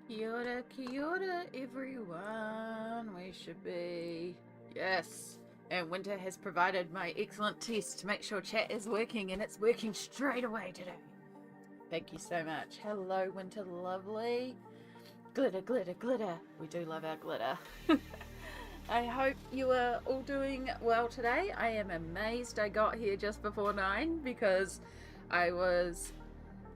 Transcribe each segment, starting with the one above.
Kia ora, everyone. We should be... Yes. And Winter has provided my excellent test to make sure chat is working, and it's working straight away today. Thank you so much. Hello, Winter lovely. Glitter, glitter, glitter. We do love our glitter. I hope you are all doing well today. I am amazed I got here just before 9 because I was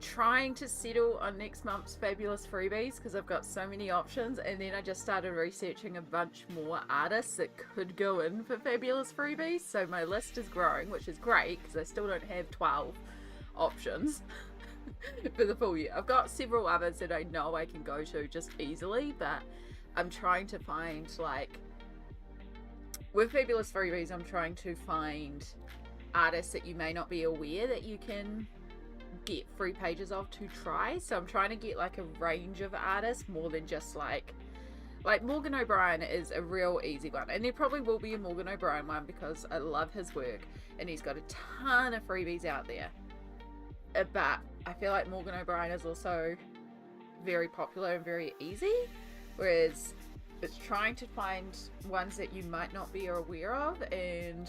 trying to settle on next month's fabulous freebies because I've got so many options, and then I just started researching a bunch more artists that could go in for fabulous freebies, so my list is growing, which is great because I still don't have 12 options for the full year. I've got several others that I know I can go to just easily, but I'm trying to find, like, with fabulous freebies, I'm trying to find artists that you may not be aware that you can get free pages of to try. So I'm trying to get like a range of artists more than just like Morgan O'Brien is a real easy one, and there probably will be a Morgan O'Brien one because I love his work and he's got a ton of freebies out there, but I feel like Morgan O'Brien is also very popular and very easy, whereas it's trying to find ones that you might not be aware of and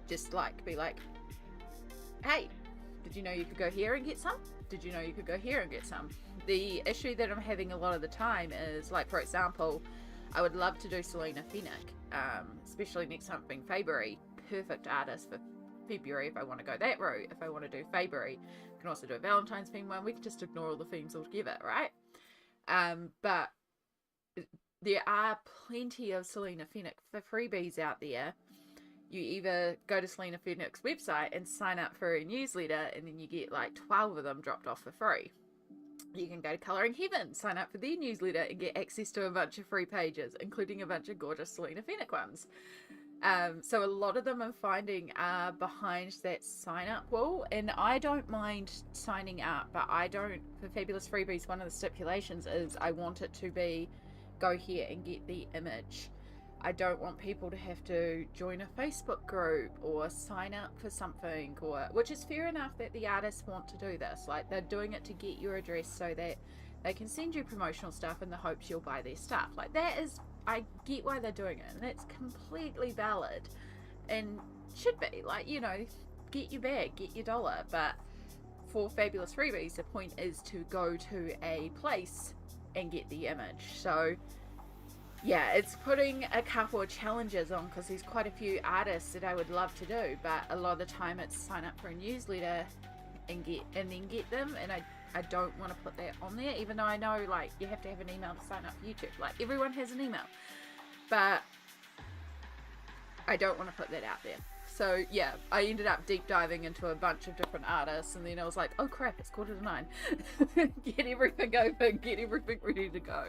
just like be like, hey, did you know you could go here and get some? Did you know you could go here and get some? The issue that I'm having a lot of the time is, like, for example, I would love to do Selena Fennick, especially next month being February. Perfect artist for February if I want to go that route. If I want to do February, I can also do a Valentine's theme one. We can just ignore all the themes altogether, right? But there are plenty of Selena Fennick for freebies out there. You either go to Selena Fennick's website and sign up for a newsletter, and then you get like 12 of them dropped off for free. You can go to Colouring Heaven, sign up for their newsletter, and get access to a bunch of free pages, including a bunch of gorgeous Selena Fennick ones. So a lot of them I'm finding are behind that sign up wall, and I don't mind signing up, but I don't, for Fabulous Freebies, one of the stipulations is I want it to be go here and get the image. I don't want people to have to join a Facebook group or sign up for something, or, which is fair enough that the artists want to do this. Like, they're doing it to get your address so that they can send you promotional stuff in the hopes you'll buy their stuff. Like, that is, I get why they're doing it, and that's completely valid and should be. Like, you know, get your bag, get your dollar. But for Fabulous Freebies, the point is to go to a place and get the image. So yeah, it's putting a couple of challenges on because there's quite a few artists that I would love to do, but a lot of the time it's sign up for a newsletter and then get them, and I don't want to put that on there, even though I know, like, you have to have an email to sign up for YouTube. Like, everyone has an email, but I don't want to put that out there. So yeah, I ended up deep diving into a bunch of different artists, and then I was like, oh crap, it's 8:45. Get everything open, get everything ready to go.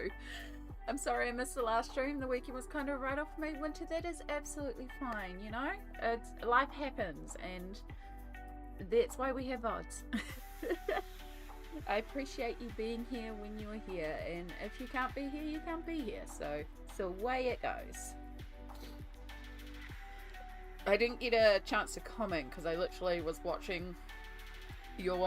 I'm sorry I missed the last stream. The weekend was kind of right off me. Winter, that is absolutely fine, you know? Life happens, and that's why we have VODs. I appreciate you being here when you are here, and if you can't be here, you can't be here. So it's the way it goes. I didn't get a chance to comment because I literally was watching your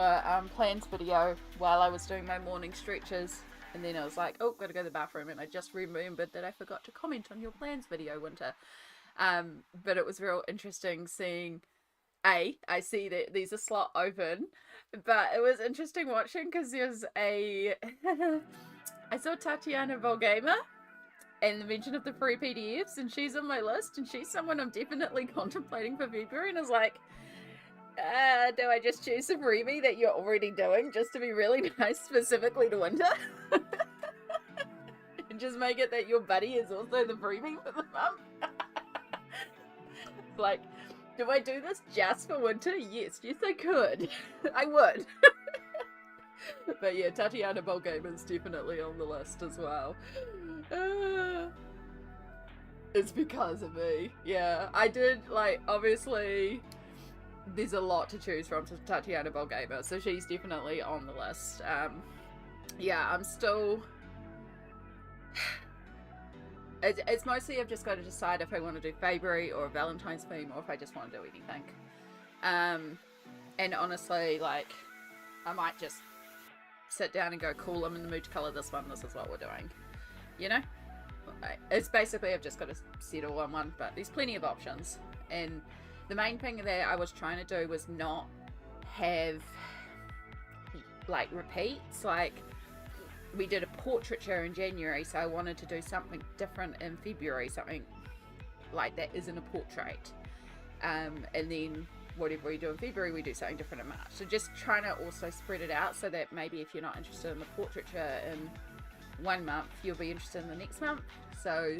plans video while I was doing my morning stretches, and then I was like, oh, gotta go to the bathroom, and I just remembered that I forgot to comment on your plans video, Winter. But it was real interesting seeing, I see that there's a slot open, but it was interesting watching because there's a I saw Tatiana Volgamer and the mention of the free PDFs, and she's on my list, and she's someone I'm definitely contemplating for February, and I was like, do I just choose a freebie that you're already doing just to be really nice specifically to Winter? And just make it that your buddy is also the freebie for the month? Like, do I do this just for Winter? Yes, I could. I would. But yeah, Tatiana Volgamer's definitely on the list as well. It's because of me. Yeah, I did, like, obviously there's a lot to choose from to Tatiana Volgamer, so she's definitely on the list. Yeah, I'm still... It's mostly I've just got to decide if I want to do February or a Valentine's theme, or if I just want to do anything. And honestly, like, I might just sit down and go, cool, I'm in the mood to colour this one, this is what we're doing. You know? It's basically I've just got to settle on one, but there's plenty of options. And the main thing that I was trying to do was not have, like, repeats. Like, we did a portraiture in January, so I wanted to do something different in February, something like that isn't a portrait. And then whatever we do in February, we do something different in March. So just trying to also spread it out so that maybe if you're not interested in the portraiture in 1 month, you'll be interested in the next month. So,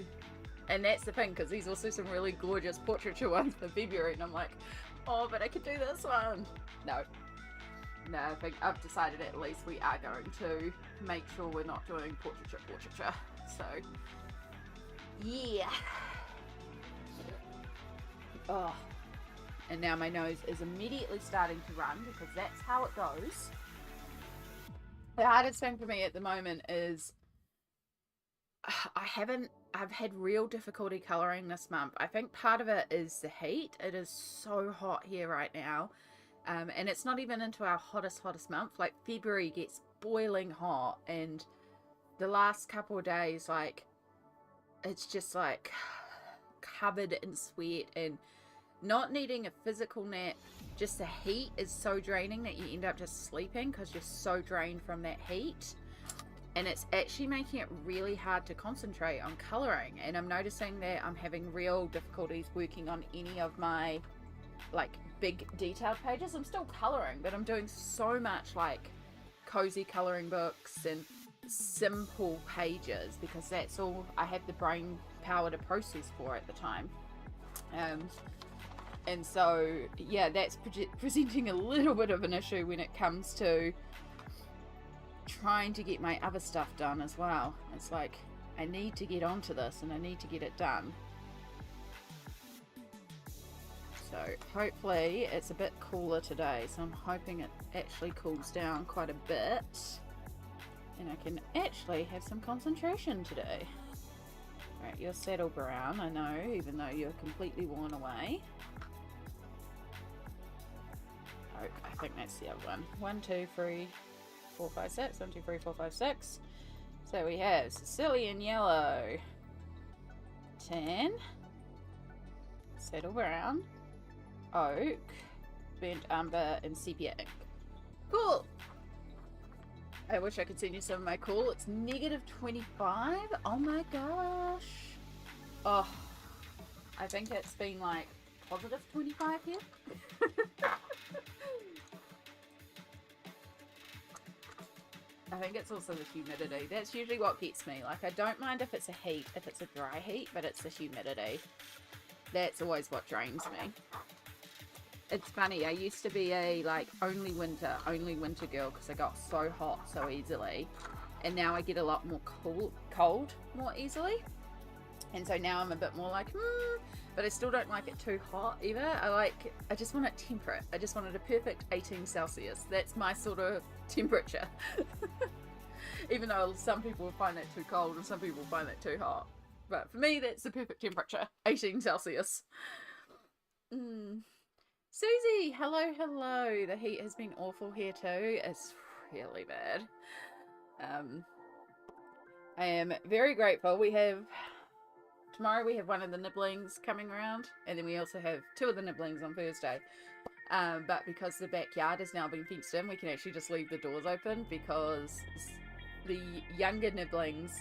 and that's the thing, because there's also some really gorgeous portraiture ones for February, and I'm like, oh, but I could do this one. No, I think I've decided at least we are going to make sure we're not doing portraiture. So, yeah. Oh, and now my nose is immediately starting to run because that's how it goes. The hardest thing for me at the moment is I've had real difficulty colouring this month. I think part of it is the heat. It is so hot here right now. And it's not even into our hottest month. Like, February gets boiling hot, and the last couple of days, like, it's just like covered in sweat and not needing a physical nap. Just the heat is so draining that you end up just sleeping because you're so drained from that heat. And it's actually making it really hard to concentrate on colouring. And I'm noticing that I'm having real difficulties working on any of my, like, big detailed pages. I'm still colouring, but I'm doing so much, like, cozy colouring books and simple pages because that's all I have the brain power to process for at the time. And so, yeah, that's presenting a little bit of an issue when it comes to trying to get my other stuff done as well. It's like, I need to get onto this and I need to get it done. So hopefully it's a bit cooler today, so I'm hoping it actually cools down quite a bit and I can actually have some concentration today. Alright, you're saddle brown, I know, even though you're completely worn away. Oh, I think that's the other one. 1, 2, 3, 4, 5, 6. 1, 2, 3, 4, 5, 6. So we have Sicilian yellow, tan, saddle brown, oak, burnt umber, and sepia ink. Cool! I wish I could send you some of my cool. It's -25. Oh my gosh. Oh, I think it's been like +25 here. I think it's also the humidity. That's usually what gets me. Like, I don't mind if it's a heat, if it's a dry heat, but it's the humidity. That's always what drains me. It's funny, I used to be a, like, only winter girl because I got so hot so easily. And now I get a lot more cold more easily. And so now I'm a bit more like, but I still don't like it too hot either. I just want it temperate. I just want it a perfect 18 Celsius. That's my sort of temperature. Even though some people will find that too cold and some people will find that too hot. But for me, that's the perfect temperature, 18 Celsius. Susie, hello, hello. The heat has been awful here too. It's really bad. I am very grateful. Tomorrow we have one of the nibblings coming around, and then we also have two of the nibblings on Thursday. But because the backyard has now been fenced in, we can actually just leave the doors open, because the younger nibblings,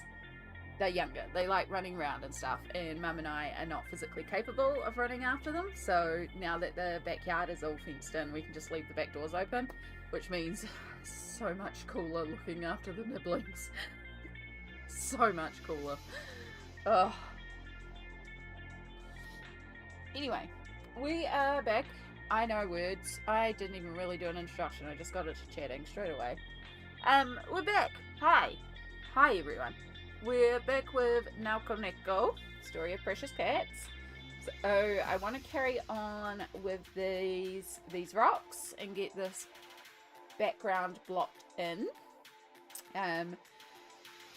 they're younger. They like running around and stuff, and Mum and I are not physically capable of running after them. So now that the backyard is all fenced in, we can just leave the back doors open, which means so much cooler looking after the nibblings. So much cooler. Oh. Anyway, we are back. I know words. I didn't even really do an introduction. I just got it to chatting straight away. We're back. Hi. Hi, everyone. We're back with Nelco Neco, Story of Precious Cats. So I want to carry on with these rocks and get this background blocked in.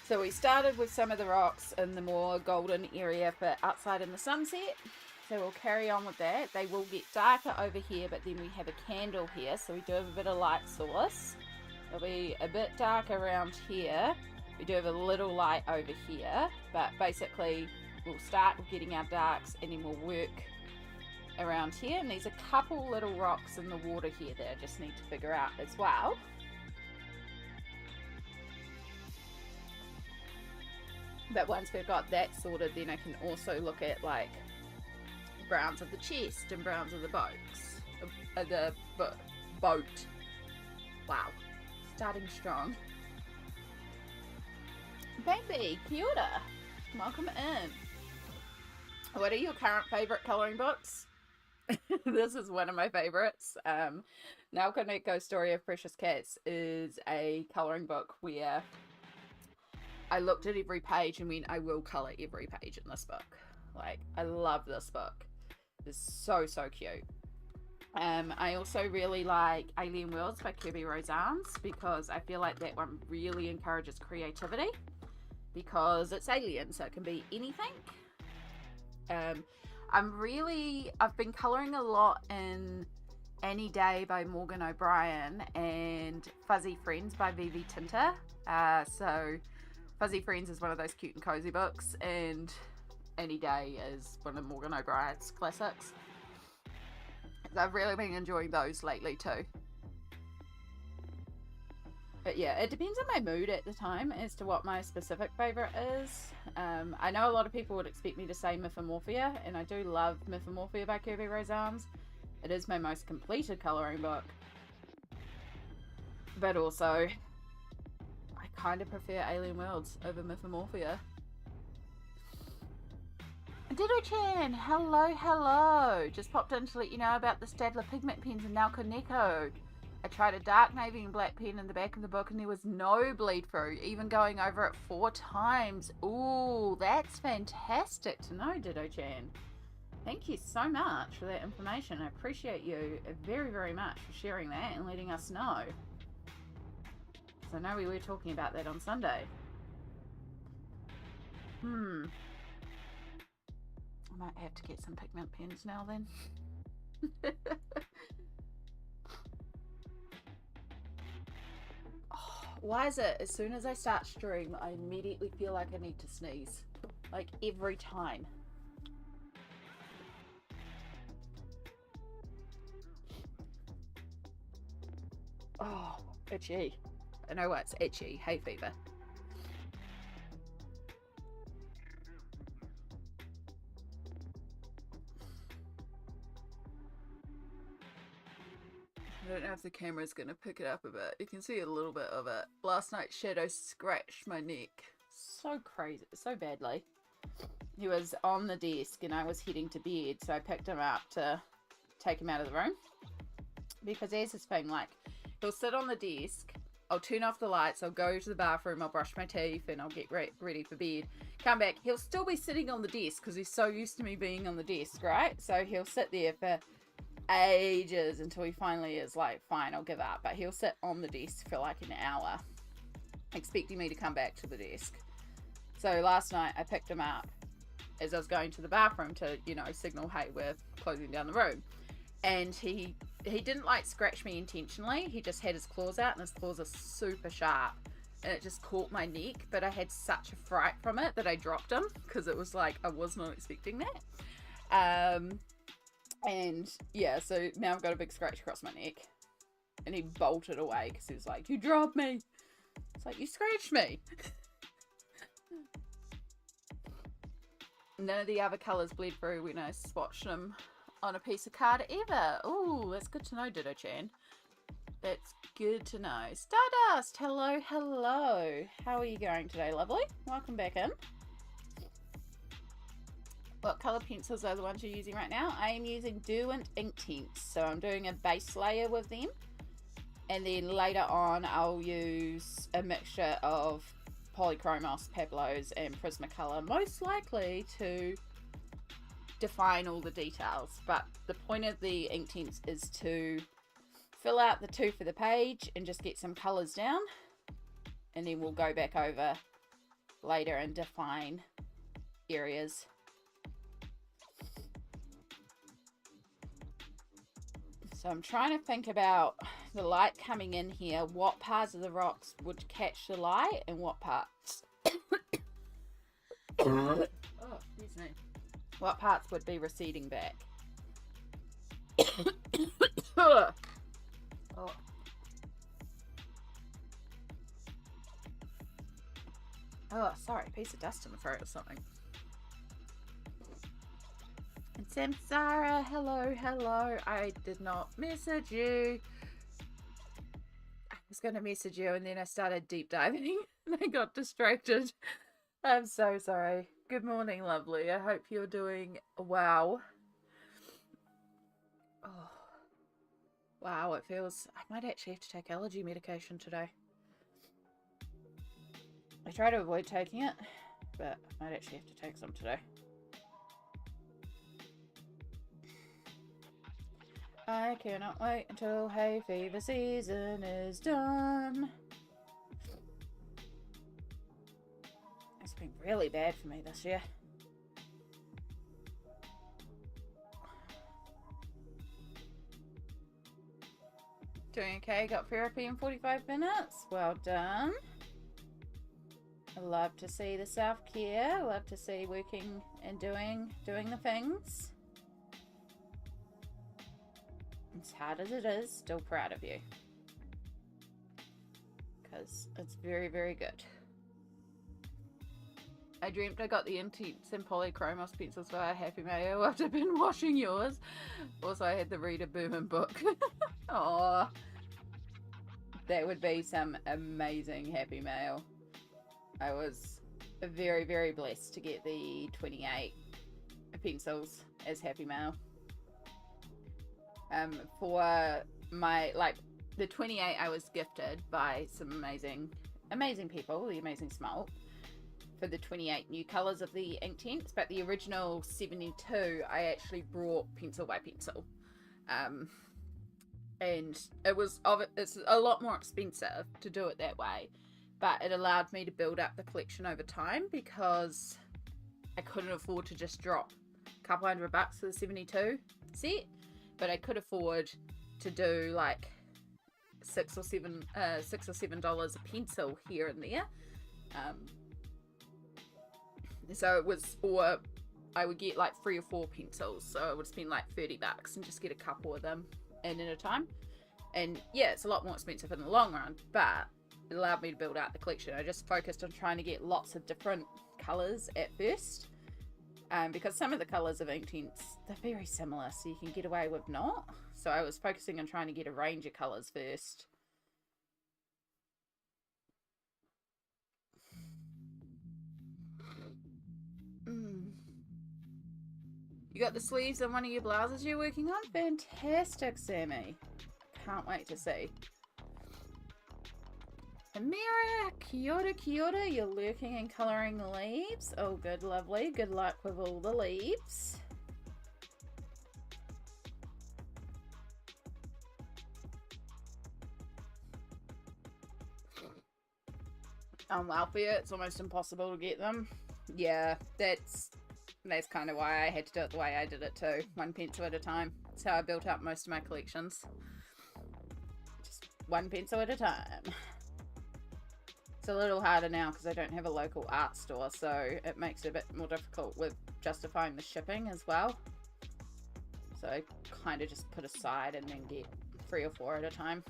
So we started with some of the rocks in the more golden area for outside in the sunset. So we'll carry on with that. They will get darker over here, but then we have a candle here, so we do have a bit of light source. It'll be a bit dark around here. We do have a little light over here, but basically we'll start with getting our darks, and then we'll work around here. And there's a couple little rocks in the water here that I just need to figure out as well. But once we've got that sorted, then I can also look at like browns of the chest and browns of the boat. Wow, starting strong. Baby, kia ora. Welcome in. What are your current favourite colouring books? This is one of my favourites. Nelco Neco Story of Precious Cats is a colouring book where I looked at every page and went, I will colour every page in this book. Like, I love this book. It's so, so cute. I also really like Alien Worlds by Kirby Rosans, because I feel like that one really encourages creativity, because it's alien, so it can be anything. I've been colouring a lot in Any Day by Morgan O'Brien and Fuzzy Friends by Vivi Tinta. So Fuzzy Friends is one of those cute and cozy books, and Any Day is one of Morgan O'Brien's classics. I've really been enjoying those lately too. But yeah, it depends on my mood at the time as to what my specific favourite is. I know a lot of people would expect me to say Mythomorphia, and I do love Mythomorphia by Kirby Rosans. It is my most completed colouring book. But also, I kind of prefer Alien Worlds over Mythomorphia. Dido-chan, hello. Just popped in to let you know about the Staedtler pigment pens and Nelco Neco. I tried a dark navy and black pen in the back of the book and there was no bleed through, even going over it 4 times. Ooh, that's fantastic to know, Dido-chan. Thank you so much for that information. I appreciate you very, very much for sharing that and letting us know. So I know we were talking about that on Sunday. I might have to get some pigment pens now then. Why is it as soon as I start stream, I immediately feel like I need to sneeze? Like every time. Oh, itchy. I know why it's itchy. Hay fever. I don't know if the camera's going to pick it up a bit. You can see a little bit of it. Last night's shadow scratched my neck so crazy, so badly. He was on the desk and I was heading to bed, so I picked him up to take him out of the room. Because there's this thing, like, he'll sit on the desk, I'll turn off the lights, I'll go to the bathroom, I'll brush my teeth, and I'll get ready for bed. Come back, he'll still be sitting on the desk because he's so used to me being on the desk, right? So he'll sit there for ages until he finally is like, fine, I'll give up. But he'll sit on the desk for like an hour expecting me to come back to the desk. So last night I picked him up as I was going to the bathroom to, you know, signal, hey, we're closing down the room. And he didn't like scratch me intentionally. He just had his claws out, and his claws are super sharp. And it just caught my neck, but I had such a fright from it that I dropped him, because it was like, I was not expecting that. And yeah, so now I've got a big scratch across my neck. And he bolted away because he was like, you dropped me. It's like, you scratched me. None of the other colours bled through when I swatched them on a piece of card either. Oh, that's good to know, Ditto-chan. That's good to know. Stardust, hello, hello. How are you going today, lovely? Welcome back in. What colour pencils are the ones you're using right now? I am using Derwent Inktense, so I'm doing a base layer with them. And then later on, I'll use a mixture of Polychromos, Pablos, and Prismacolor, most likely to define all the details. But the point of the Inktense is to fill out the tooth of the page and just get some colours down. And then we'll go back over later and define areas. So I'm trying to think about the light coming in here, what parts of the rocks would catch the light and what parts oh, excuse me. What parts would be receding back. Oh. Oh, sorry, piece of dust in the throat or something. And Samsara, hello, hello. I did not message you. I was going to message you and then I started deep diving and I got distracted. I'm so sorry. Good morning, lovely. I hope you're doing well. Oh, wow, it feels... I might actually have to take allergy medication today. I try to avoid taking it, but I might actually have to take some today. I cannot wait until hay fever season is done. It's been really bad for me this year. Doing okay, got therapy in 45 minutes. Well done. I love to see the self-care. Love to see working and doing the things. As hard as it is, still proud of you. Because it's very, very good. I dreamt I got the Inktense and Polychromos pencils for our Happy Mail after I've been washing yours. Also, I had the Reader Berman book. Oh, that would be some amazing Happy Mail. I was very, very blessed to get the 28 pencils as Happy Mail. For my, like, the 28 I was gifted by some amazing people, the Amazing Smalt, for the 28 new colours of the Inktense, but the original 72 I actually brought pencil by pencil. And it's a lot more expensive to do it that way, but it allowed me to build up the collection over time because I couldn't afford to just drop a couple $100 for the 72 set. But I could afford to do like $6 or $7 a pencil here and there. So it was, or I would get like 3 or 4 pencils. So I would spend like $30 and just get a couple of them in at a time. And yeah, it's a lot more expensive in the long run, but it allowed me to build out the collection. I just focused on trying to get lots of different colours at first. Because some of the colours of Inktense, they're very similar, so you can get away with not. So I was focusing on trying to get a range of colours first. You got the sleeves on one of your blouses you're working on? Fantastic, Sammy. Can't wait to see. Amira, kia ora, you're lurking and colouring the leaves. Oh, good, lovely. Good luck with all the leaves. On welfare, it's almost impossible to get them. Yeah, that's that's kind of why I had to do it the way I did it too. One pencil at a time. That's how I built up most of my collections. Just one pencil at a time. It's a little harder now because I don't have a local art store, so it makes it a bit more difficult with justifying the shipping as well. So I kind of just put aside and then get 3 or 4 at a time.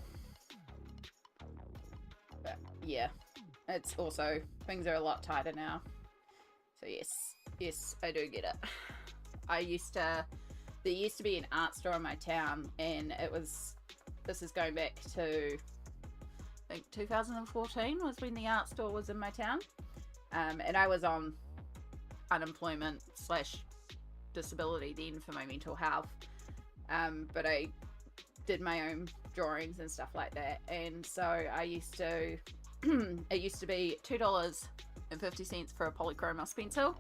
But yeah, it's also, things are a lot tighter now. So yes, I do get it. There used to be an art store in my town, and this is going back to, I think 2014 was when the art store was in my town. And I was on unemployment / disability then for my mental health. But I did my own drawings and stuff like that. And so I used to, it used to be $2.50 for a Polychromos pencil.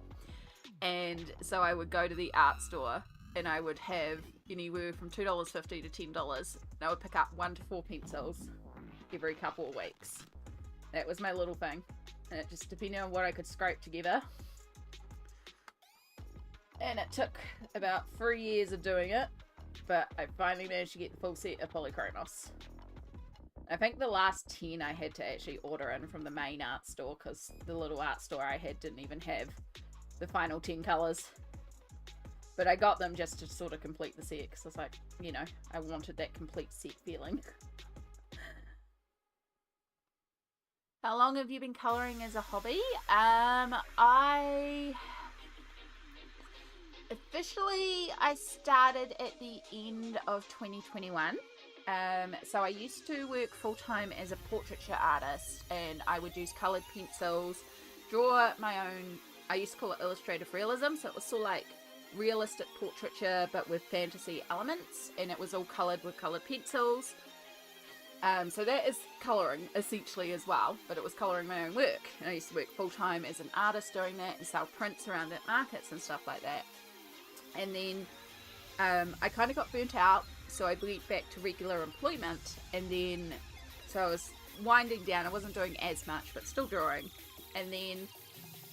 And so I would go to the art store and I would have anywhere from $2.50 to $10. And I would pick up 1 to 4 pencils every couple of weeks. That was my little thing. And it just depended on what I could scrape together. And it took about 3 years of doing it, but I finally managed to get the full set of Polychromos. I think the last 10 I had to actually order in from the main art store, because the little art store I had didn't even have the final 10 colours. But I got them just to sort of complete the set, because I was like, you know, I wanted that complete set feeling. How long have you been colouring as a hobby? I started at the end of 2021. So I used to work full-time as a portraiture artist, and I would use coloured pencils, draw my own, I used to call it illustrative realism, so it was sort of like realistic portraiture but with fantasy elements, and it was all coloured with coloured pencils. So that is colouring essentially as well, but it was colouring my own work. And I used to work full-time as an artist doing that and sell prints around at markets and stuff like that. And then I kind of got burnt out, so I went back to regular employment, and then so I was winding down. I wasn't doing as much, but still drawing. And then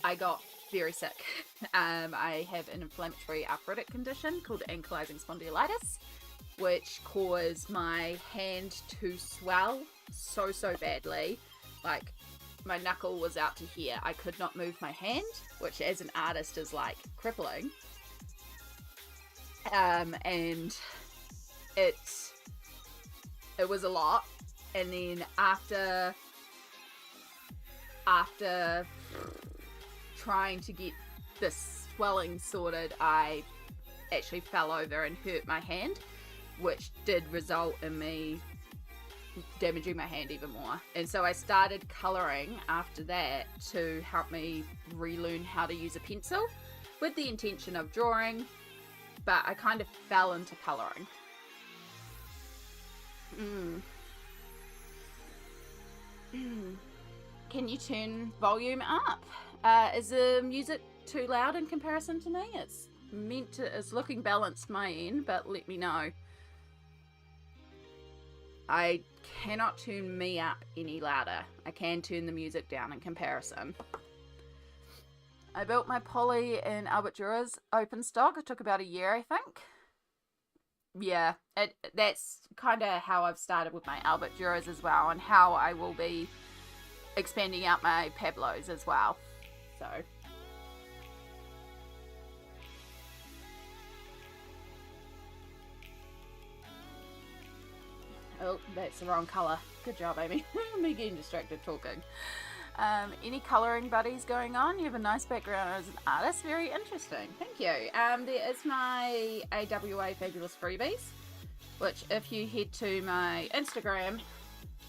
I got very sick. I have an inflammatory arthritic condition called ankylosing spondylitis, which caused my hand to swell so badly. Like, my knuckle was out to here. I could not move my hand, which as an artist is like crippling. And it was a lot. And then after trying to get this swelling sorted, I actually fell over and hurt my hand, which did result in me damaging my hand even more. And so I started colouring after that to help me relearn how to use a pencil with the intention of drawing, but I kind of fell into colouring. Can you turn volume up? Is the music too loud in comparison to me? It's looking balanced my end, but let me know. I cannot turn me up any louder. I can turn the music down in comparison. I built my Poly in Albert Dürer open stock. It took about a year, I think. Yeah, that's kind of how I've started with my Albert Dürer as well, and how I will be expanding out my Pablos as well. So oh, that's the wrong colour. Good job, Amy. Me getting distracted talking. Any colouring buddies going on? You have a nice background as an artist. Very interesting. Thank you. There is my AWA Fabulous Freebies, which if you head to my Instagram,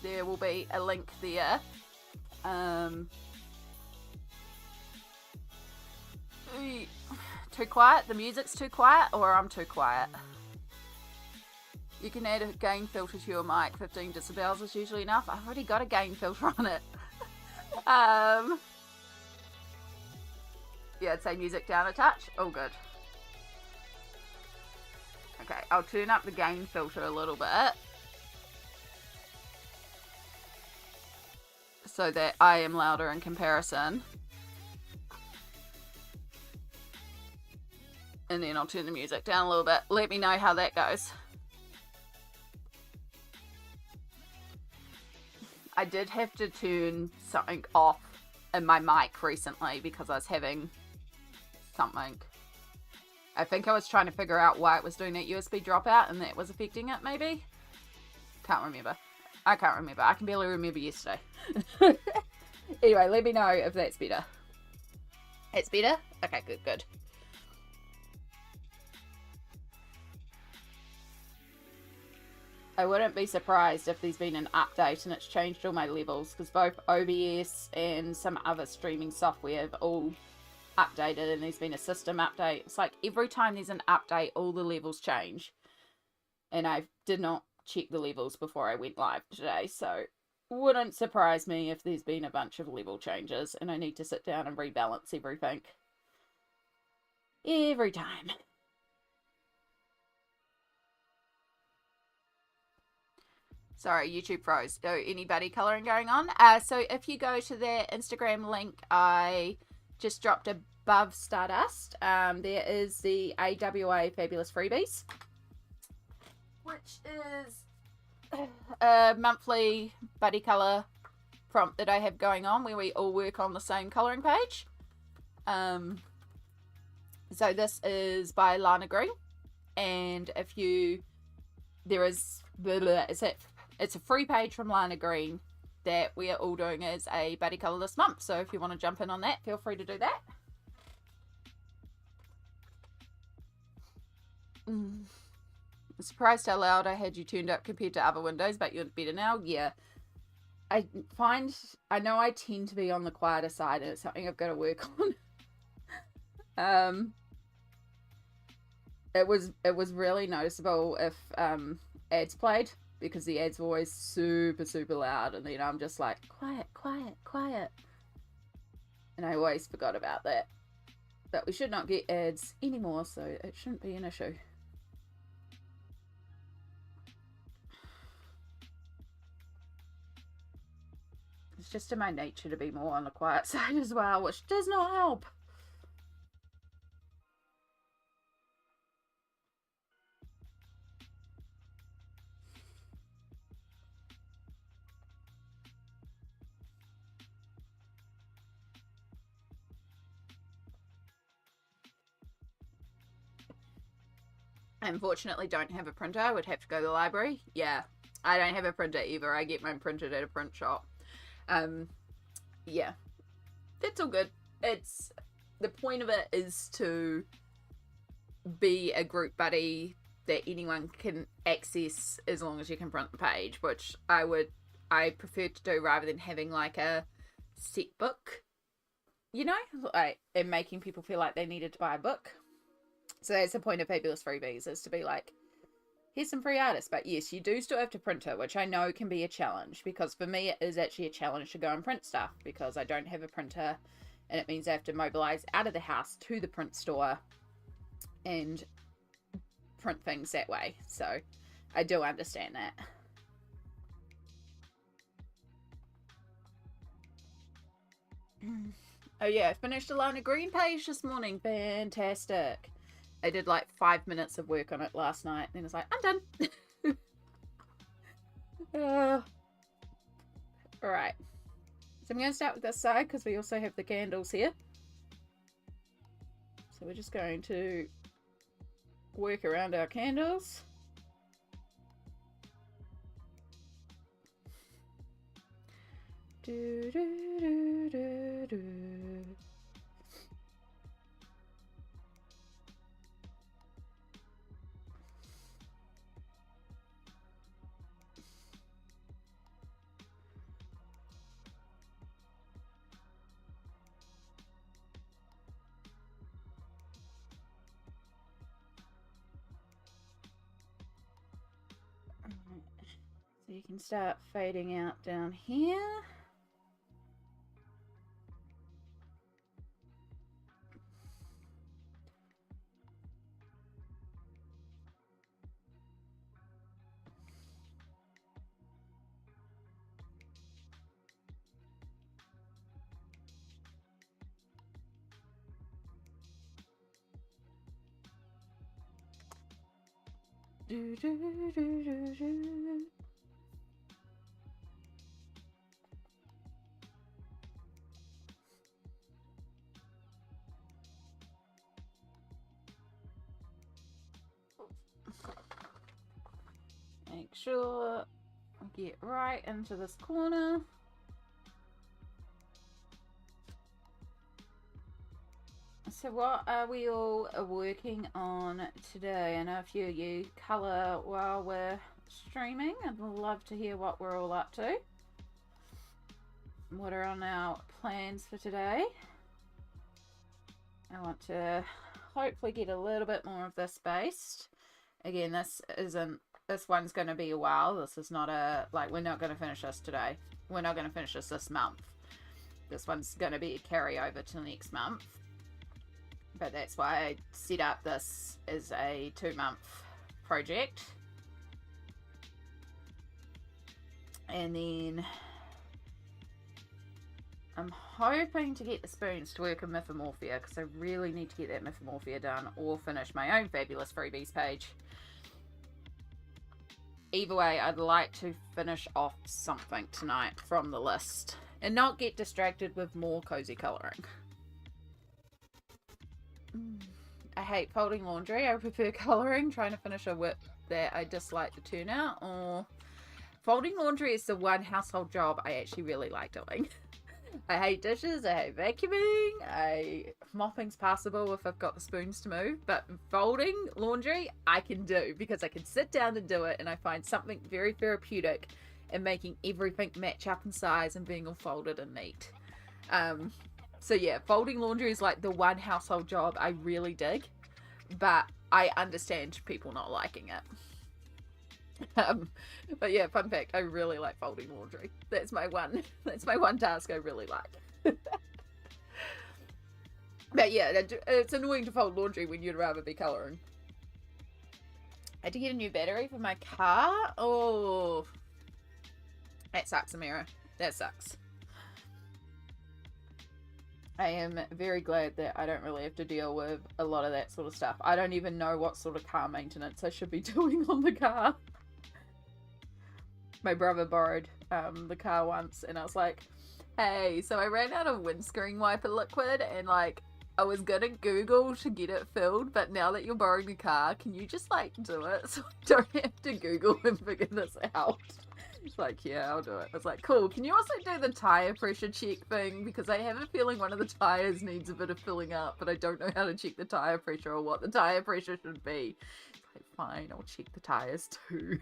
there will be a link there. Too quiet? The music's too quiet, or I'm too quiet? You can add a gain filter to your mic. 15 decibels is usually enough. I've already got a gain filter on it. Yeah, I'd say music down a touch. All good. Okay, I'll turn up the gain filter a little bit so that I am louder in comparison. And then I'll turn the music down a little bit. Let me know how that goes. I did have to turn something off in my mic recently because I was having something. I think I was trying to figure out why it was doing that USB dropout and that was affecting it, maybe? Can't remember. I can't remember. I can barely remember yesterday. Anyway, let me know if that's better. It's better? Okay, good, good. I wouldn't be surprised if there's been an update and it's changed all my levels, because both OBS and some other streaming software have all updated and there's been a system update. It's like every time there's an update, all the levels change. And I did not check the levels before I went live today, so wouldn't surprise me if there's been a bunch of level changes and I need to sit down and rebalance everything. Every time. Sorry, YouTube froze. So anybody colouring going on? So if you go to their Instagram link, I just dropped above Stardust. There is the AWA Fabulous Freebies, which is a monthly buddy colour prompt that I have going on where we all work on the same colouring page. So this is by Lana Green, and if you, there is, it's a free page from Lana Green that we are all doing as a buddy colour this month. So if you want to jump in on that, feel free to do that. I'm surprised how loud I had you turned up compared to other windows, but you're better now. Yeah. I know I tend to be on the quieter side, and it's something I've got to work on. It was really noticeable if ads played, because the ads were always super, super loud, and then I'm just like, quiet, quiet, quiet. And I always forgot about that. But we should not get ads anymore, so it shouldn't be an issue. It's just in my nature to be more on the quiet side as well, which does not help. I unfortunately don't have a printer. I would have to go to the library. Yeah, I don't have a printer either. I get mine printed at a print shop. Yeah, that's all good. It's, the point of it is to be a group buddy that anyone can access as long as you can print the page, which I prefer to do rather than having like a set book, you know, like, and making people feel like they needed to buy a book. So that's the point of Fabulous Freebies, is to be like, here's some free artists. But yes, you do still have to print it, which I know can be a challenge, because for me it is actually a challenge to go and print stuff, because I don't have a printer, and it means I have to mobilize out of the house to the print store and print things that way. So I do understand that. Oh yeah, I finished the Lana Green page this morning. Fantastic. I did like 5 minutes of work on it last night, and then I was like, I'm done. Alright. So I'm going to start with this side, because we also have the candles here. So we're just going to work around our candles. Do, do, do, do, do. So you can start fading out down here. Do, do, do, do, do. Make sure I get right into this corner. So what are we all working on today? I know a few of you colour while we're streaming. I'd love to hear what we're all up to. What are on our plans for today? I want to hopefully get a little bit more of this based. Again, this one's going to be a while. This is not a, like, we're not going to finish this today. We're not going to finish this month. This one's going to be a carryover to next month. But that's why I set up this as a 2-month project. And then I'm hoping to get the spoons to work in Mythomorphia, because I really need to get that Mythomorphia done or finish my own fabulous freebies page. Either way, I'd like to finish off something tonight from the list and not get distracted with more cozy colouring. I hate folding laundry. I prefer colouring, trying to finish a whip that I dislike the turnout. Or folding laundry is the one household job I actually really like doing. I hate dishes, I hate vacuuming, mopping's passable if I've got the spoons to move, but folding laundry I can do because I can sit down and do it, and I find something very therapeutic in making everything match up in size and being all folded and neat. So yeah, folding laundry is like the one household job I really dig, but I understand people not liking it. But yeah, fun fact, I really like folding laundry. That's my one task I really like. But yeah, it's annoying to fold laundry when you'd rather be colouring. I had to get a new battery for my car. Oh, that sucks, Amira. That sucks. I am very glad that I don't really have to deal with a lot of that sort of stuff. I don't even know what sort of car maintenance I should be doing on the car. My brother borrowed the car once, and I was like, hey, so I ran out of windscreen wiper liquid, and like I was gonna Google to get it filled, but now that you're borrowing the car, can you just like do it so I don't have to Google and figure this out? It's like, yeah, I'll do it. I was like, cool, can you also do the tire pressure check thing, because I have a feeling one of the tires needs a bit of filling up, but I don't know how to check the tire pressure or what the tire pressure should be. It's like, fine, I'll check the tires too.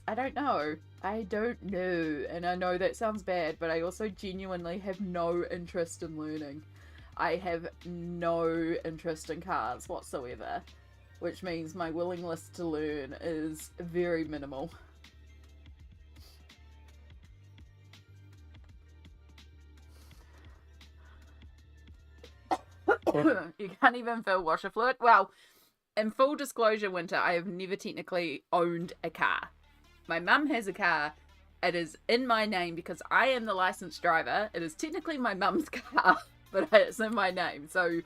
I don't know. I don't know. And I know that sounds bad, but I also genuinely have no interest in learning. I have no interest in cars whatsoever, which means my willingness to learn is very minimal. You can't even fill washer fluid. Well, in full disclosure, Winter, I have never technically owned a car. My mum has a car. It is in my name because I am the licensed driver. It is technically my mum's car, but it's in my name. So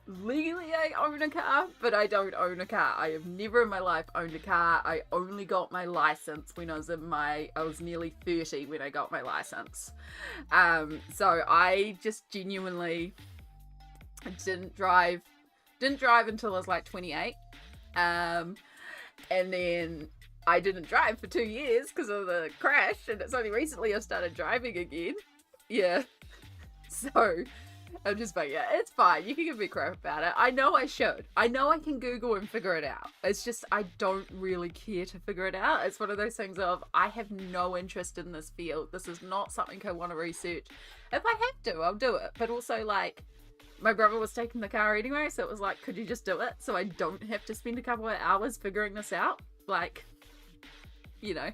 legally I own a car, but I don't own a car. I have never in my life owned a car. I only got my license when I was nearly 30 when I got my license. So I just genuinely didn't drive until I was like 28. And then I didn't drive for 2 years because of the crash, and it's only recently I've started driving again. Yeah. So I'm just like, yeah, it's fine. You can give me crap about it. I know I should. I know I can Google and figure it out. It's just I don't really care to figure it out. It's one of those things of I have no interest in this field. This is not something I want to research. If I have to, I'll do it. But also, like, my brother was taking the car anyway, so it was like, could you just do it so I don't have to spend a couple of hours figuring this out? Like, you know,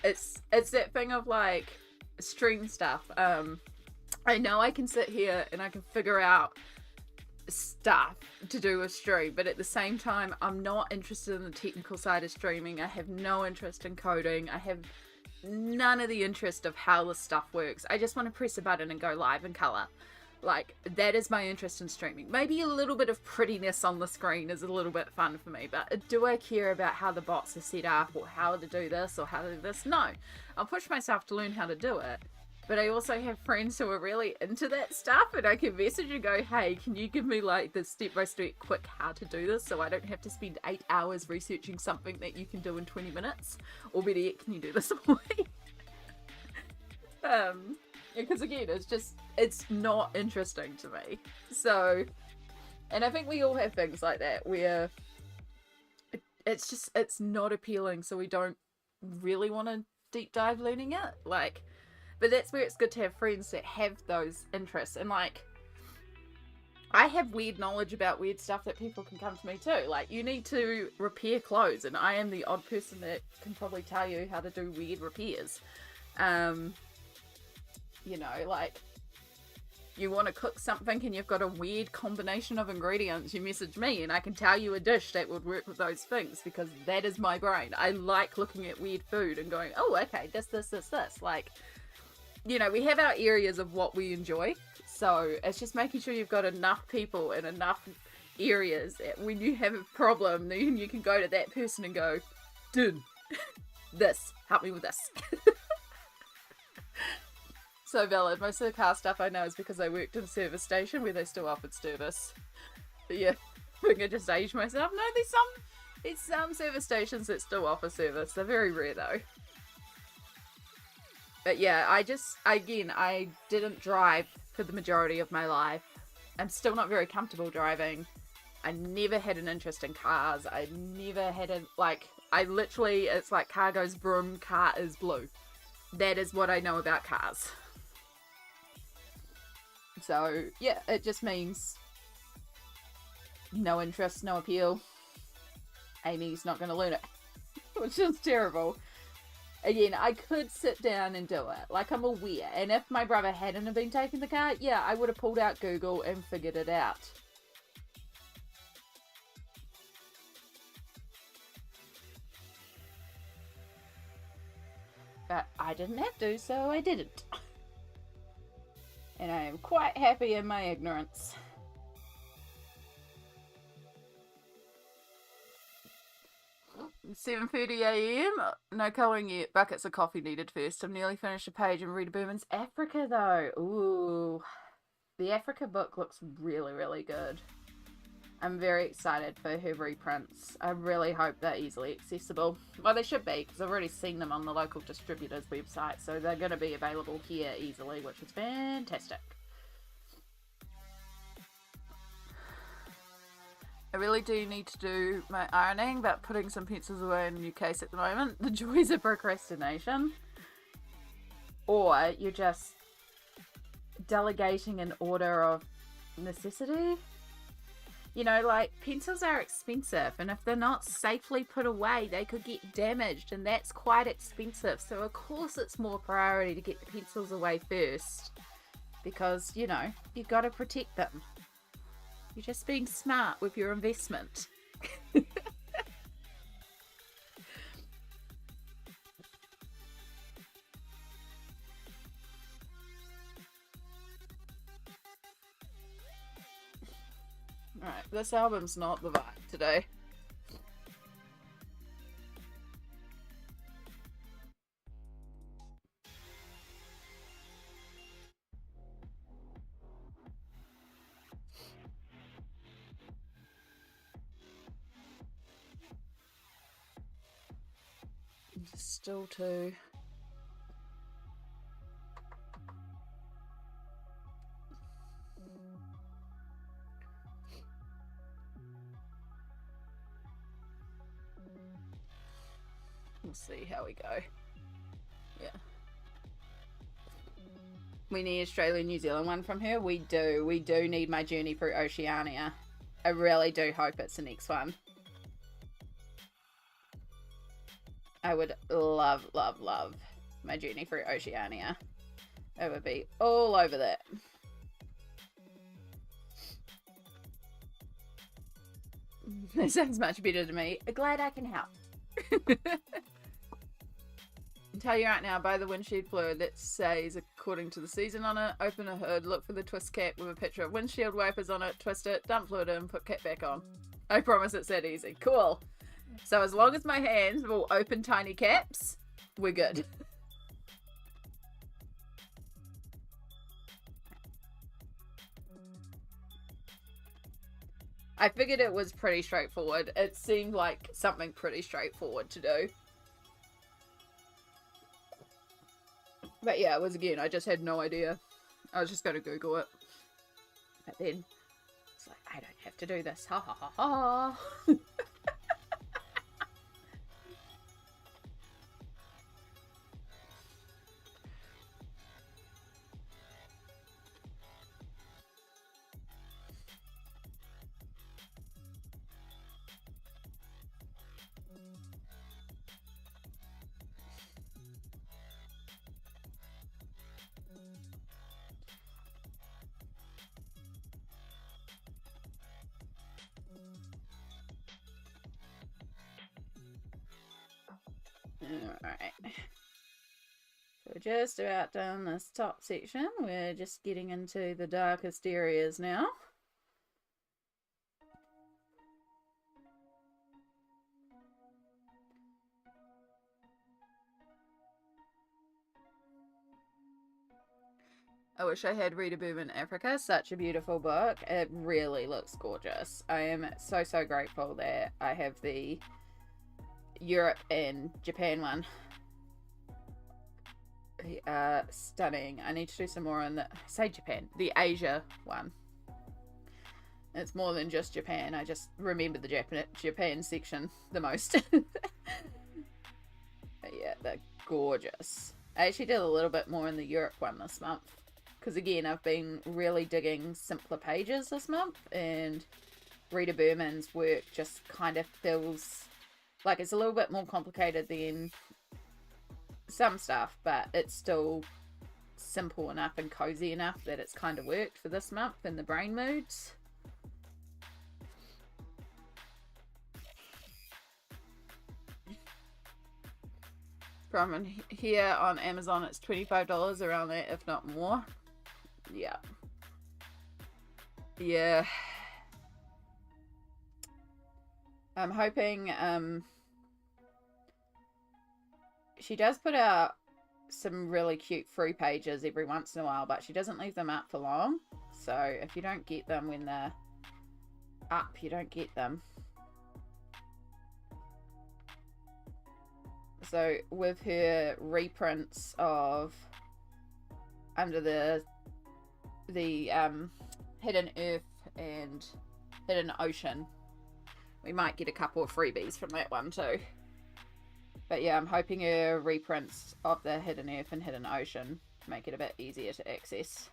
it's that thing of like stream stuff. I know I can sit here and I can figure out stuff to do with stream, but at the same time, I'm not interested in the technical side of streaming. I have no interest in coding. I have none of the interest of how this stuff works. I just want to press a button and go live in color. Like, that is my interest in streaming. Maybe a little bit of prettiness on the screen is a little bit fun for me, but do I care about how the bots are set up or how to do this or how to do this? No. I'll push myself to learn how to do it. But I also have friends who are really into that stuff, and I can message and go, hey, can you give me like the step-by-step quick how to do this so I don't have to spend 8 hours researching something that you can do in 20 minutes? Or better yet, can you do this for me? Because again, it's not interesting to me. So, and I think we all have things like that where it's not appealing, so we don't really want to deep dive learning it. Like, but that's where it's good to have friends that have those interests. And like, I have weird knowledge about weird stuff that people can come to me too. Like, you need to repair clothes, and I am the odd person that can probably tell you how to do weird repairs. You know, like, you want to cook something and you've got a weird combination of ingredients, you message me and I can tell you a dish that would work with those things, because that is my brain. I like looking at weird food and going, oh, okay, this. Like, you know, we have our areas of what we enjoy. So it's just making sure you've got enough people in enough areas that when you have a problem, then you can go to that person and go, dude, this, help me with this. So valid. Most of the car stuff I know is because I worked in a service station where they still offered service. But yeah, I think I just aged myself. No, there's some service stations that still offer service. They're very rare though. But yeah, I didn't drive for the majority of my life. I'm still not very comfortable driving. I never had an interest in cars. I never had it's like car goes broom, car is blue. That is what I know about cars. So, yeah, it just means no interest, no appeal. Amy's not going to learn it, which is terrible. Again, I could sit down and do it. Like, I'm aware. And if my brother hadn't been taking the car, yeah, I would have pulled out Google and figured it out. But I didn't have to, so I didn't. And I am quite happy in my ignorance. It's 7:30 AM. No colouring yet. Buckets of coffee needed first. I'm nearly finished a page in Rita Berman's Africa, though. Ooh. The Africa book looks really, really good. I'm very excited for her reprints. I really hope they're easily accessible. Well, they should be, because I've already seen them on the local distributor's website, so they're going to be available here easily, which is fantastic. I really do need to do my ironing, but putting some pencils away in a new case at the moment. The joys of procrastination. Or you're just delegating an order of necessity. You know, like, pencils are expensive, and if they're not safely put away, they could get damaged, and that's quite expensive. So, of course, it's more priority to get the pencils away first, because, you know, you've got to protect them. You're just being smart with your investment. Alright, this album's not the vibe today. Still too. We'll see how we go. Yeah. We need Australia New Zealand one from her. We do. We do need my journey through Oceania. I really do hope it's the next one. I would love, love, love my journey through Oceania. I would be all over that. That sounds much better to me. Glad I can help. Tell you right now, buy the windshield fluid that says according to the season on it. Open a hood, look for the twist cap with a picture of windshield wipers on it, twist it, dump fluid in, put cap back on. I promise it's that easy. Cool. So as long as my hands will open tiny caps, we're good. I figured it was pretty straightforward. It seemed like something pretty straightforward to do. But yeah, it was, again, I just had no idea. I was just going to Google it. But then, it's like, I don't have to do this. Ha ha ha ha. Alright. So we're just about done this top section. We're just getting into the darkest areas now. I wish I had Read a Boom in Africa. Such a beautiful book. It really looks gorgeous. I am so, so grateful that I have the Europe and Japan one. They are stunning. I need to do some more on the, say Japan, the Asia one. It's more than just Japan. I just remember the Japan section the most. But yeah, they're gorgeous. I actually did a little bit more in the Europe one this month. Because again, I've been really digging simpler pages this month, and Rita Berman's work just kind of feels like it's a little bit more complicated than some stuff, but it's still simple enough and cozy enough that it's kind of worked for this month in the brain moods. From here on Amazon, it's $25, around that, if not more. Yeah. Yeah. I'm hoping, she does put out some really cute free pages every once in a while, but she doesn't leave them up for long. So if you don't get them when they're up, you don't get them. So with her reprints of Under the Hidden Earth and Hidden Ocean, we might get a couple of freebies from that one too. But yeah, I'm hoping her reprints of the Hidden Earth and Hidden Ocean make it a bit easier to access.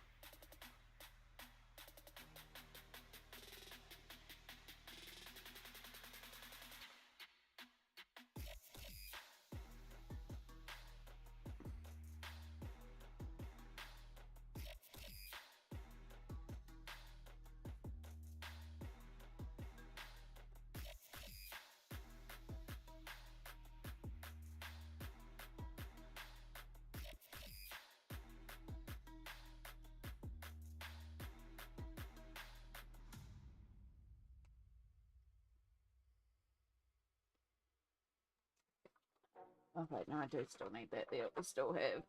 Oh wait, no, I do still need that there. We still have.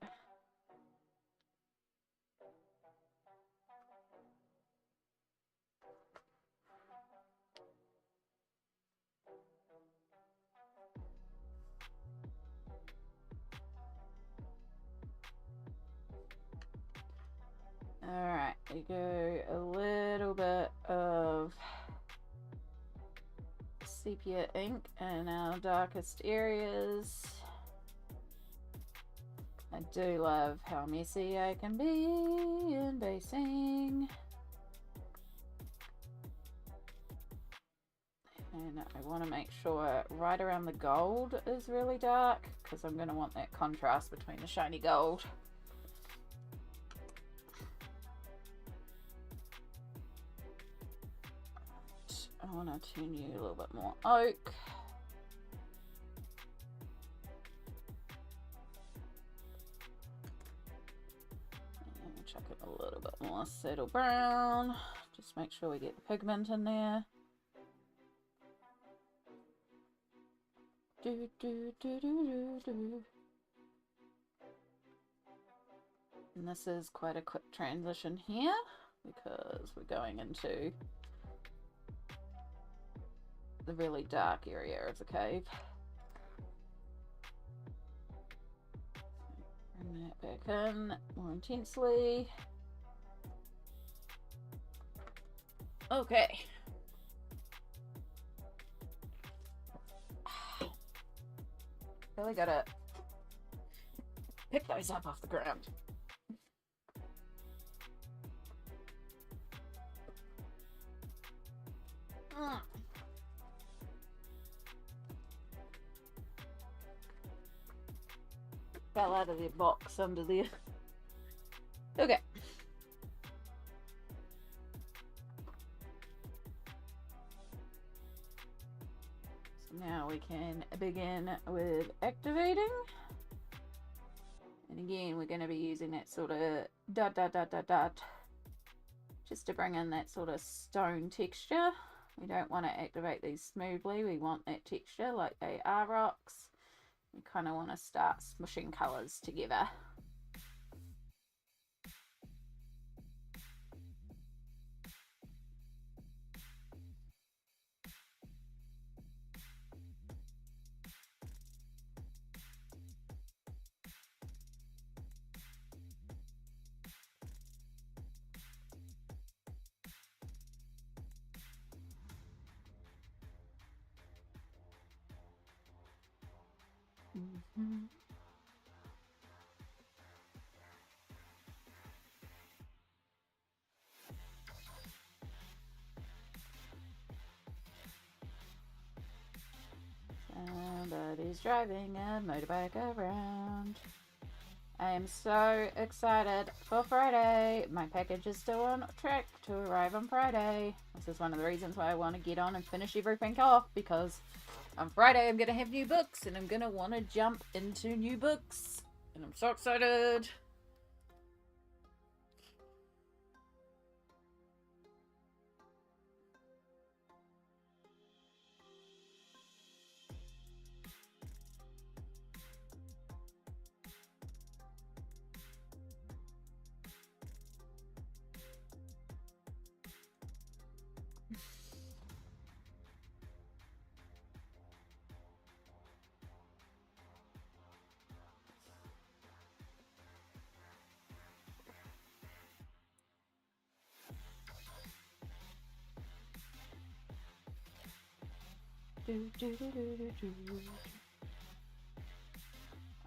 Alright, we go a little bit of sepia ink in our darkest areas. I do love how messy I can be in basing. And I want to make sure right around the gold is really dark, because I'm going to want that contrast between the shiny gold. I want to turn you a little bit more oak. chuck in a little bit more saddle brown. Just make sure we get the pigment in there. Do, do, do, do, do, do. And this is quite a quick transition here because we're going into the really dark area of the cave. Bring that back in more intensely. Okay. Really gotta pick those up off the ground. Fell out of the box under there. Okay. So now we can begin with activating. And again, we're going to be using that sort of dot, dot, dot, dot, dot, just to bring in that sort of stone texture. We don't want to activate these smoothly. We want that texture like they are rocks. We kind of want to start smushing colours together. Somebody's driving a motorbike around. I am so excited for Friday. My package is still on track to arrive on Friday. This is one of the reasons why I want to get on and finish everything off, because on Friday I'm going to have new books and I'm going to want to jump into new books. And I'm so excited.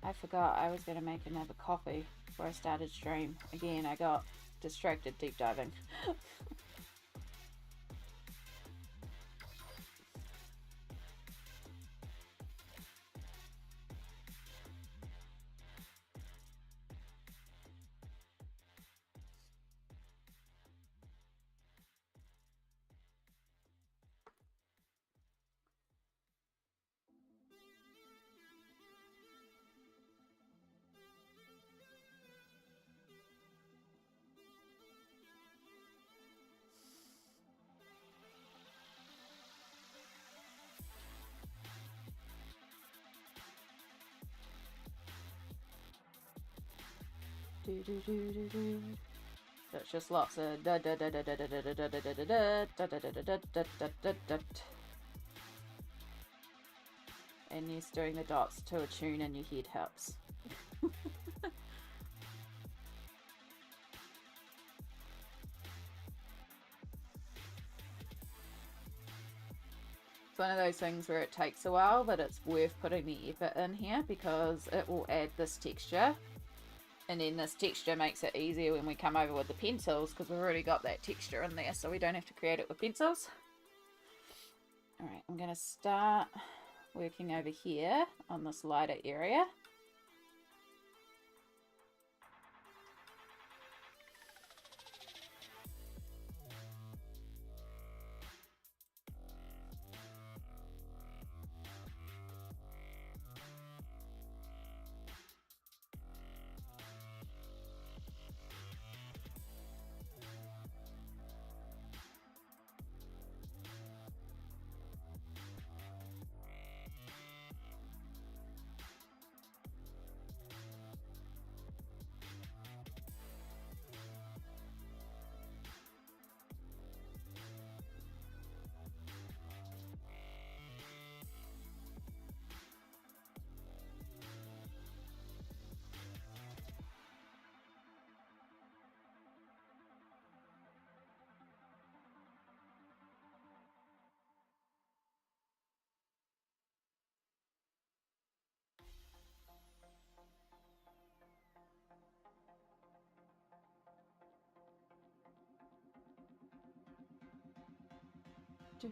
I forgot I was going to make another coffee before I started stream. Again, I got distracted deep diving. So it's just lots of da da da da da da da da da da da da da da da da da da. And yes, doing the dots to a tune in your head helps. It's one of those things where it takes a while, but it's worth putting the effort in here because it will add this texture. And then this texture makes it easier when we come over with the pencils because we've already got that texture in there, so we don't have to create it with pencils. Alright, I'm going to start working over here on this lighter area. Cool.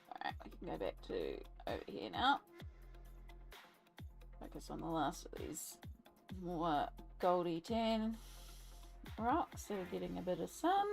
Alright, we can go back to over here now. Focus on the last of these more goldy tan rocks that are getting a bit of sun.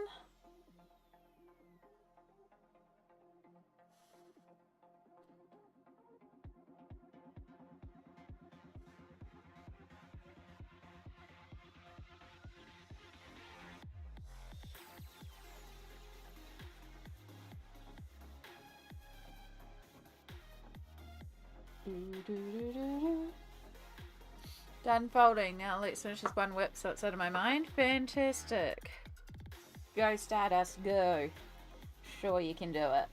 Done folding. Now let's finish this one whip so it's out of my mind. Fantastic. Go Stardust, go. Sure you can do it.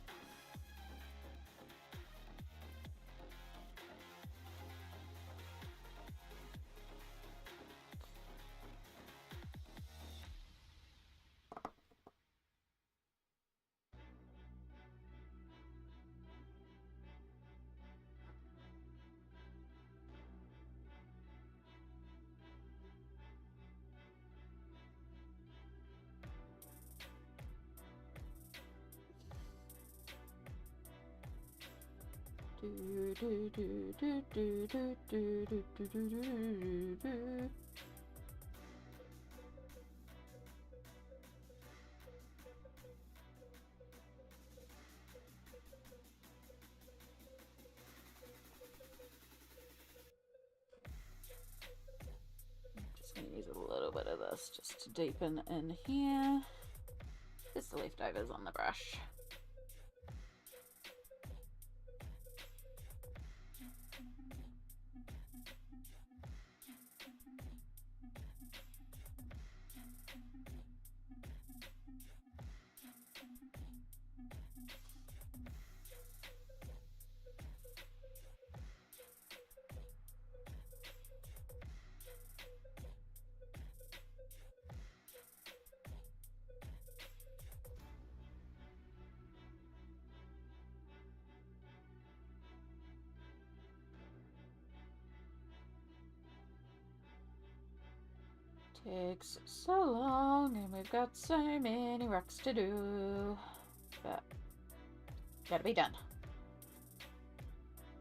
Just going to use a little bit of this just to deepen in here. There's the leftovers on the brush. Takes so long and we've got so many rocks to do, but gotta be done.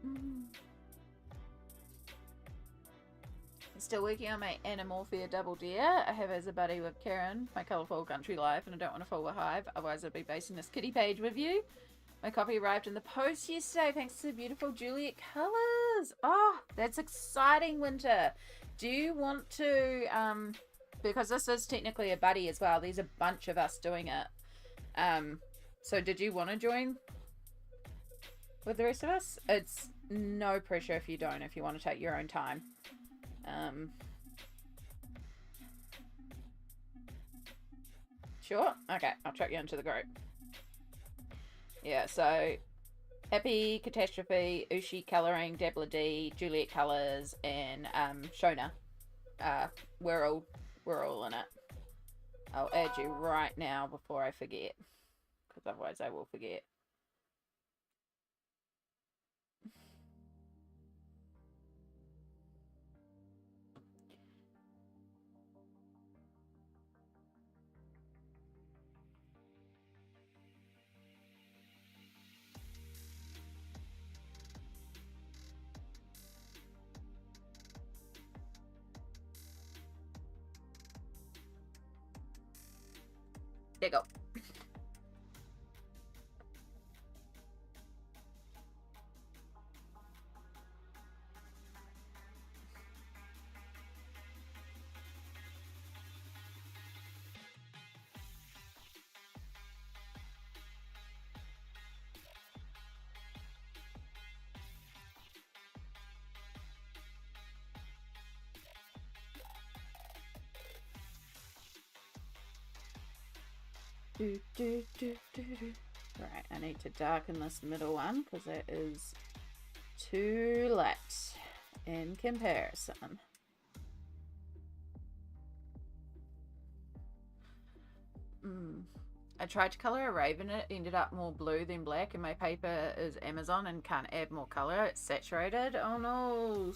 I'm still working on my Animorphia Double Dare. I have as a buddy with Caran, my colourful country life, and I don't want to fool the hive, otherwise I'd be basing this kitty page with you. My copy arrived in the post yesterday thanks to the beautiful Juliet colours. Oh, that's exciting, Winter. Do you want to, because this is technically a buddy as well, there's a bunch of us doing it. So did you want to join with the rest of us? It's no pressure if you don't, if you want to take your own time. Sure? Okay, I'll chuck you into the group. Yeah, so Happy, Catastrophe, Ushi Colouring, Dabbler D, Juliet Colours, and Shona. We're all in it. I'll add you right now before I forget, because otherwise I will forget. There you go. Right, I need to darken this middle one because it is too light in comparison. I tried to colour a raven, it ended up more blue than black, and my paper is Amazon and can't add more colour. It's saturated. Oh no.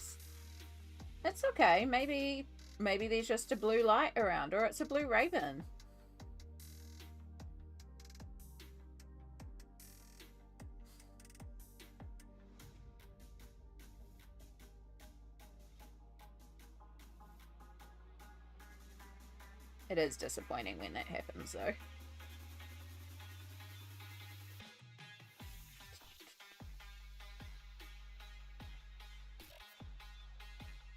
It's okay. Maybe there's just a blue light around, or it's a blue raven. It is disappointing when that happens, though.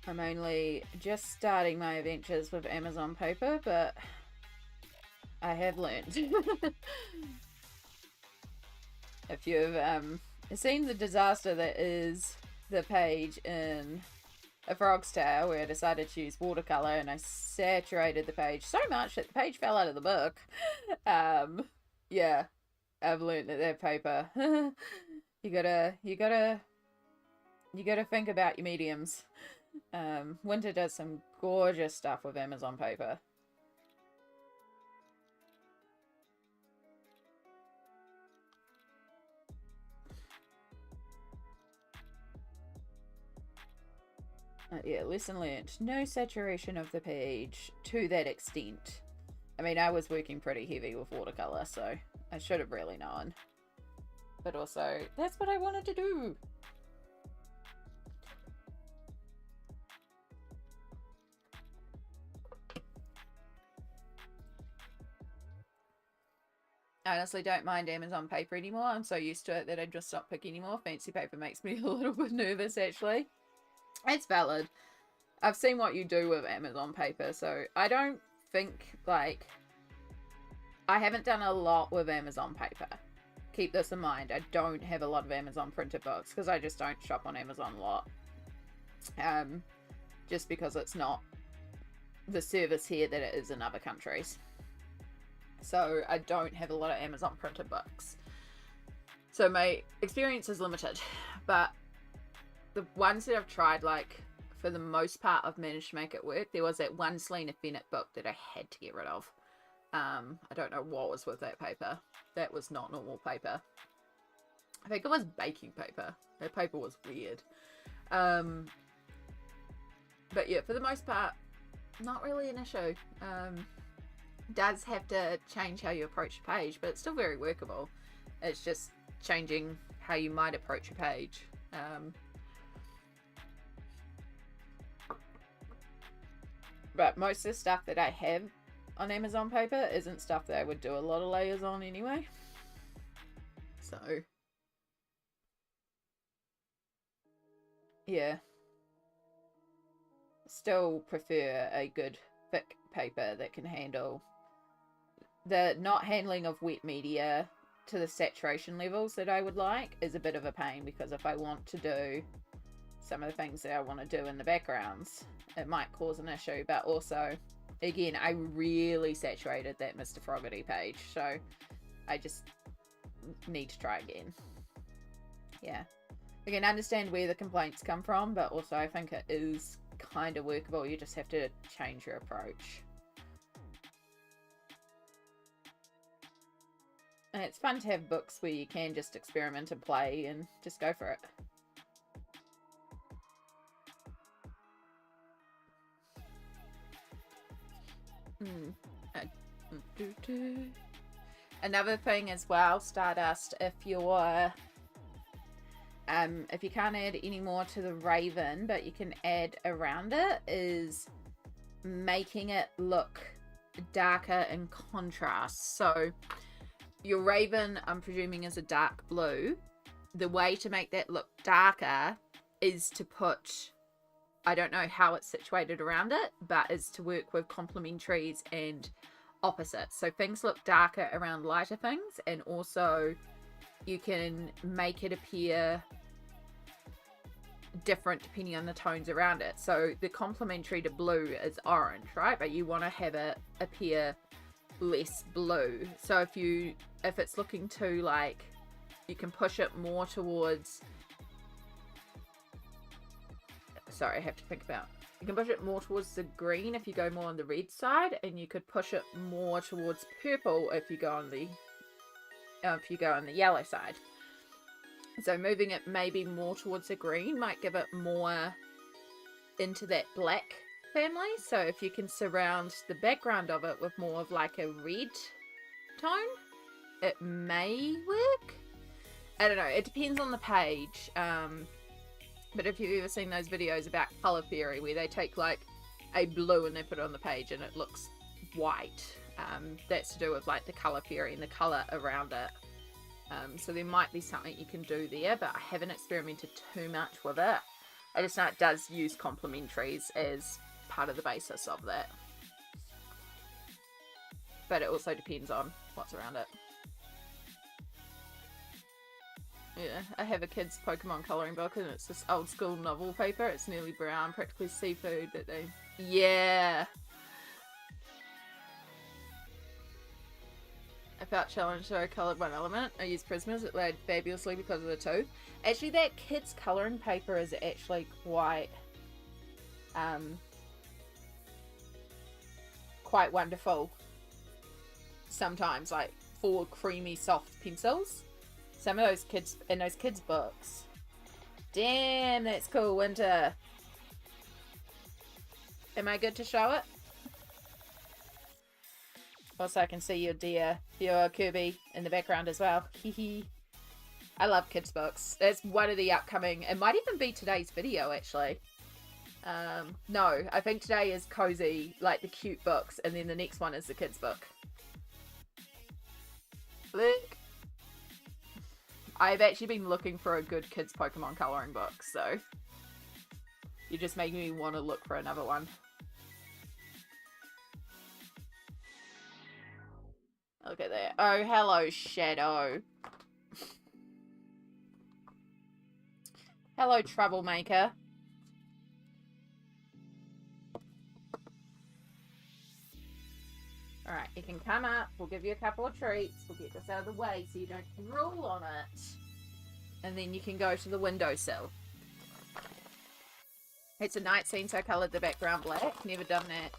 I'm only just starting my adventures with Amazon paper, but I have learned. If you've seen the disaster that is the page in A Frog's Tale, where I decided to use watercolor and I saturated the page so much that the page fell out of the book. Yeah, I've learned that paper. you gotta think about your mediums. Winter does some gorgeous stuff with Amazon paper. Yeah, lesson learned. No saturation of the page to that extent. I mean, I was working pretty heavy with watercolor, so I should have really known. But also, that's what I wanted to do. I honestly don't mind Amazon paper anymore. I'm so used to it that I just stopped picking anymore. Fancy paper makes me a little bit nervous, actually. It's valid. I've seen what you do with Amazon paper, so I don't think, like... I haven't done a lot with Amazon paper. Keep this in mind. I don't have a lot of Amazon printed books, because I just don't shop on Amazon a lot. Just because it's not the service here that it is in other countries. So I don't have a lot of Amazon printed books. So my experience is limited, but the ones that I've tried, like, for the most part, I've managed to make it work. There was that one Selena Bennett book that I had to get rid of. I don't know what was with that paper. That was not normal paper. I think it was baking paper. That paper was weird. But yeah, for the most part, not really an issue. Does have to change how you approach a page, but it's still very workable. It's just changing how you might approach a page. But most of the stuff that I have on Amazon paper isn't stuff that I would do a lot of layers on anyway. So, yeah. Still prefer a good thick paper that can handle the not handling of wet media to the saturation levels that I would like is a bit of a pain, because if I want to do some of the things that I want to do in the backgrounds, it might cause an issue. But also, again, I really saturated that Mr. Froggerty page, so I just need to try again. Yeah, I can understand where the complaints come from, but also I think it is kind of workable. You just have to change your approach. And it's fun to have books where you can just experiment and play and just go for it. Another thing as well, Stardust, if you can't add any more to the Raven, but you can add around it, is making it look darker in contrast. So your Raven, I'm presuming, is a dark blue. The way to make that look darker is to put, I don't know how it's situated around it, but is to work with complementaries and opposites. So things look darker around lighter things, and also you can make it appear different depending on the tones around it. So the complementary to blue is orange, right? But you want to have it appear less blue. So if it's looking too like, you can push it more towards, sorry, I have to think about, you can push it more towards the green if you go more on the red side, and you could push it more towards purple if you go on the yellow side. So moving it maybe more towards the green might give it more into that black family. So if you can surround the background of it with more of like a red tone, it may work. I don't know, it depends on the page. But if you've ever seen those videos about color theory where they take like a blue and they put it on the page and it looks white, that's to do with like the color theory and the color around it. So there might be something you can do there, but I haven't experimented too much with it. I just know it does use complementaries as part of the basis of that. But it also depends on what's around it. Yeah, I have a kid's Pokemon colouring book and it's this old school novel paper. It's nearly brown, practically seafood, but they... Yeah! I felt challenged, so I coloured one element. I used Prismas. It laid fabulously because of the two. Actually, that kid's colouring paper is actually quite wonderful sometimes, like for creamy, soft pencils. Some of those kids, in those kids' books. Damn, that's cool, Winter. Am I good to show it? Also, I can see your Kirby in the background as well. Hehe. I love kids' books. That's one of the upcoming... It might even be today's video, actually. No, I think today is cozy, like the cute books, and then the next one is the kids' book. Look. I've actually been looking for a good kids' Pokemon colouring book, so... You just make me want to look for another one. Look at that. Oh, hello, Shadow. Hello, troublemaker. Alright, you can come up. We'll give you a couple of treats. We'll get this out of the way so you don't drool on it. And then you can go to the windowsill. It's a night scene, so I coloured the background black. Never done that.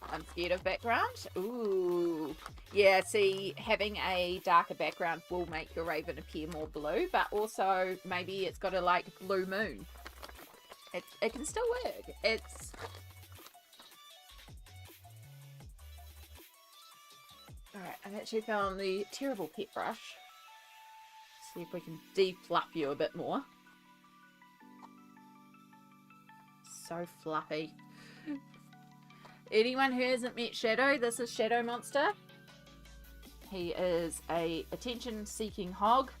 I'm scared of background. Ooh. Yeah, see, having a darker background will make your raven appear more blue, but also maybe it's got a, like, blue moon. It can still work. It's... Alright, I've actually found the terrible pet brush. See if we can de-fluff you a bit more. So fluffy. Anyone who hasn't met Shadow, this is Shadow Monster. He is a attention-seeking hog.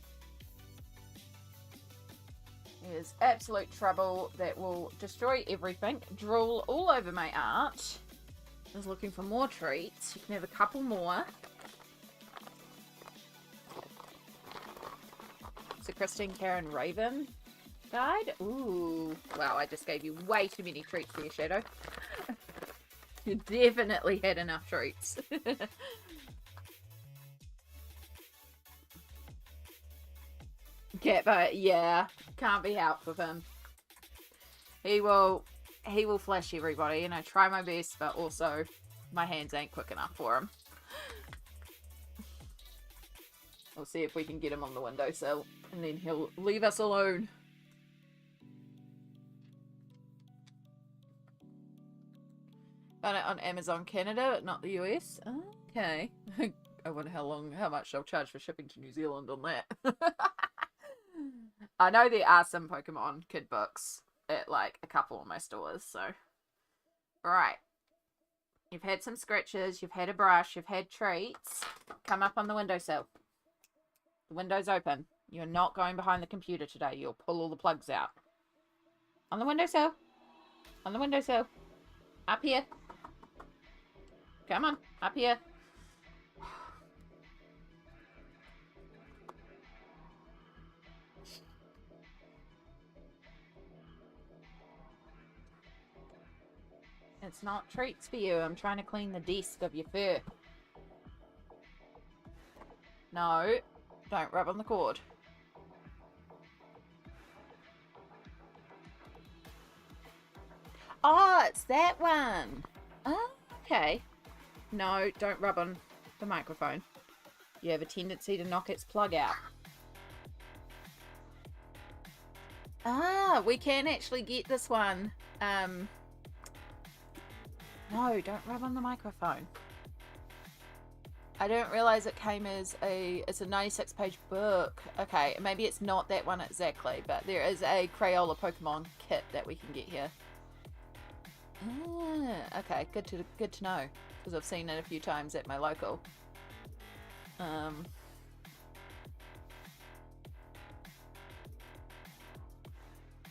He is absolute trouble that will destroy everything, drool all over my art. He's looking for more treats. You can have a couple more. It's a Christine Karen Raven guide. Ooh. Wow, I just gave you way too many treats there, Shadow. You definitely had enough treats. Catbite, yeah. Can't be helped with him. He will flash everybody, and I try my best, but also my hands ain't quick enough for him. We'll see if we can get him on the windowsill, and then he'll leave us alone. Found it on Amazon Canada, but not the US. Okay. I wonder how much they'll charge for shipping to New Zealand on that. I know there are some Pokemon kid books at like a couple of my stores, so. Alright. You've had some scratches, you've had a brush, you've had treats. Come up on the windowsill. The window's open. You're not going behind the computer today. You'll pull all the plugs out. On the windowsill. On the windowsill. Up here. Come on. Up here. It's not treats for you. I'm trying to clean the desk of your fur. No, don't rub on the cord. Oh, it's that one. Oh, okay. No, don't rub on the microphone. You have a tendency to knock its plug out. Ah, we can actually get this one. No, don't rub on the microphone. I didn't realize it came as it's a 96-page book. Okay, maybe it's not that one exactly, but there is a Crayola Pokemon kit that we can get here. Ah, okay, good to know, because I've seen it a few times at my local.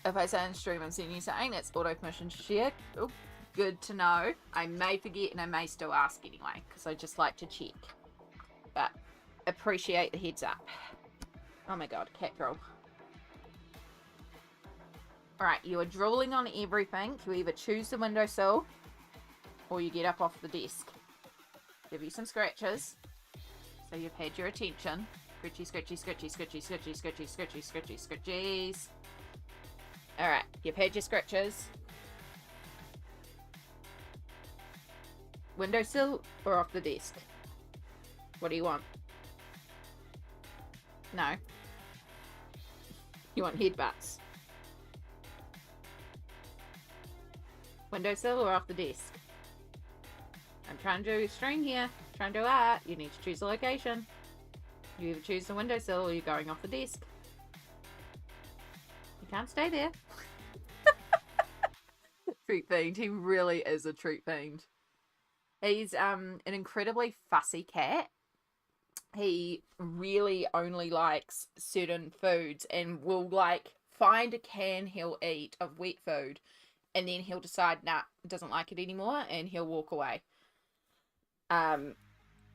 If I say on stream I'm seeing you saying it's auto permission to share. Oh, good to know. I may forget and I may still ask anyway, because I just like to check. But appreciate the heads up. Oh my god, cat girl. Alright, you are drooling on everything. You either choose the windowsill or you get up off the desk. Give you some scratches. So you've had your attention. Scratchy, scratchy, scratchy, scratchy, scratchy, scratchy, scratchy, scratchy, scratchies. Alright, you've had your scratches. Windowsill or off the desk? What do you want? No. You want headbutts? Windowsill or off the desk? I'm trying to do a string here. Trying to do art. You need to choose a location. You either choose the windowsill or you're going off the desk. You can't stay there. Treat fiend. He really is a treat fiend. He's an incredibly fussy cat. He really only likes certain foods and will like find a can he'll eat of wet food and then he'll decide nah, doesn't like it anymore and he'll walk away.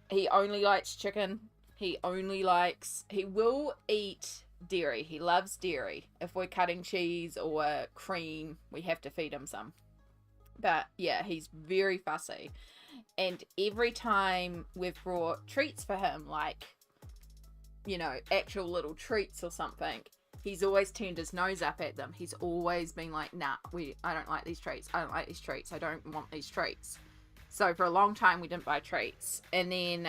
He only likes chicken. He will eat dairy. He loves dairy. If we're cutting cheese or cream, we have to feed him some. But yeah, he's very fussy. And every time we've brought treats for him, like, you know, actual little treats or something, he's always turned his nose up at them. He's always been like, nah, I don't like these treats. I don't like these treats. I don't want these treats. So for a long time, we didn't buy treats. And then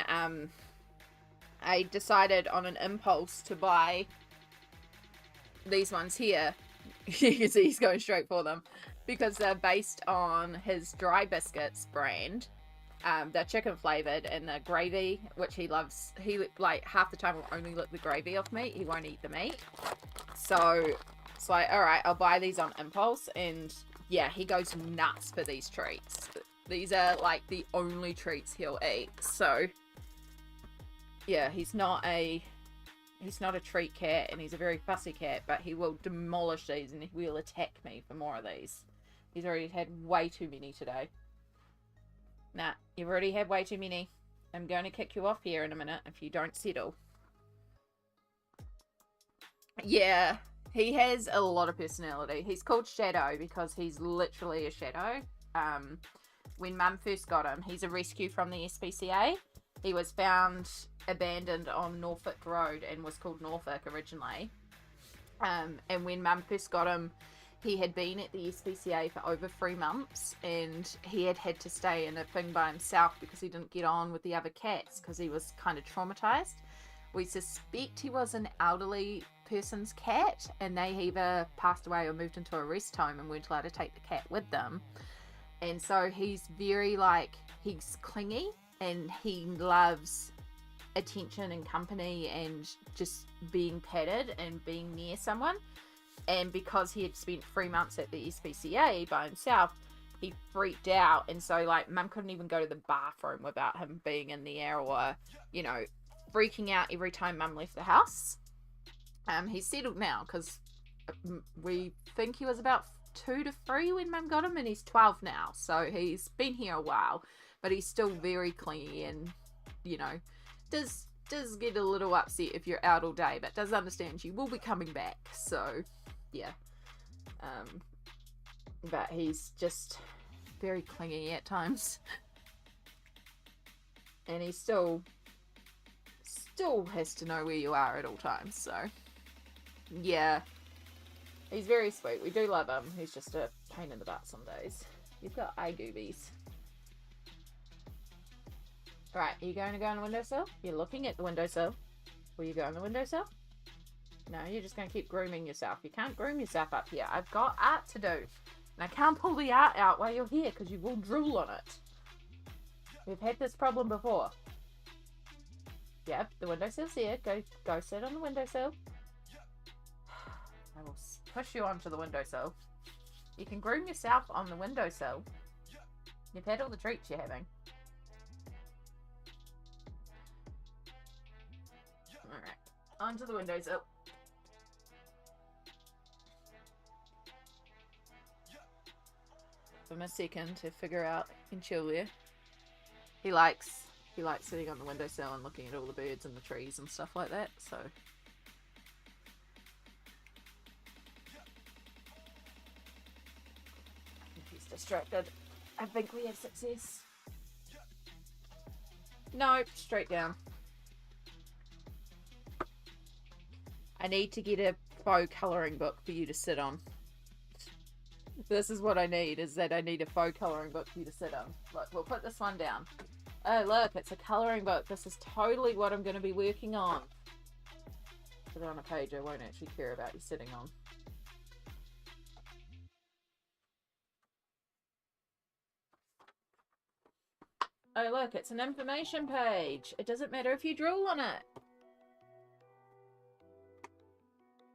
I decided on an impulse to buy these ones here. You can see he's going straight for them. Because they're based on his Dry Biscuits brand. They're chicken flavored and the gravy, which he loves. He like half the time will only lick the gravy off meat. He won't eat the meat. So it's like, all right, I'll buy these on impulse. And yeah, he goes nuts for these treats. These are like the only treats he'll eat. So yeah, he's not a treat cat and he's a very fussy cat, but he will demolish these and he will attack me for more of these. He's already had way too many today. Nah, you've already had way too many. I'm going to kick you off here in a minute if you don't settle. Yeah, he has a lot of personality. He's called Shadow because he's literally a shadow. When Mum first got him, he's a rescue from the SPCA. He was found abandoned on Norfolk Road and was called Norfolk originally. And when Mum first got him, he had been at the SPCA for over 3 months and he had to stay in a thing by himself because he didn't get on with the other cats because he was kind of traumatized. We suspect he was an elderly person's cat and they either passed away or moved into a rest home and weren't allowed to take the cat with them. And so he's very he's clingy and he loves attention and company and just being petted and being near someone. And because he had spent 3 months at the SPCA by himself, he freaked out. And so, Mum couldn't even go to the bathroom without him being in there or, you know, freaking out every time Mum left the house. He's settled now because we think he was about 2 to 3 when Mum got him and he's 12 now. So he's been here a while, but he's still very clingy and, you know, does get a little upset if you're out all day, but does understand you will be coming back. So yeah, but he's just very clingy at times and he's still still has to know where you are at all times, so yeah. He's very sweet. We do love him. He's just a pain in the butt some days. You've got eye goobies. Right, are you going to go on the windowsill? You're looking at the windowsill. Will you go on the windowsill? No, you're just going to keep grooming yourself. You can't groom yourself up here. I've got art to do. And I can't pull the art out while you're here because you will drool on it. We've had this problem before. Yep, the windowsill's here. Go sit on the windowsill. I will push you onto the windowsill. You can groom yourself on the windowsill. You've had all the treats you're having. Alright, onto the windowsill. Give him a second to figure out and chill there. He likes sitting on the windowsill and looking at all the birds and the trees and stuff like that, so. If he's distracted, I think we have success. Nope, straight down. I need to get a faux colouring book for you to sit on. This is what I need, is that I need a faux colouring book for you to sit on. Look, we'll put this one down. Oh, look, it's a colouring book. This is totally what I'm going to be working on. Put it on a page I won't actually care about you sitting on. Oh, look, it's an information page. It doesn't matter if you drool on it.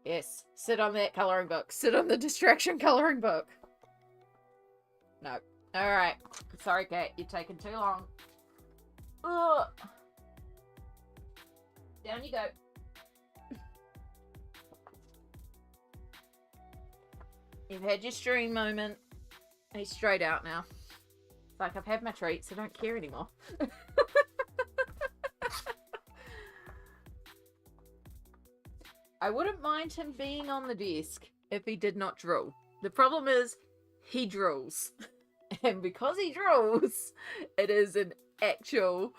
Yes, sit on that colouring book. Sit on the distraction colouring book. No. Alright. Sorry, Cat. You're taking too long. Ugh. Down you go. You've had your stream moment. He's straight out now. It's like, I've had my treats. I don't care anymore. I wouldn't mind him being on the desk if he did not drool. The problem is, he drools. And because he drools, it is an actual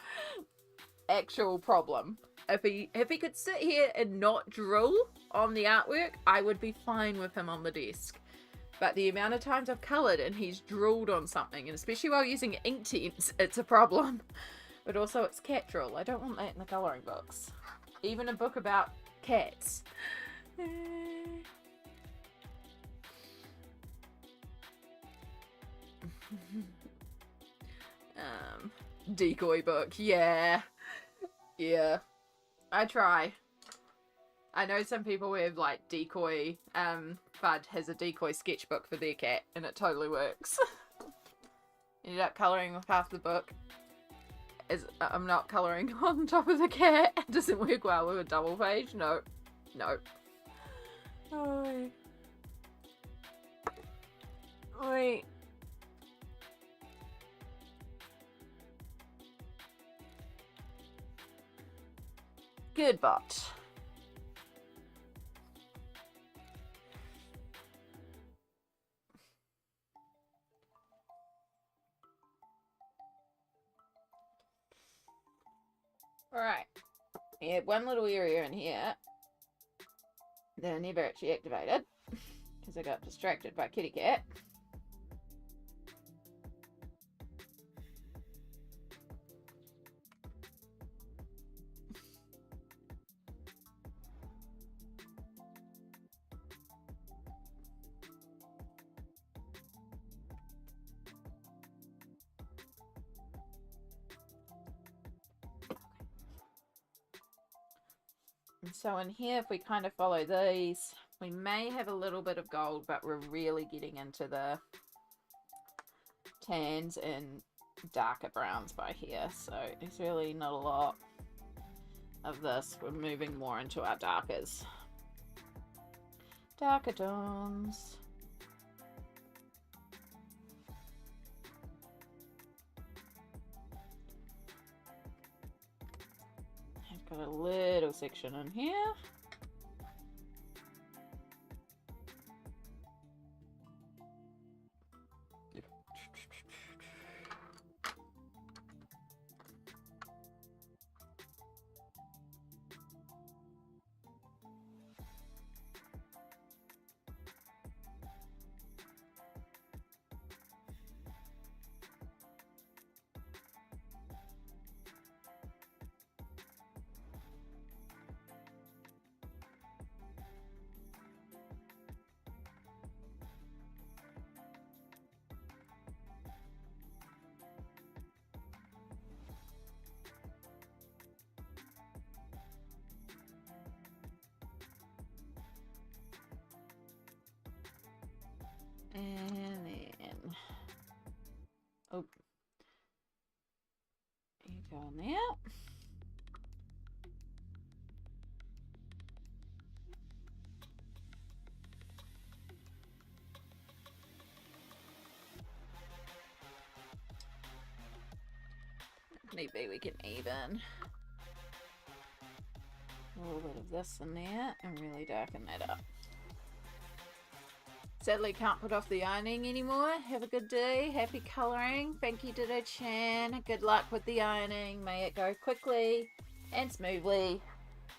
problem. If he could sit here and not drool on the artwork, I would be fine with him on the desk. But the amount of times I've coloured and he's drooled on something, and especially while using Inktense, it's a problem. But also it's cat drool. I don't want that in the colouring books. Even a book about cats. Decoy book. Yeah. I try. I know some people have like decoy. Bud has a decoy sketchbook for their cat, and it totally works. Ended up colouring with half the book. I'm not colouring on top of the cat. It doesn't work well with a double page. No. Oi. Oi. Good bot. Alright. We had one little area in here that I never actually activated because I got distracted by Kitty Cat. And so in here, if we kind of follow these, we may have a little bit of gold, but we're really getting into the tans and darker browns by here. So there's really not a lot of this. We're moving more into our darkers. Darker tones. Got a little section in here. need be, we can even a little bit of this in there and really darken that up. Sadly, can't put off the ironing anymore. Have a good day. Happy colouring. Thank you, Ditto-chan. Good luck with the ironing. May it go quickly and smoothly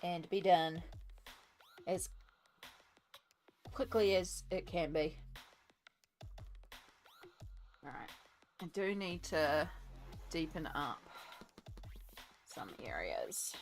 and be done as quickly as it can be. Alright, I do need to deepen up some areas.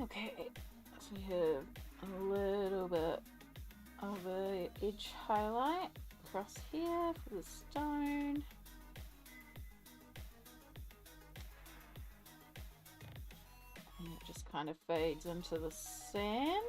Okay, so we have a little bit of a edge highlight across here for the stone. And it just kind of fades into the sand.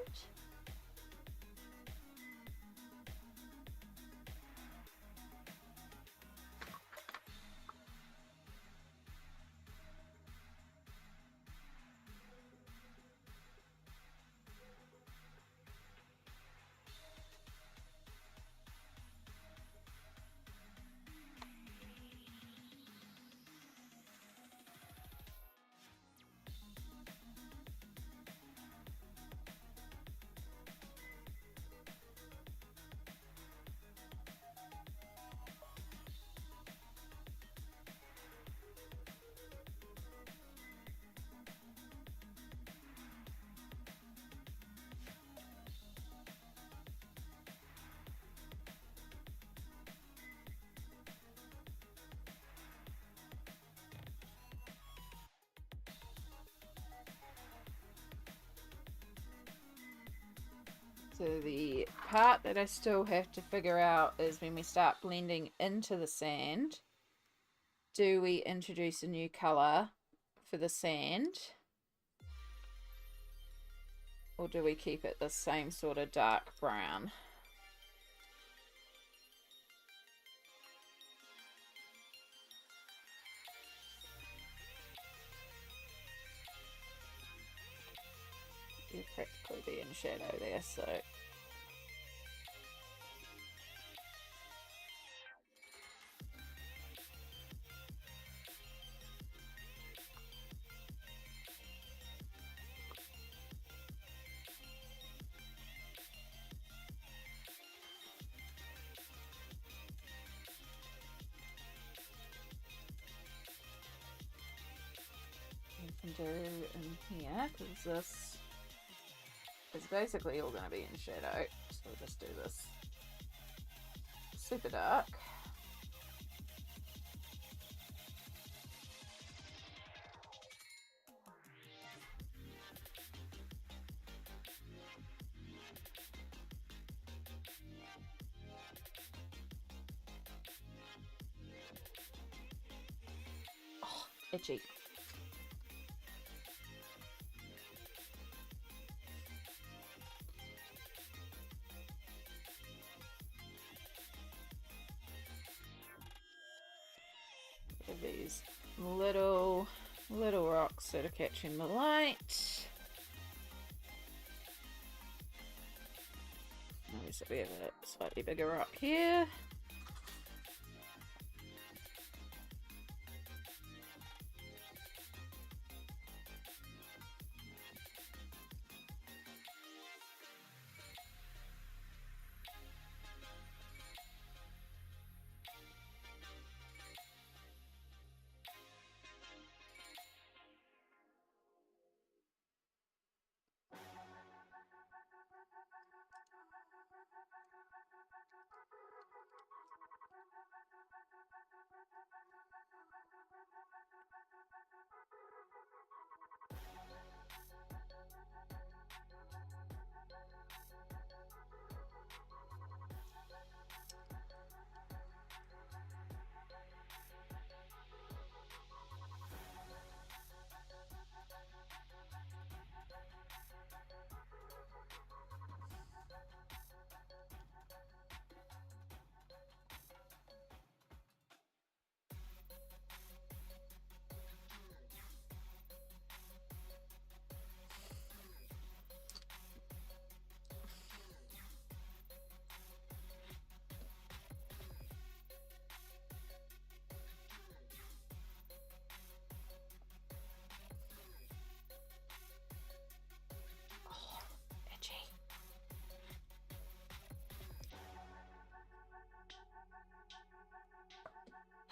So the part that I still have to figure out is when we start blending into the sand, do we introduce a new colour for the sand? Or do we keep it the same sort of dark brown? You'll practically be in shadow there, so... we can do in here, because this is basically all going to be in shadow. So we'll just do this super dark. Oh, itchy. These little rocks that are catching the light. Obviously we have a slightly bigger rock here.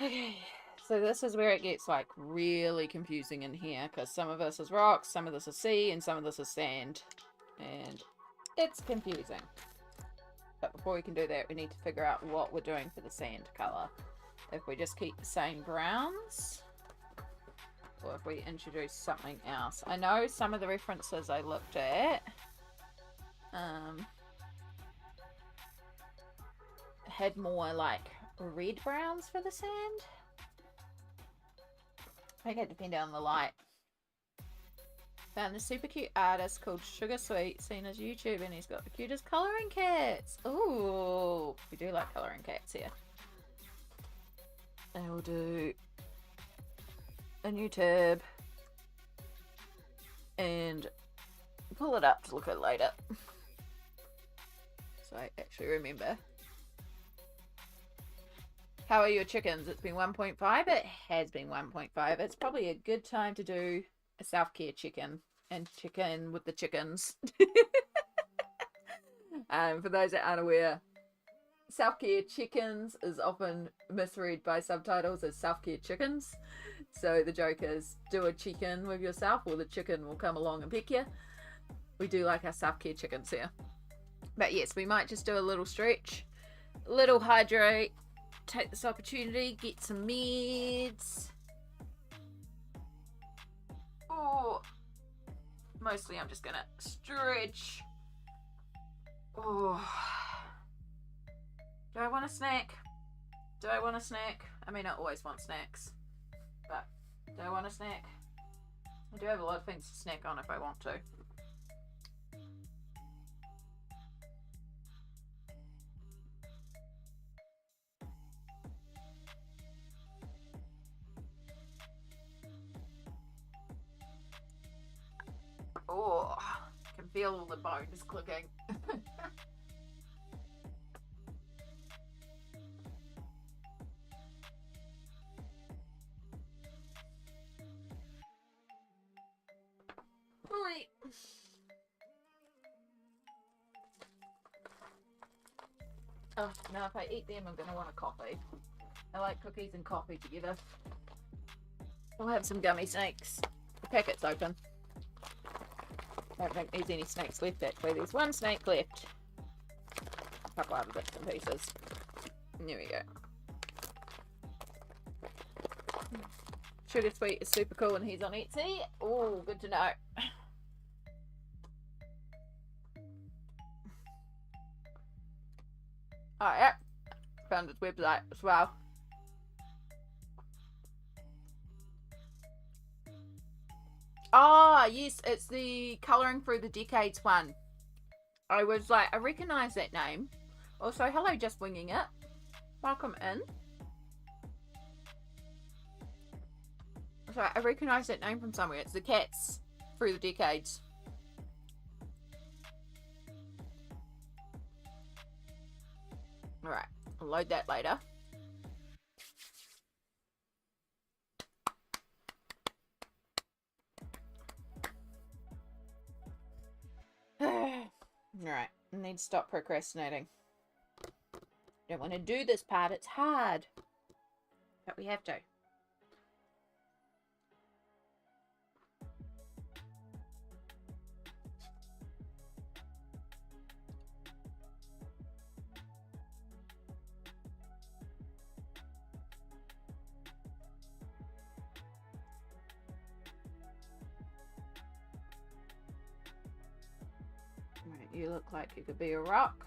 Okay, so this is where it gets like really confusing in here, because some of this is rocks, some of this is sea, and some of this is sand, and it's confusing. But before we can do that, we need to figure out what we're doing for the sand color. If we just keep the same browns, or if we introduce something else. I know some of the references I looked at had more like red browns for the sand. I think it depended on the light. Found a super cute artist called Sugar Sweet, seen his YouTube, and he's got the cutest colouring cats. Ooh, we do like colouring cats here. And we'll do a new tab and pull it up to look at later. So I actually remember. How are your chickens? It's been 1.5. It has been 1.5. It's probably a good time to do a self-care chicken and chicken with the chickens. For those that aren't aware, self-care chickens is often misread by subtitles as self-care chickens. So the joke is, do a chicken with yourself or the chicken will come along and peck you. We do like our self-care chickens here. But yes, we might just do a little stretch, a little hydrate, take this opportunity, get some meds. Oh, mostly I'm just gonna stretch. Oh, do I want a snack? Do I want a snack? I mean, I always want snacks, but do I want a snack? I do have a lot of things to snack on if I want to. Oh, I can feel all the bones clicking. Right. Oh, now if I eat them, I'm going to want a coffee. I like cookies and coffee together. We'll have some gummy snakes. The packet's open. don't think there's any snakes left actually. There's one snake left. A couple other bits and pieces. There we go. Sugar Sweet is super cool and he's on Etsy. Oh, good to know. Oh yeah, found his website as well. Oh yes, it's the Colouring Through the Decades one. I was like, I recognise that name. Also, hello, Just Winging It. Welcome in. So I recognise that name from somewhere. It's the Cats Through the Decades. Alright, I'll load that later. Alright, I need to stop procrastinating. Don't want to do this part, it's hard. But we have to. Right, you look like you could be a rock.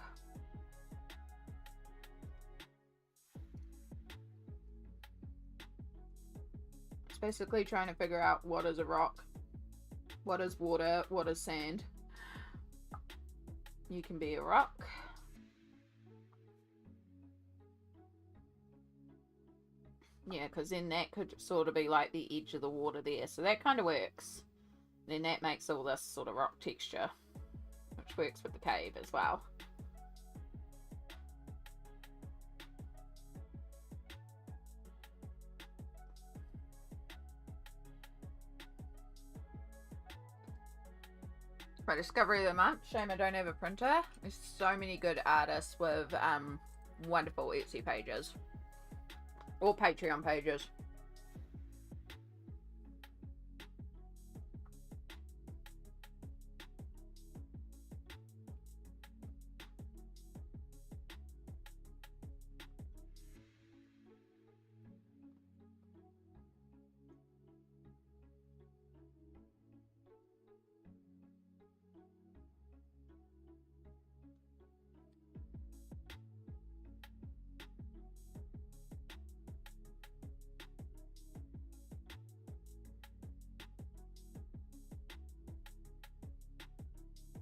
It's basically trying to figure out what is a rock, what is water, what is sand. You can be a rock. Yeah, because then that could sort of be like the edge of the water there. So that kind of works. Then that makes all this sort of rock texture, which works with the cave as well. Right, Discovery of the Month. Shame I don't have a printer. There's so many good artists with wonderful Etsy pages. Or Patreon pages.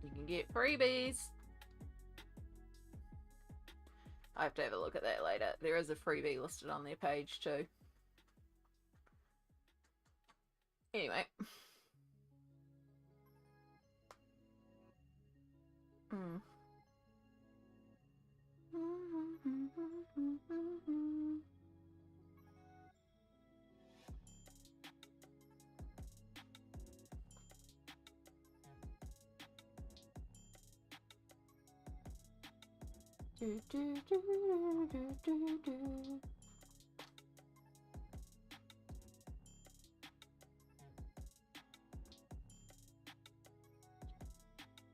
You can get freebies. I have to have a look at that later. There is a freebie listed on their page too. Anyway.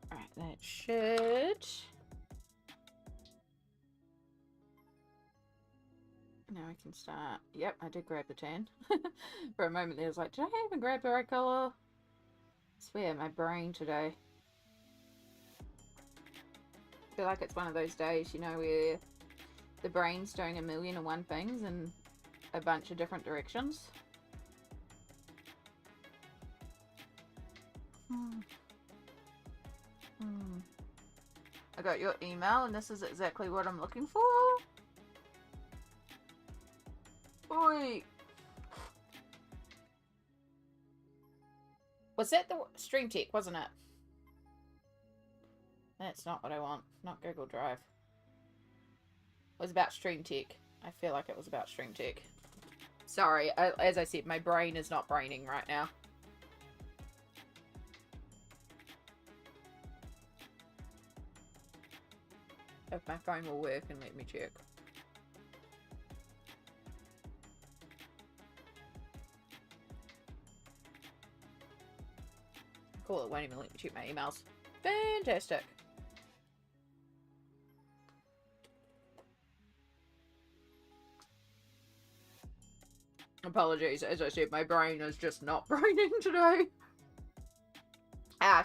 Alright, that should. Now we can start. Yep, I did grab the tan. For a moment there, I was like, did I even grab the right colour? I swear, my brain today. I feel like it's one of those days, you know, where the brain's doing a million and one things in a bunch of different directions. I got your email and this is exactly what I'm looking for. Oi! Was that the Stream Tech, wasn't it? That's not what I want. Not Google Drive. It was about Stream Tech. I feel like it was about Stream Tech. Sorry, as I said, my brain is not braining right now. If my phone will work and let me check. Cool, it won't even let me check my emails. Fantastic. Apologies, as I said, my brain is just not braining today.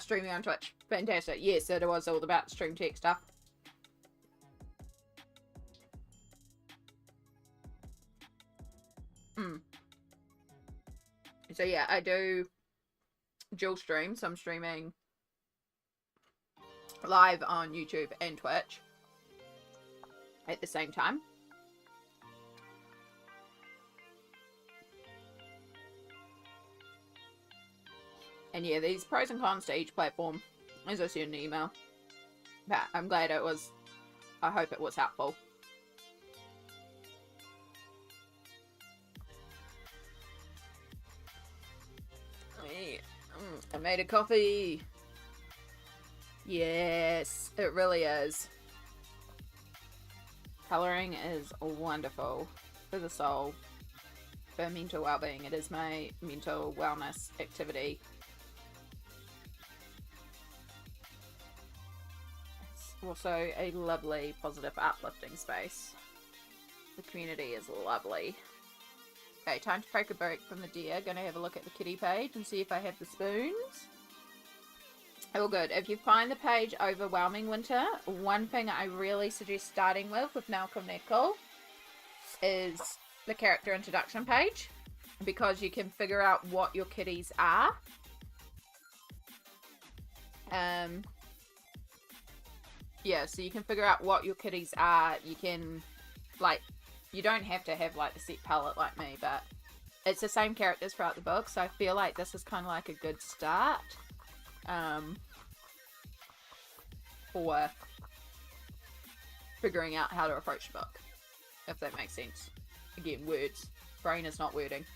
Streaming on Twitch. Fantastic. Yes, it was all about stream tech stuff. So yeah, I do dual stream, so I'm streaming live on YouTube and Twitch at the same time. And yeah, these pros and cons to each platform, as I said in the email. But I'm glad it was, I hope it was helpful. I made a coffee. Yes, it really is. Colouring is wonderful for the soul, for mental well-being. It is my mental wellness activity. It's also a lovely, positive, uplifting space. The community is lovely. Okay, time to take a break from the deer. Gonna have a look at the kitty page and see if I have the spoons. All good. If you find the page overwhelming, Winter, one thing I really suggest starting with Nelco Neco is the character introduction page, because you can figure out what your kitties are. Yeah, so you can figure out what your kitties are. You can, like, you don't have to have, like, the set palette like me, but it's the same characters throughout the book, so I feel like this is kind of like a good start for figuring out how to approach the book, if that makes sense. Again, words. Brain is not wording.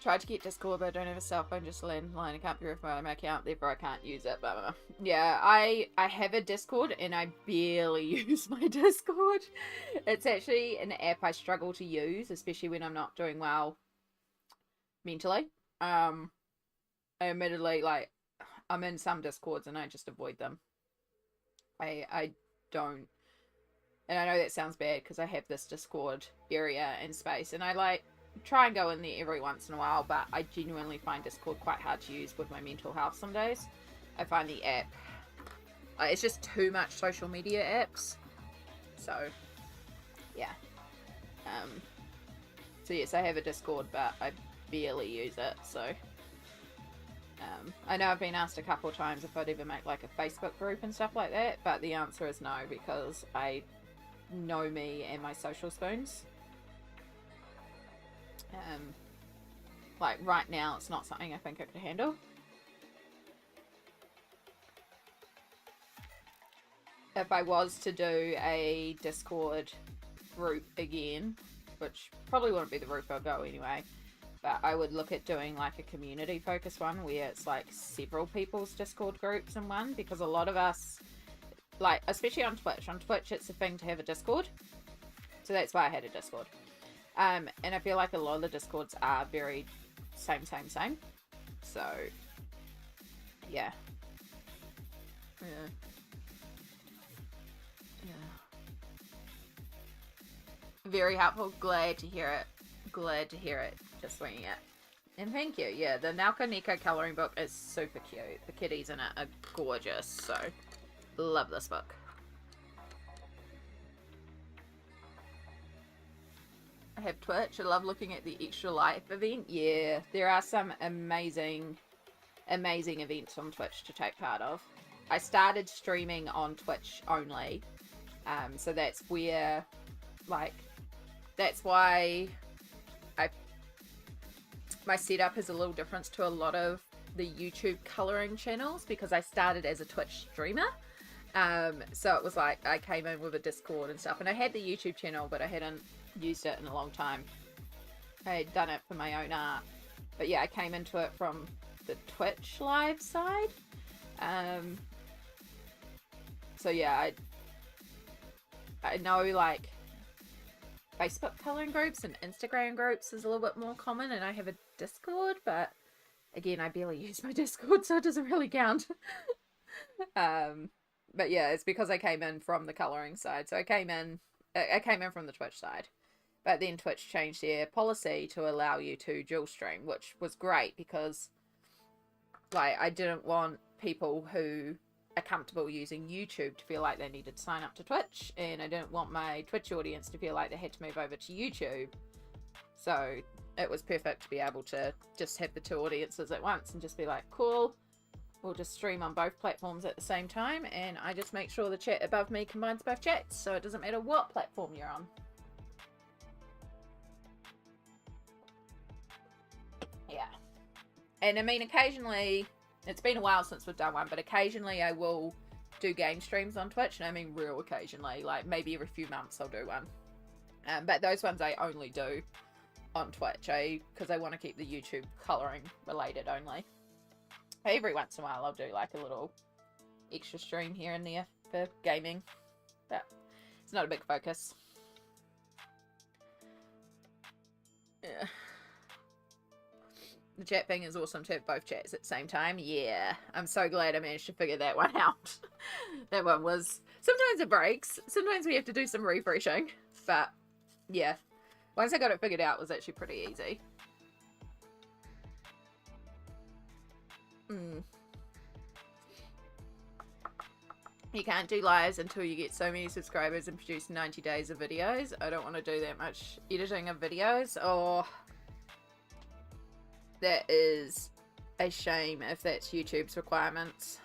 Tried to get Discord, but I don't have a cell phone, just a landline. I can't verify my account, therefore I can't use it. Blah, blah, blah. Yeah, I have a Discord, and I barely use my Discord. It's actually an app I struggle to use, especially when I'm not doing well mentally. I admittedly, like, I'm in some Discords, and I just avoid them. I don't... And I know that sounds bad, because I have this Discord area and space, and I, like, try and go in there every once in a while, but I genuinely find Discord quite hard to use with my mental health some days. I find the app, it's just too much social media apps. So, yeah. So yes, I have a Discord, but I barely use it, so. I know I've been asked a couple of times if I'd ever make, like, a Facebook group and stuff like that, but the answer is no, because I know me and my social spoons. Like, right now, it's not something I think I could handle. If I was to do a Discord group again, which probably wouldn't be the route I'll go anyway, but I would look at doing, like, a community-focused one where it's, like, several people's Discord groups in one, because a lot of us, like, especially on Twitch it's a thing to have a Discord, so that's why I had a Discord. And I feel like a lot of the Discords are very same. So, yeah. Very helpful. Glad to hear it. Just winging it. And thank you. Yeah, the Nelco Neco colouring book is super cute. The kitties in it are gorgeous. So, love this book. I have Twitch. I love looking at the Extra Life event. Yeah, there are some amazing events on Twitch to take part of. I started streaming on Twitch only. So that's where, like, that's why my setup is a little different to a lot of the YouTube colouring channels, because I started as a Twitch streamer. So it was like I came in with a Discord and stuff, and I had the YouTube channel, but I hadn't used it in a long time. I had done it for my own art, but yeah, I came into it from the Twitch live side. So yeah, I know like Facebook coloring groups and Instagram groups is a little bit more common, and I have a Discord, but again, I barely use my Discord, so it doesn't really count. But yeah, it's because I came in from the coloring side. So I came in from the Twitch side. But then Twitch changed their policy to allow you to dual stream, which was great because like I didn't want people who are comfortable using YouTube to feel like they needed to sign up to Twitch, and I didn't want my Twitch audience to feel like they had to move over to YouTube. So it was perfect to be able to just have the two audiences at once and just be like, cool, we'll just stream on both platforms at the same time, and I just make sure the chat above me combines both chats, so it doesn't matter what platform you're on. Yeah. And I mean, occasionally, it's been a while since we've done one, but occasionally I will do game streams on Twitch, and I mean real occasionally, like maybe every few months I'll do one. But those ones I only do on Twitch, because I want to keep the YouTube coloring related only. Every once in a while I'll do like a little extra stream here and there for gaming, but it's not a big focus. Yeah. The chat thing is awesome to have both chats at the same time. Yeah, I'm so glad I managed to figure that one out. That one was... Sometimes it breaks. Sometimes we have to do some refreshing. But, yeah. Once I got it figured out, it was actually pretty easy. You can't do lives until you get so many subscribers and produce 90 days of videos. I don't want to do that much editing of videos. Oh... That is a shame if that's YouTube's requirements.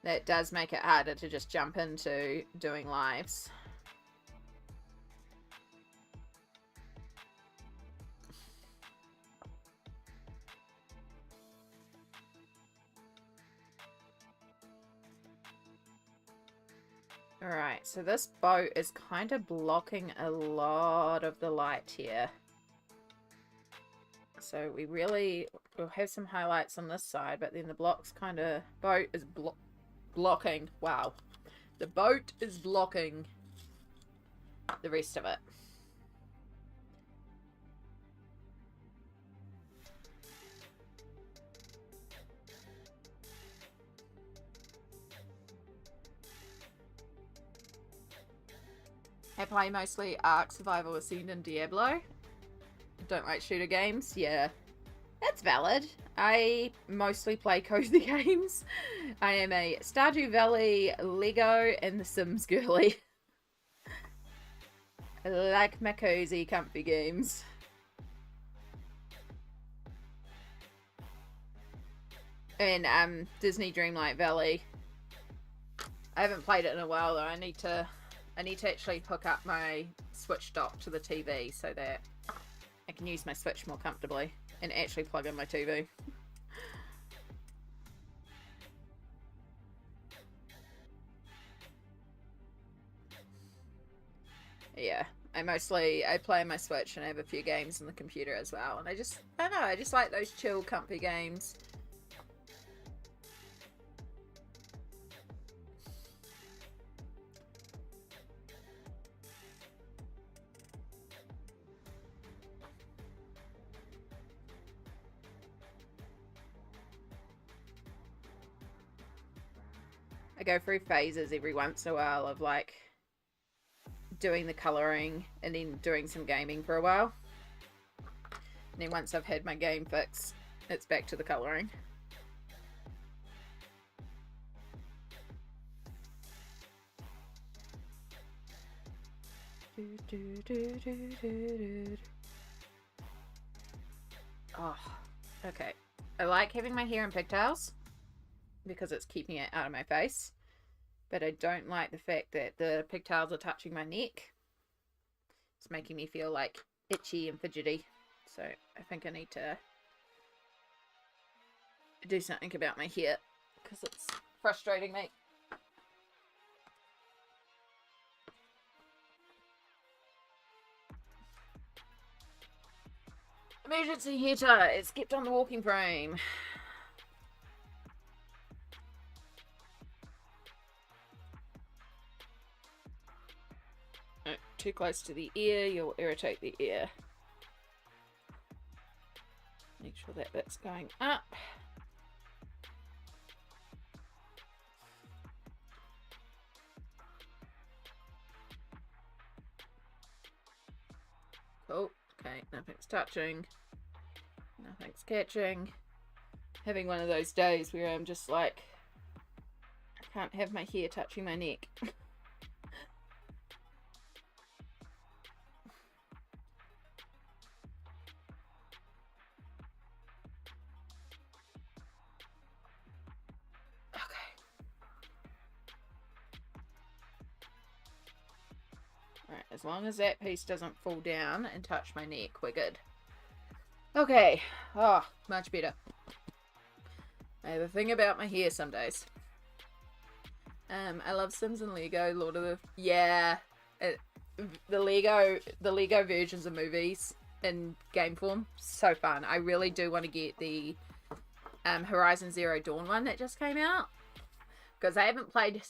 That does make it harder to just jump into doing lives. Alright, so this boat is kind of blocking a lot of the light here. So we'll have some highlights on this side, but then the boat is blocking. Wow. The boat is blocking the rest of it. I play mostly Ark, Survival Ascend, and Diablo. Don't like shooter games. Yeah, that's valid. I mostly play cozy games. I am a Stardew Valley, Lego, and The Sims girly. I like my cozy, comfy games. And Disney Dreamlight Valley. I haven't played it in a while though. I need to actually hook up my Switch dock to the TV so that I can use my Switch more comfortably and actually plug in my TV. Yeah, I play on my Switch and I have a few games on the computer as well. And I don't know, I just like those chill, comfy games. I go through phases every once in a while of like doing the colouring and then doing some gaming for a while. And then once I've had my game fix, it's back to the colouring. Oh, okay. I like having my hair in pigtails because it's keeping it out of my face, but I don't like the fact that the pigtails are touching my neck. It's making me feel like itchy and fidgety, so I think I need to do something about my hair because it's frustrating me. Emergency heater. It's kept on the walking frame. No, too close to the ear, you'll irritate the ear. Make sure that bit's going up. Cool. Okay, nothing's touching. Nothing's catching. Having one of those days where I'm just like, I can't have my hair touching my neck. Alright, as long as that piece doesn't fall down and touch my neck, we're good. Okay. Oh, much better. I have a thing about my hair some days. I love Sims and Lego, Lord of the... Yeah. The Lego versions of movies in game form, so fun. I really do want to get the Horizon Zero Dawn one that just came out. Because I haven't played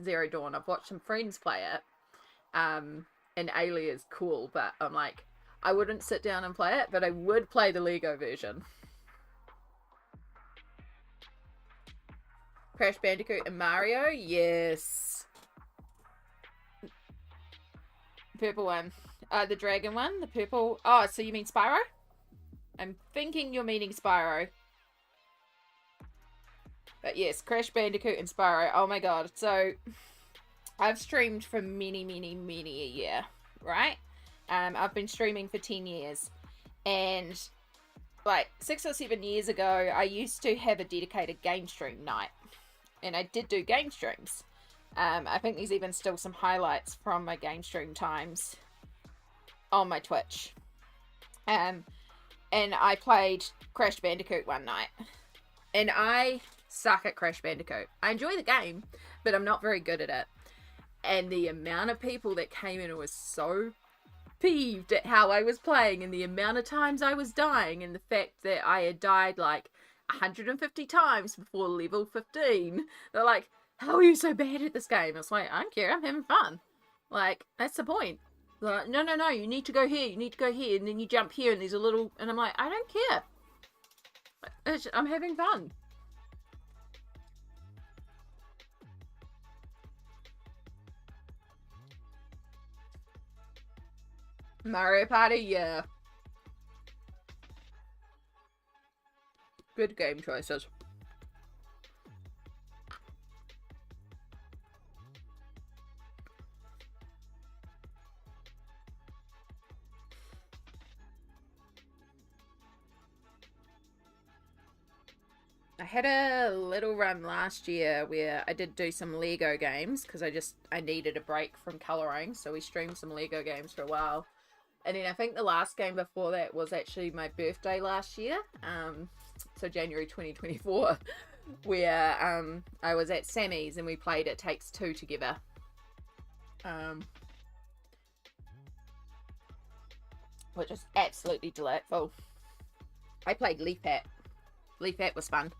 Zero Dawn. I've watched some friends play it. And Ailey is cool, but I'm like, I wouldn't sit down and play it, but I would play the Lego version. Crash Bandicoot and Mario? Yes. Purple one. The dragon one? The purple... Oh, so you mean Spyro? I'm thinking you're meaning Spyro. But yes, Crash Bandicoot and Spyro. Oh my god. So, I've streamed for many a year, right? I've been streaming for 10 years. And, like, 6 or 7 years ago, I used to have a dedicated game stream night. And I did do game streams. I think there's even still some highlights from my game stream times on my Twitch. And I played Crash Bandicoot one night. And I suck at Crash Bandicoot. I enjoy the game, but I'm not very good at it. And the amount of people that came in was so peeved at how I was playing and the amount of times I was dying and the fact that I had died like 150 times before level 15. They're like, how are you so bad at this game? It's like, I don't care, I'm having fun. Like, that's the point. They're like, no, you need to go here, you need to go here, and then you jump here and there's a little... And I'm like, I don't care. I'm having fun. Mario Party, yeah. Good game choices. I had a little run last year where I did do some Lego games because I needed a break from colouring, so we streamed some Lego games for a while. And then I think the last game before that was actually my birthday last year, so January 2024, where I was at Sammy's and we played It Takes Two together. Which is absolutely delightful. I played Leaf Hat. Leaf Hat was fun.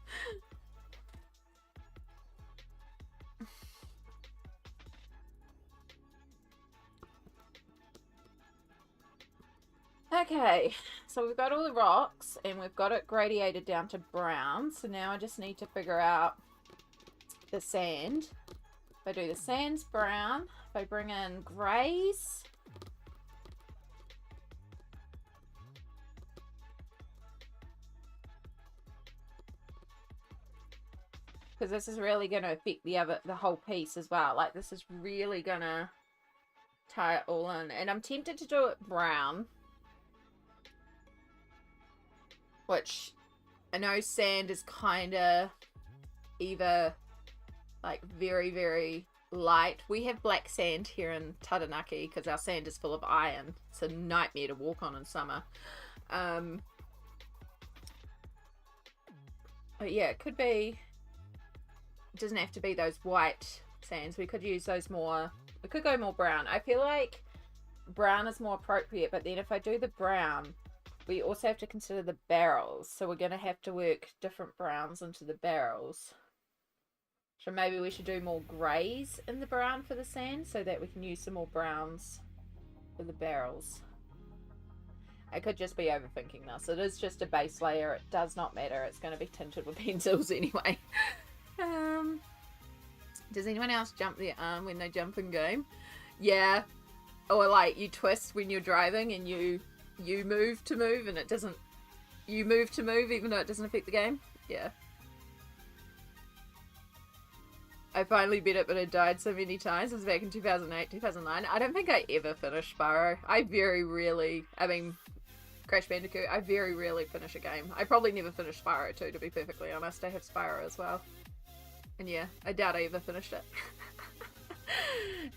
Okay, so we've got all the rocks and we've got it gradiated down to brown. So now I just need to figure out the sand. If I do the sand's brown, if I bring in greys. Because this is really going to affect the whole piece as well. Like, this is really going to tie it all in. And I'm tempted to do it brown. Which, I know sand is kind of either, like, very light. We have black sand here in Taranaki because our sand is full of iron. It's a nightmare to walk on in summer. But yeah, it could be... It doesn't have to be those white sands. We could use those more... We could go more brown. I feel like brown is more appropriate, but then if I do the brown... we also have to consider the barrels. So we're going to have to work different browns into the barrels. So maybe we should do more greys in the brown for the sand so that we can use some more browns for the barrels. I could just be overthinking this. It is just a base layer. It does not matter. It's going to be tinted with pencils anyway. Does anyone else jump their arm when they jump in game? Yeah. Or like you twist when you're driving and you move to move and it doesn't... You move to move even though it doesn't affect the game? Yeah. I finally beat it, but it died so many times. It was back in 2008, 2009. I don't think I ever finished Spyro. I very rarely... I mean... Crash Bandicoot, I very rarely finish a game. I probably never finished Spyro too, to be perfectly honest. I have Spyro as well. And yeah, I doubt I ever finished it.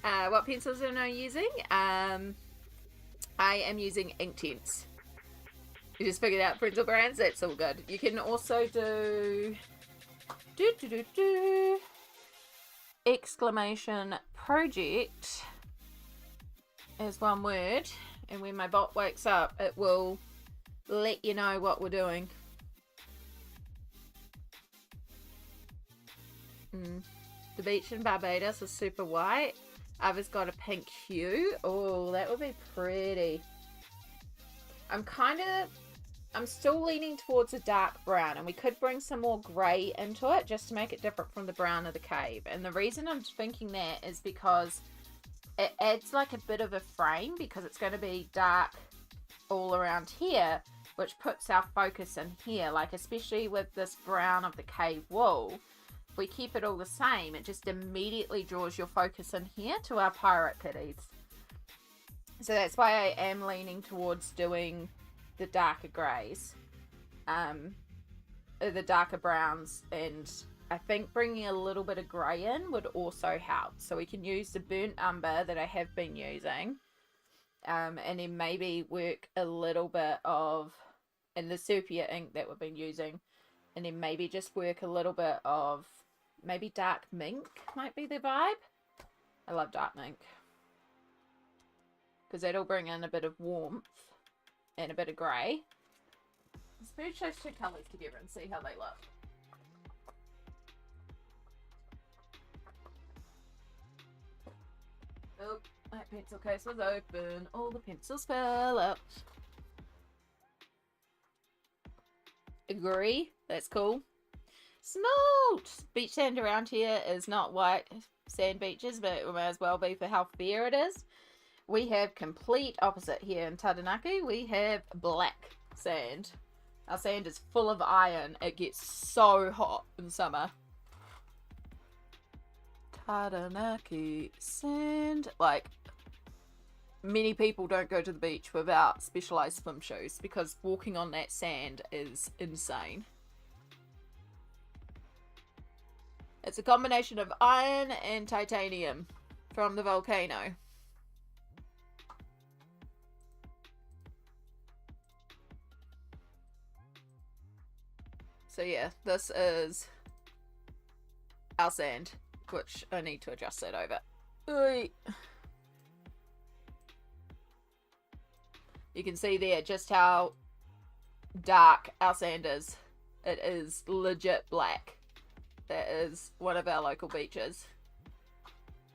What pencils am I using? I am using Inktense. You just figured out pencil brands? That's all good. You can also do... exclamation project as one word. And when my bot wakes up, it will let you know what we're doing. The beach in Barbados is super white. Others got a pink hue. Oh, that would be pretty. I'm still leaning towards a dark brown, and we could bring some more grey into it just to make it different from the brown of the cave. And the reason I'm thinking that is because it adds like a bit of a frame, because it's going to be dark all around here, which puts our focus in here. Like especially with this brown of the cave wall, if we keep it all the same, it just immediately draws your focus in here to our pirate kitties. So that's why I am leaning towards doing the darker greys, the darker browns, and I think bringing a little bit of grey in would also help. So we can use the burnt umber that I have been using, and then maybe work a little bit of, and the sepia ink that we've been using, and then maybe just work a little bit of, maybe dark mink might be the vibe. I love dark mink, because that'll bring in a bit of warmth and a bit of grey. Let's merge those two colours together and see how they look. Oh, that pencil case was open. All the pencils fell out. Agree. That's cool. Smoked! Beach sand around here is not white sand beaches, but it may as well be for how fair it is. We have complete opposite here in Taranaki. We have black sand. Our sand is full of iron. It gets so hot in summer. Taranaki sand. Like, many people don't go to the beach without specialized swim shoes, because walking on that sand is insane. It's a combination of iron and titanium from the volcano. So yeah, this is our sand, which I need to adjust that over. You can see there just how dark our sand is. It is legit black. That is one of our local beaches.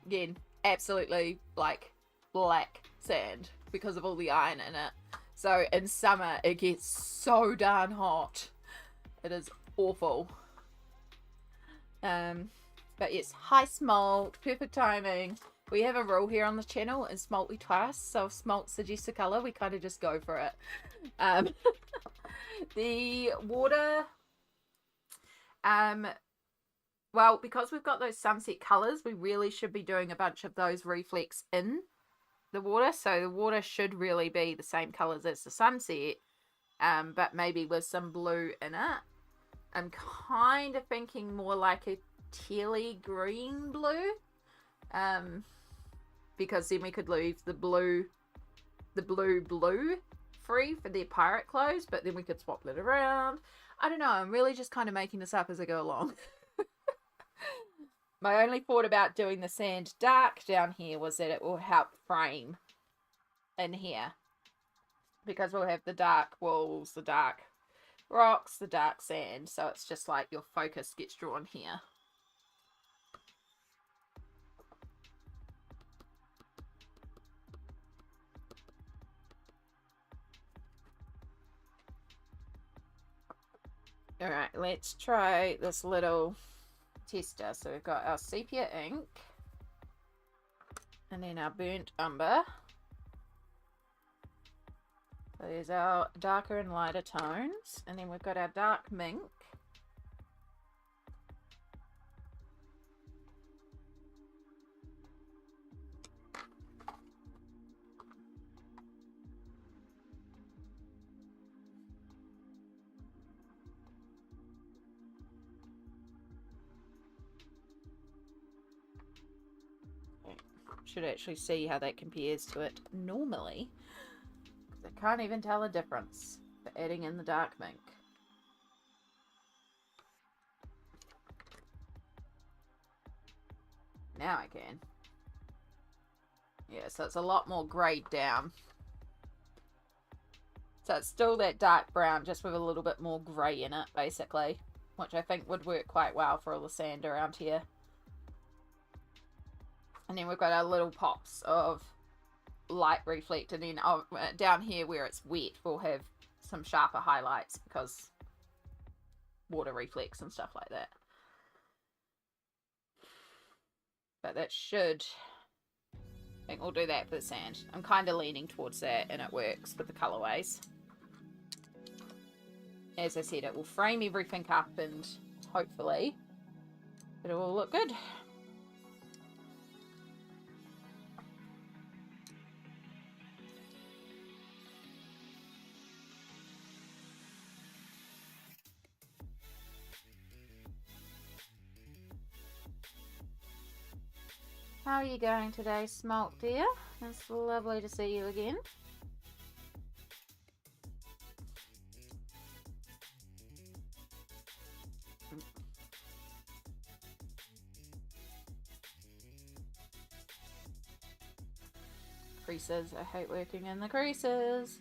Again, absolutely like black sand because of all the iron in it. So in summer it gets so darn hot. It is awful. But yes, high smalt, perfect timing. We have a rule here on the channel, and smalt twice. So if smalt suggests a colour, we kind of just go for it. The water, well, because we've got those sunset colours, we really should be doing a bunch of those reflex in the water. So the water should really be the same colours as the sunset, but maybe with some blue in it. I'm kind of thinking more like a tealy green blue, because then we could leave the blue free for their pirate clothes, but then we could swap that around. I don't know, I'm really just kind of making this up as I go along. My only thought about doing the sand dark down here was that it will help frame in here. because we'll have the dark walls, the dark rocks, the dark sand, so it's just like your focus gets drawn here. Alright, let's try this little tester. So we've got our sepia ink, and then our burnt umber. So there's our darker and lighter tones, and then we've got our dark mink. Should actually see how that compares to it normally, because I can't even tell a difference for adding in the dark mink. Now I can. Yeah, so it's a lot more grayed down. So it's still that dark brown, just with a little bit more grey in it, basically, which I think would work quite well for all the sand around here. And then we've got our little pops of light reflect, and then down here where it's wet we'll have some sharper highlights because water reflects and stuff like that. But that should, I think we'll do that for the sand. I'm kind of leaning towards that, and it works with the colorways. As I said, it will frame everything up, and hopefully it will look good. How are you going today, Smalt dear? It's lovely to see you again. Creases. I hate working in the creases.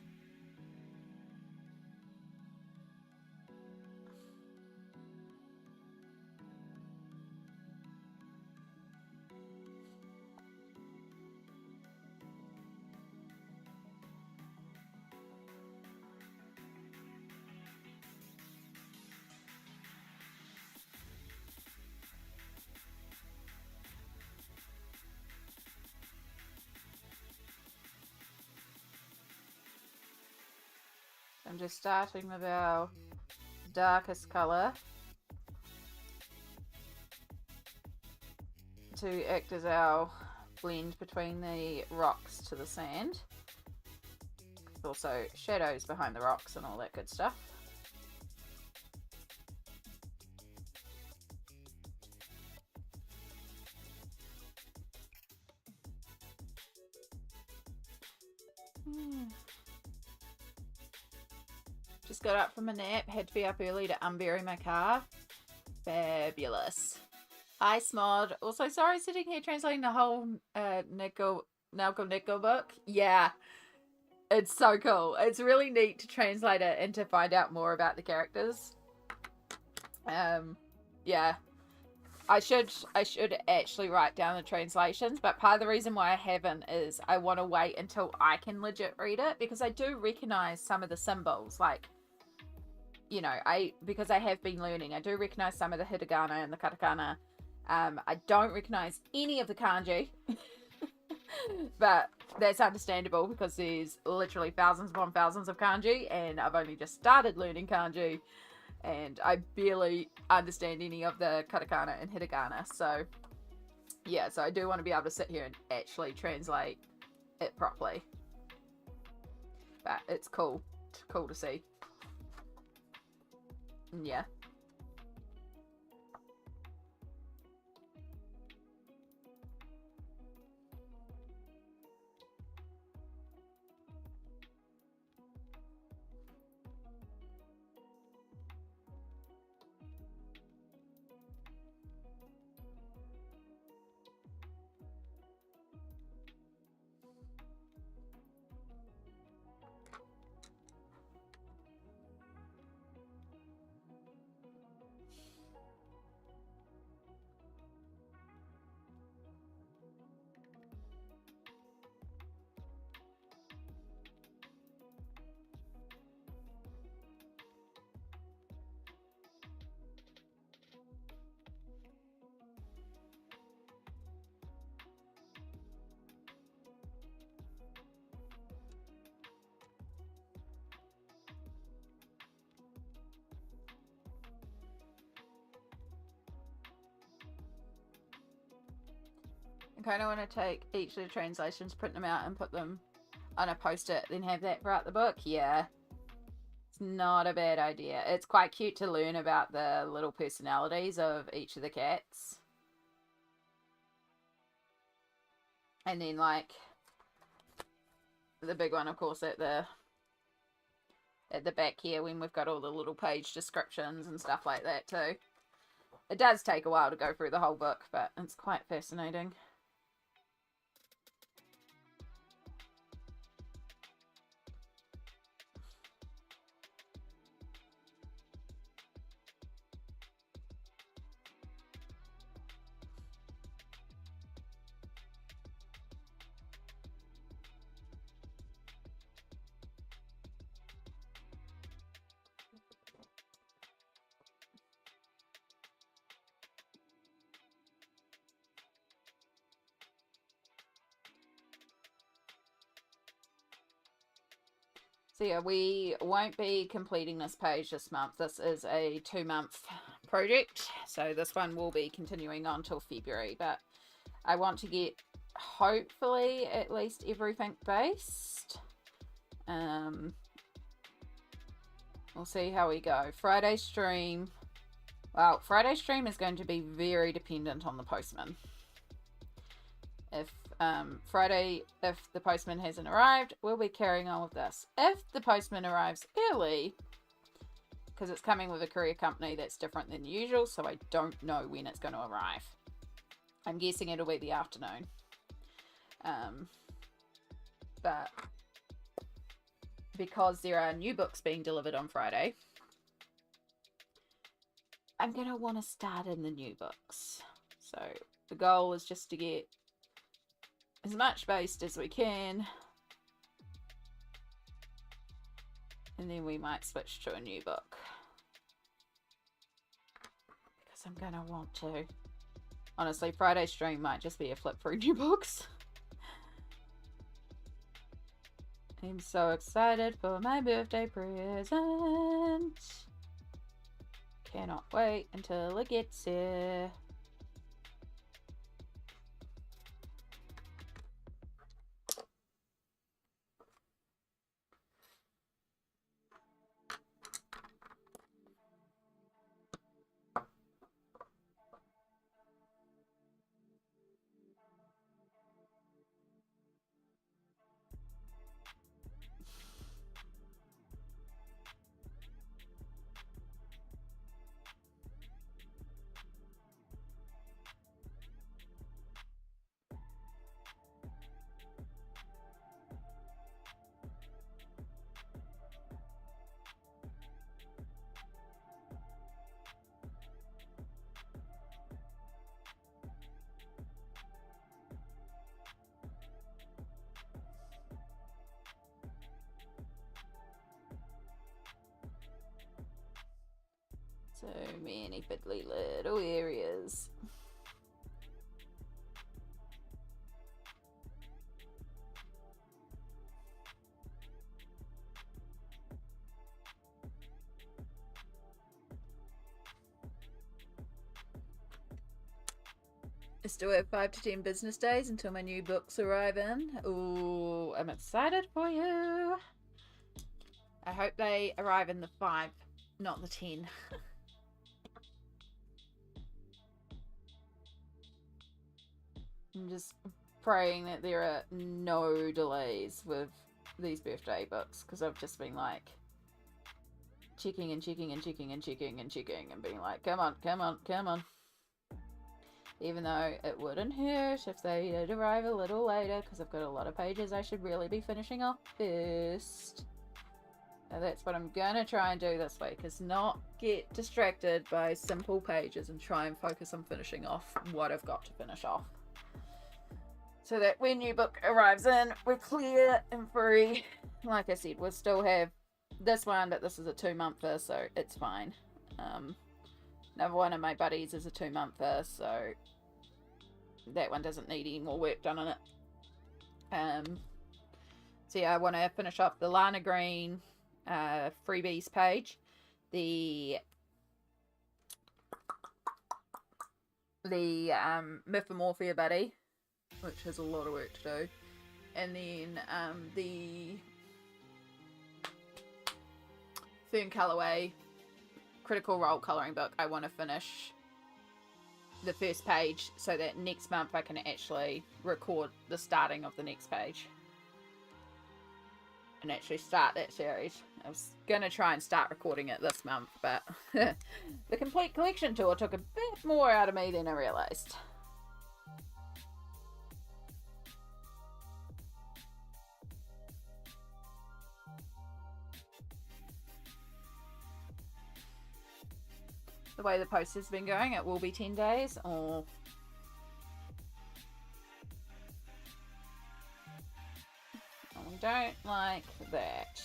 I'm just starting with our darkest colour to act as our blend between the rocks to the sand. Also shadows behind the rocks and all that good stuff. Just got up from a nap, had to be up early to unbury my car. Fabulous. Hi Smod. Also, sorry sitting here translating the whole Nelco Neco book. Yeah, it's so cool. It's really neat to translate it and to find out more about the characters. Yeah. I should actually write down the translations, but part of the reason why I haven't is I want to wait until I can legit read it, because I do recognize some of the symbols, like, you know, because I have been learning, I do recognize some of the hiragana and the katakana. I don't recognize any of the kanji, but that's understandable because there's literally thousands upon thousands of kanji, and I've only just started learning kanji, and I barely understand any of the katakana and hiragana. So yeah, so I do want to be able to sit here and actually translate it properly. But it's cool. It's cool to see. Yeah. I kind of want to take each of the translations, print them out, and put them on a post-it, then have that throughout the book. Yeah. It's not a bad idea. It's quite cute to learn about the little personalities of each of the cats. And then, like, the big one, of course, at the back here, when we've got all the little page descriptions and stuff like that too. It does take a while to go through the whole book, but it's quite fascinating. So yeah, we won't be completing this page this month. This is a 2-month project, so this one will be continuing on till February, but I want to get hopefully at least everything based. We'll see how we go. Friday stream. Well, Friday stream is going to be very dependent on the postman. If if the postman hasn't arrived, we'll be carrying on with this. If the postman arrives early, because it's coming with a courier company that's different than usual, so I don't know when it's going to arrive. I'm guessing it'll be the afternoon. But because there are new books being delivered on Friday, I'm going to want to start in the new books. So the goal is just to get as much based as we can, and then we might switch to a new book, because I'm going to want to. Honestly, Friday stream might just be a flip through new books. I'm so excited for my birthday present. Cannot wait until it gets here. So many fiddly little areas. I still have 5 to 10 business days until my new books arrive in. Ooh, I'm excited for you. I hope they arrive in the 5, not the 10. I'm just praying that there are no delays with these birthday books, because I've just been like checking and checking and checking and checking and checking and being like, come on, come on, come on. Even though it wouldn't hurt if they did arrive a little later, because I've got a lot of pages I should really be finishing off first. And that's what I'm going to try and do this week, is not get distracted by simple pages and try and focus on finishing off what I've got to finish off. So that when new book arrives in, we're clear and free. Like I said, we'll still have this one, but this is a 2-monther, so it's fine. Another one of my buddies is a 2-monther, so that one doesn't need any more work done on it. So yeah, I want to finish off the Lana Green freebies page, the Mythomorphia buddy, which has a lot of work to do. And then the Fern Colorway Critical Role colouring book, I want to finish the first page so that next month I can actually record the starting of the next page and actually start that series. I was going to try and start recording it this month, but the complete collection tour took a bit more out of me than I realised. The way the post has been going, it will be 10 days or I don't like that.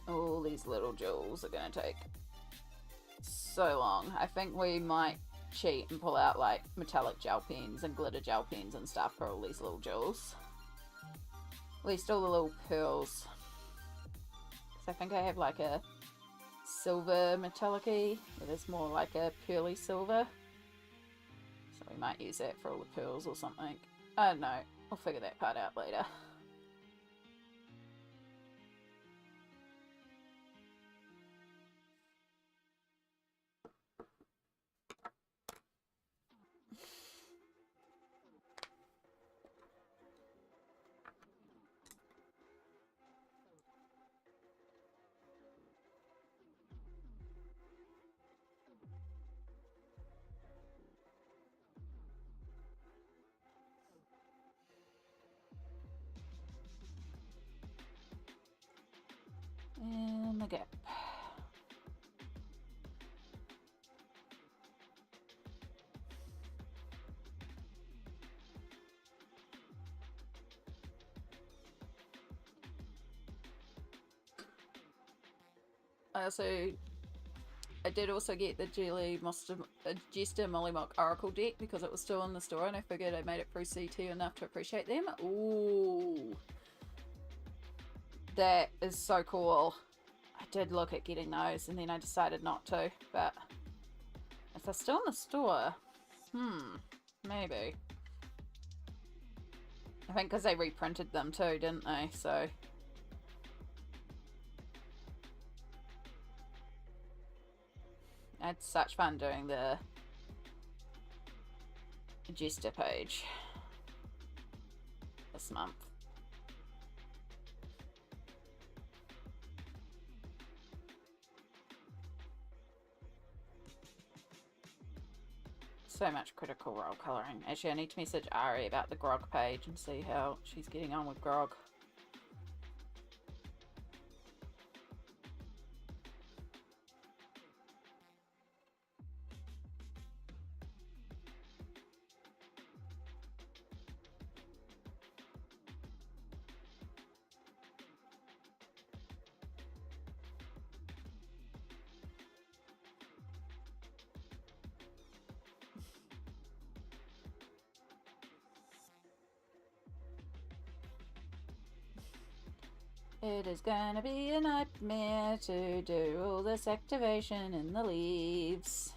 All these little jewels are going to take so long. I think we might cheat and pull out like metallic gel pens and glitter gel pens and stuff for all these little jewels. At least all the little pearls. Because I think I have like a silver metallic-y that is more like a pearly silver. So we might use that for all the pearls or something. I don't know. We'll figure that part out later. And the gap. I did also get the Jester Mollymock Oracle deck because it was still in the store and I figured I made it through CT enough to appreciate them. Ooh. That is so cool. I did look at getting those and then I decided not to, but if they're still in the store, maybe. I think because they reprinted them too, didn't they? So I had such fun doing the Jester page this month. So much Critical Role colouring. Actually, I need to message Ari about the Grog page and see how she's getting on with Grog. It is gonna be a nightmare to do all this activation in the leaves.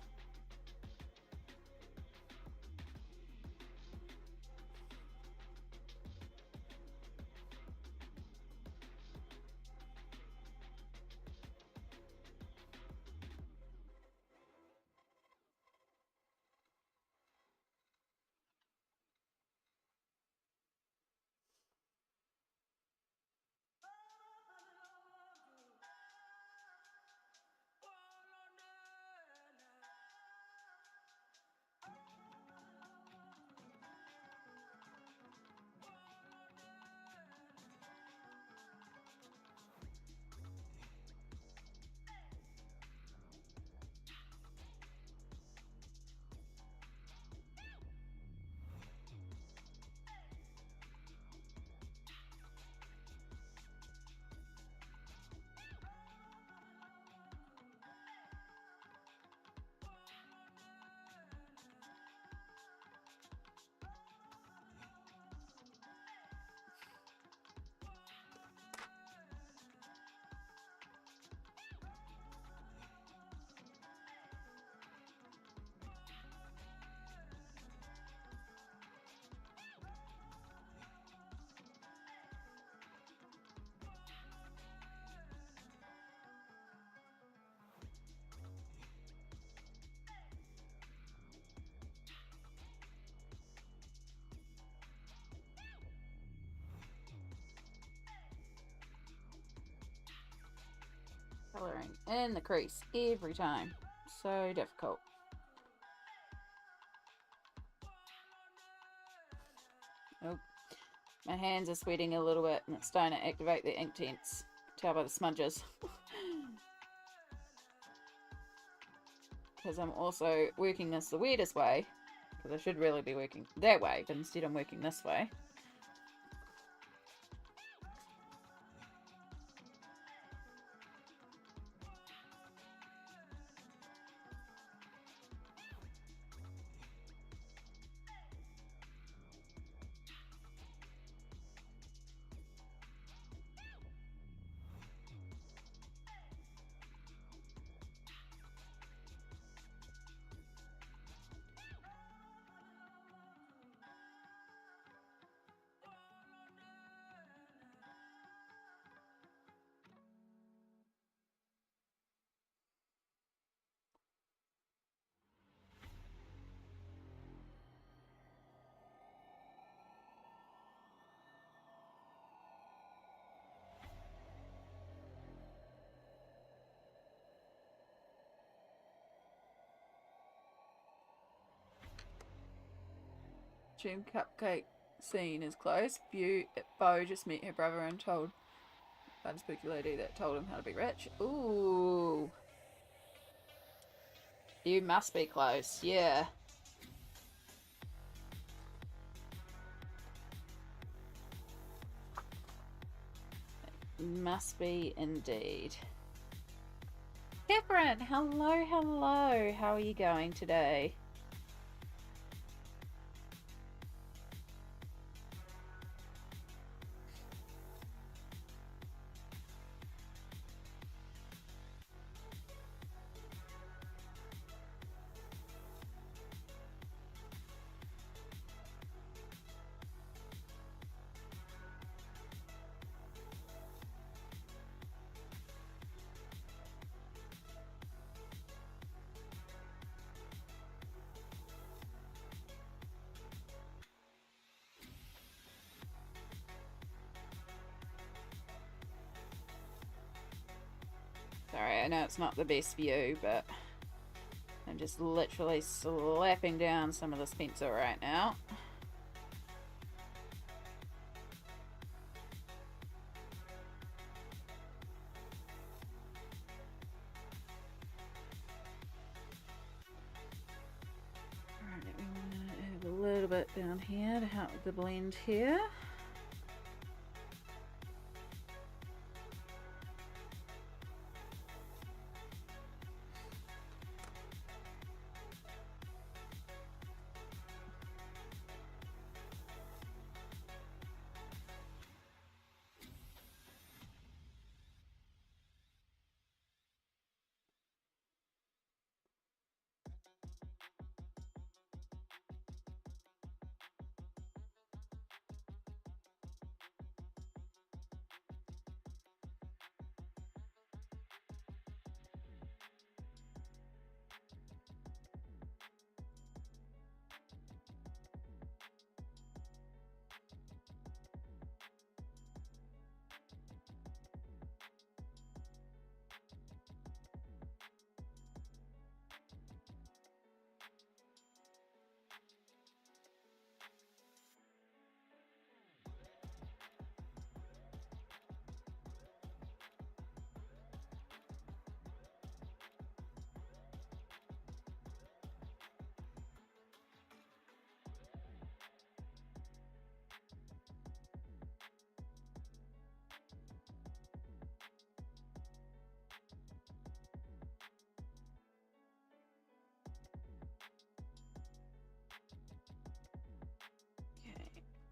colouring in the crease every time. So difficult. Oh, my hands are sweating a little bit and it's starting to activate the Inktense. Tell by the smudges. Because I'm also working this the weirdest way. Because I should really be working that way, but instead I'm working this way. June cupcake scene is close. Beau just met her brother and told by the spooky lady that told him how to be rich. Ooh. You must be close, yeah. Must be indeed. Catherine, hello, hello. How are you going today? Sorry, I know it's not the best view, but I'm just literally slapping down some of this pencil right now. Alright, we want to add a little bit down here to help with the blend here.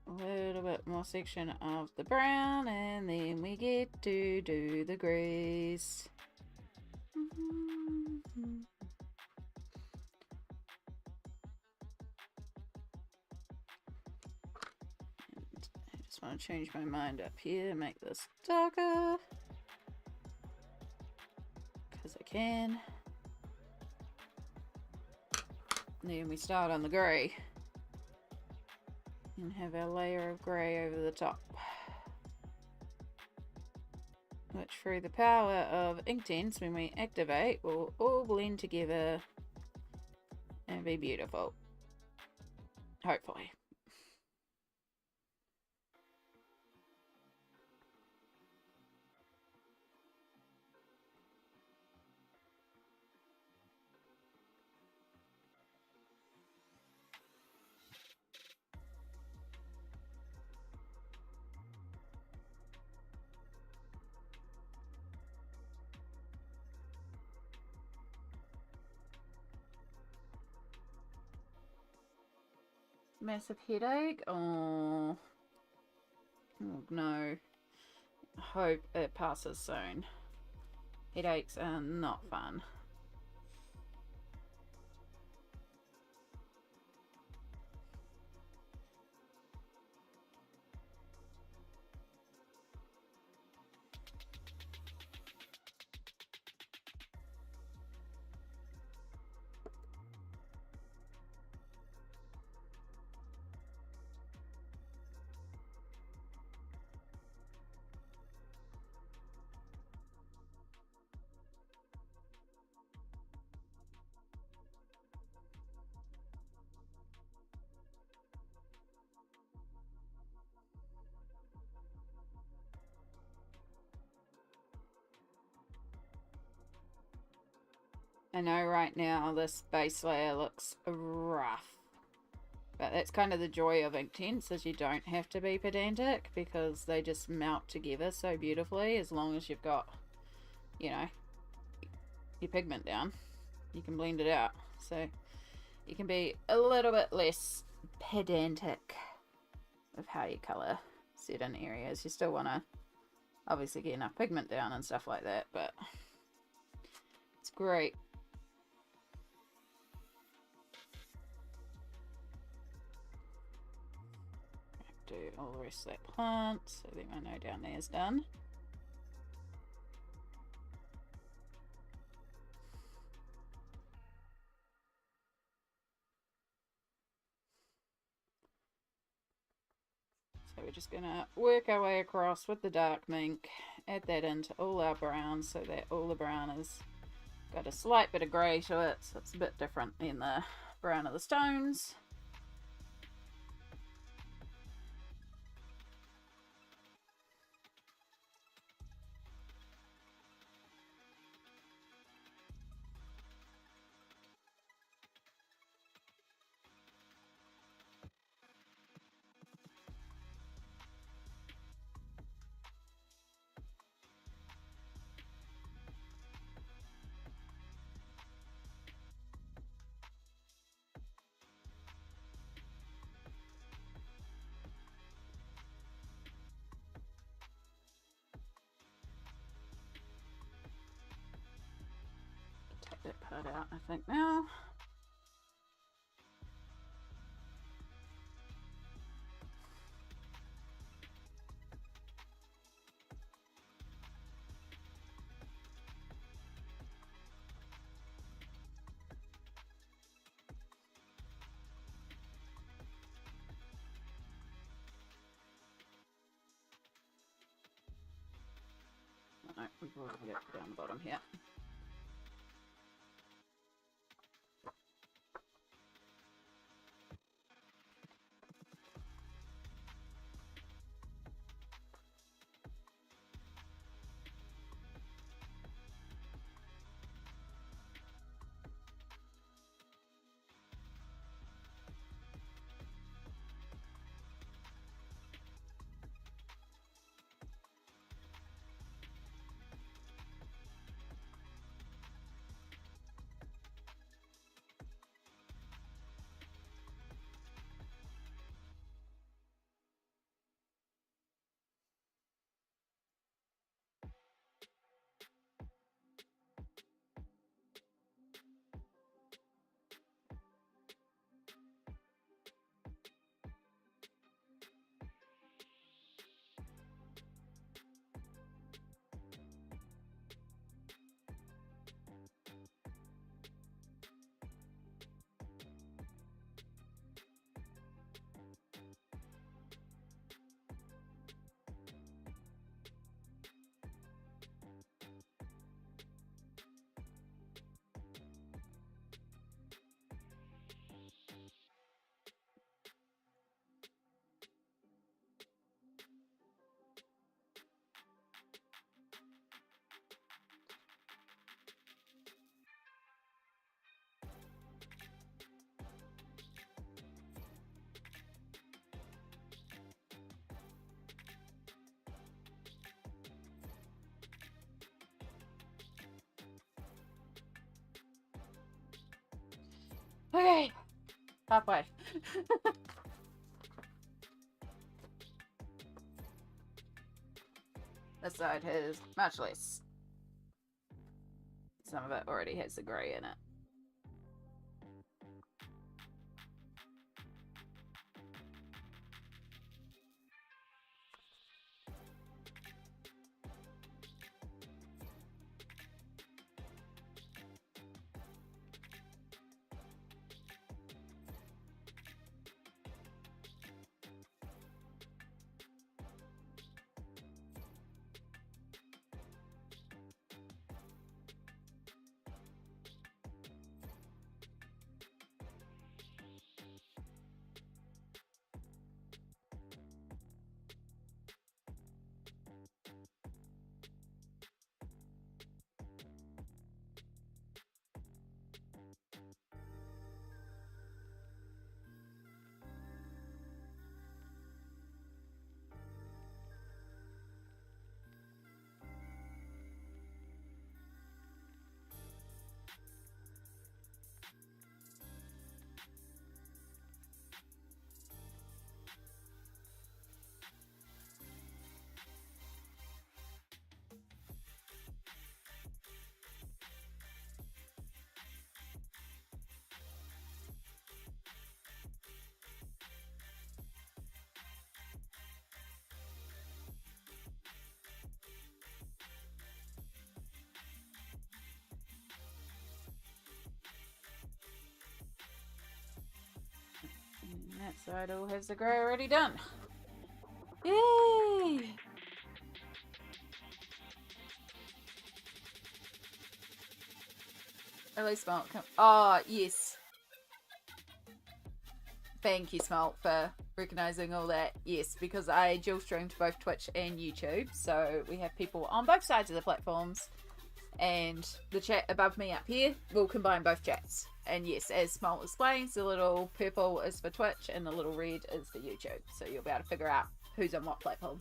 A little bit more section of the brown, and then we get to do the grease. I just want to change my mind up here, make this darker because I can. And then we start on the grey and have our layer of grey over the top, which which through the power of Inktense, when we activate, will all blend together and be beautiful. Hopefully. Massive headache? Oh no. Hope it passes soon. Headaches are not fun. I know right now this base layer looks rough, but that's kind of the joy of Inktense, is you don't have to be pedantic because they just melt together so beautifully. As long as you've got, you know, your pigment down, you can blend it out. So you can be a little bit less pedantic with how you colour certain areas. You still want to obviously get enough pigment down and stuff like that, but it's great. Do all the rest of that plant, so then I know down there is done. So we're just gonna work our way across with the dark ink, add that into all our browns so that all the brown has got a slight bit of grey to it, so it's a bit different than the brown of the stones. Take that part out, I think, now. No, we've already got it down the bottom here. Okay. Halfway. This side has much less. Some of it already has the grey in it. And that side all has the grey already done. Yay! At least Smalt can. Oh, yes. Thank you, Smalt, for recognizing all that. Yes, because I dual stream to both Twitch and YouTube, so we have people on both sides of the platforms, and the chat above me up here will combine both chats. And yes, as Smalt explains, the little purple is for Twitch and the little red is for YouTube, so you'll be able to figure out who's on what platform.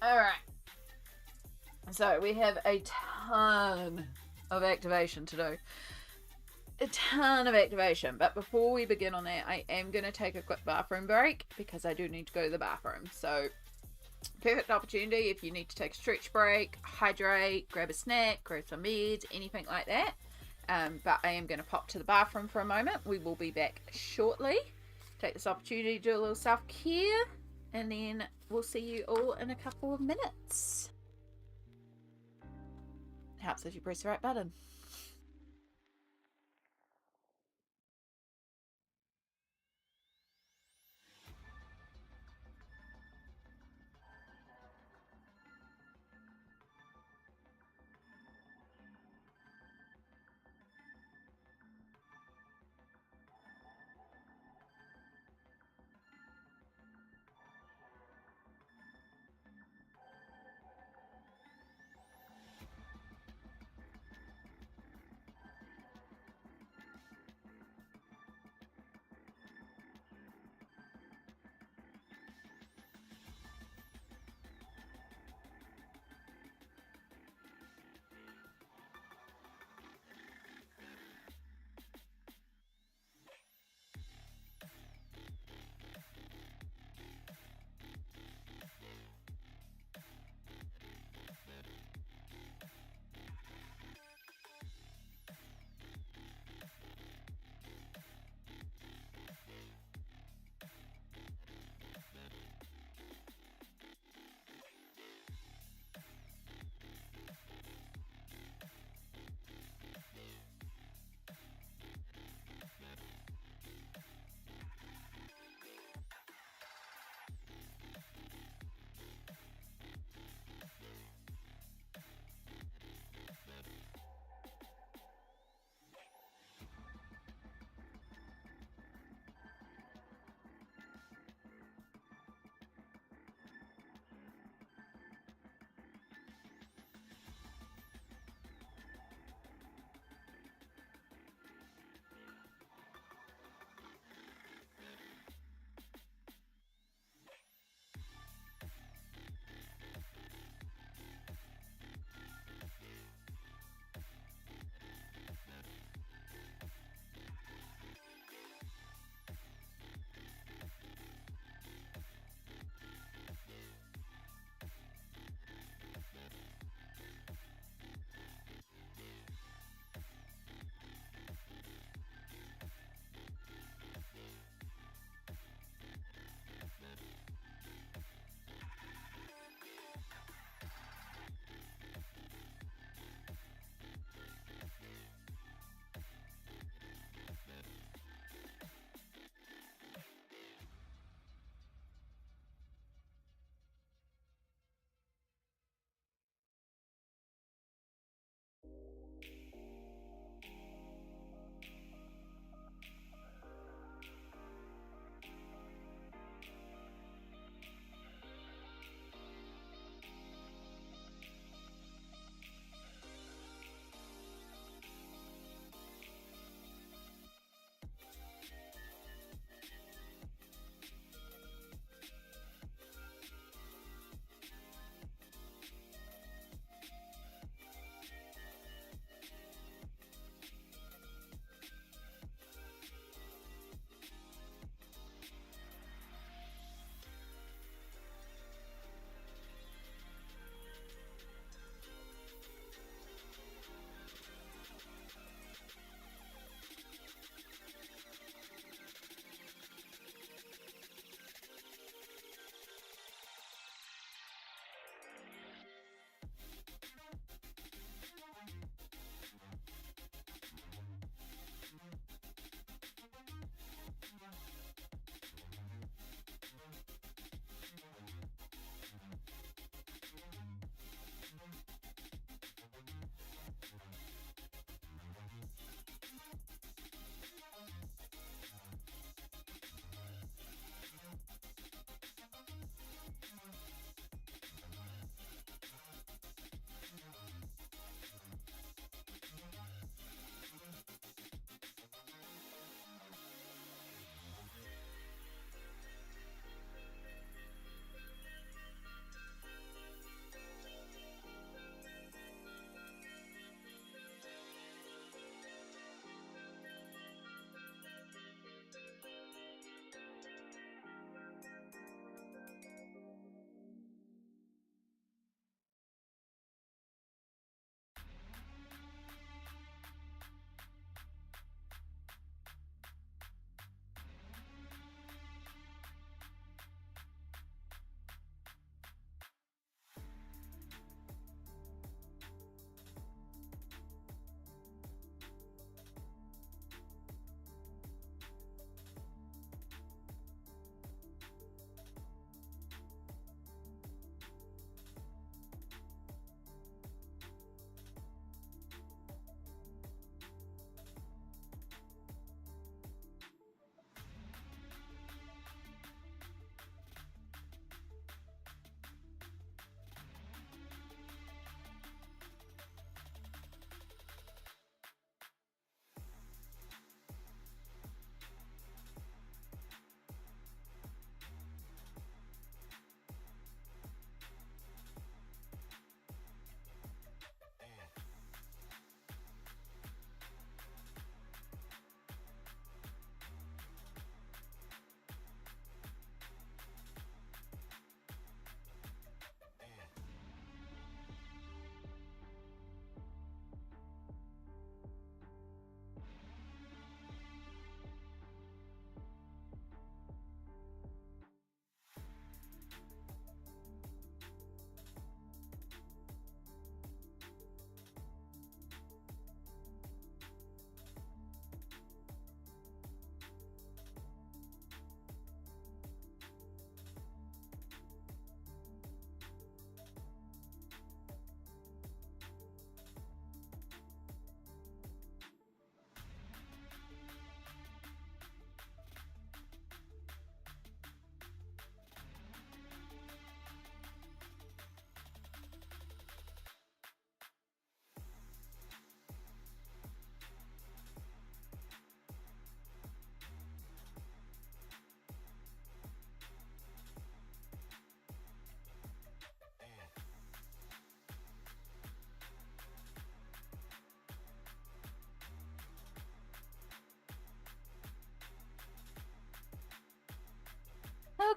Alright. So we have a ton of activation to do. A ton of activation. But before we begin on that, I am going to take a quick bathroom break because I do need to go to the bathroom. So perfect opportunity if you need to take a stretch break, hydrate, grab a snack, grab some meds, anything like that. But I am going to pop to the bathroom for a moment. We will be back shortly. Take this opportunity to do a little self-care, and then we'll see you all in a couple of minutes. It helps if you press the right button.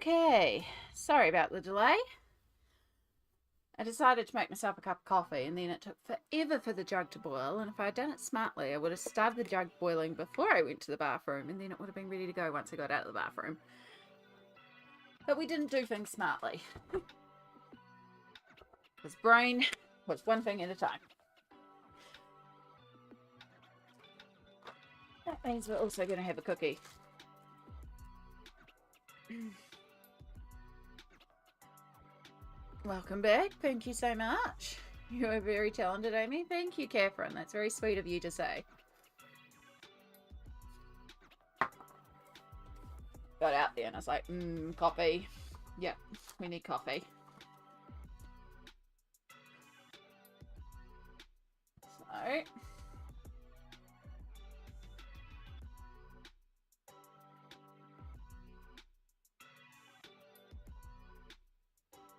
Okay, sorry about the delay. I decided to make myself a cup of coffee, and then it took forever for the jug to boil, and if I had done it smartly, I would have started the jug boiling before I went to the bathroom, and then it would have been ready to go once I got out of the bathroom. But we didn't do things smartly. His brain was one thing at a time. That means we're also going to have a cookie. Welcome back. Thank you so much. You are very talented, Amy. Thank you, Catherine. That's very sweet of you to say. Got out there and I was like, coffee. Yep, we need coffee. So...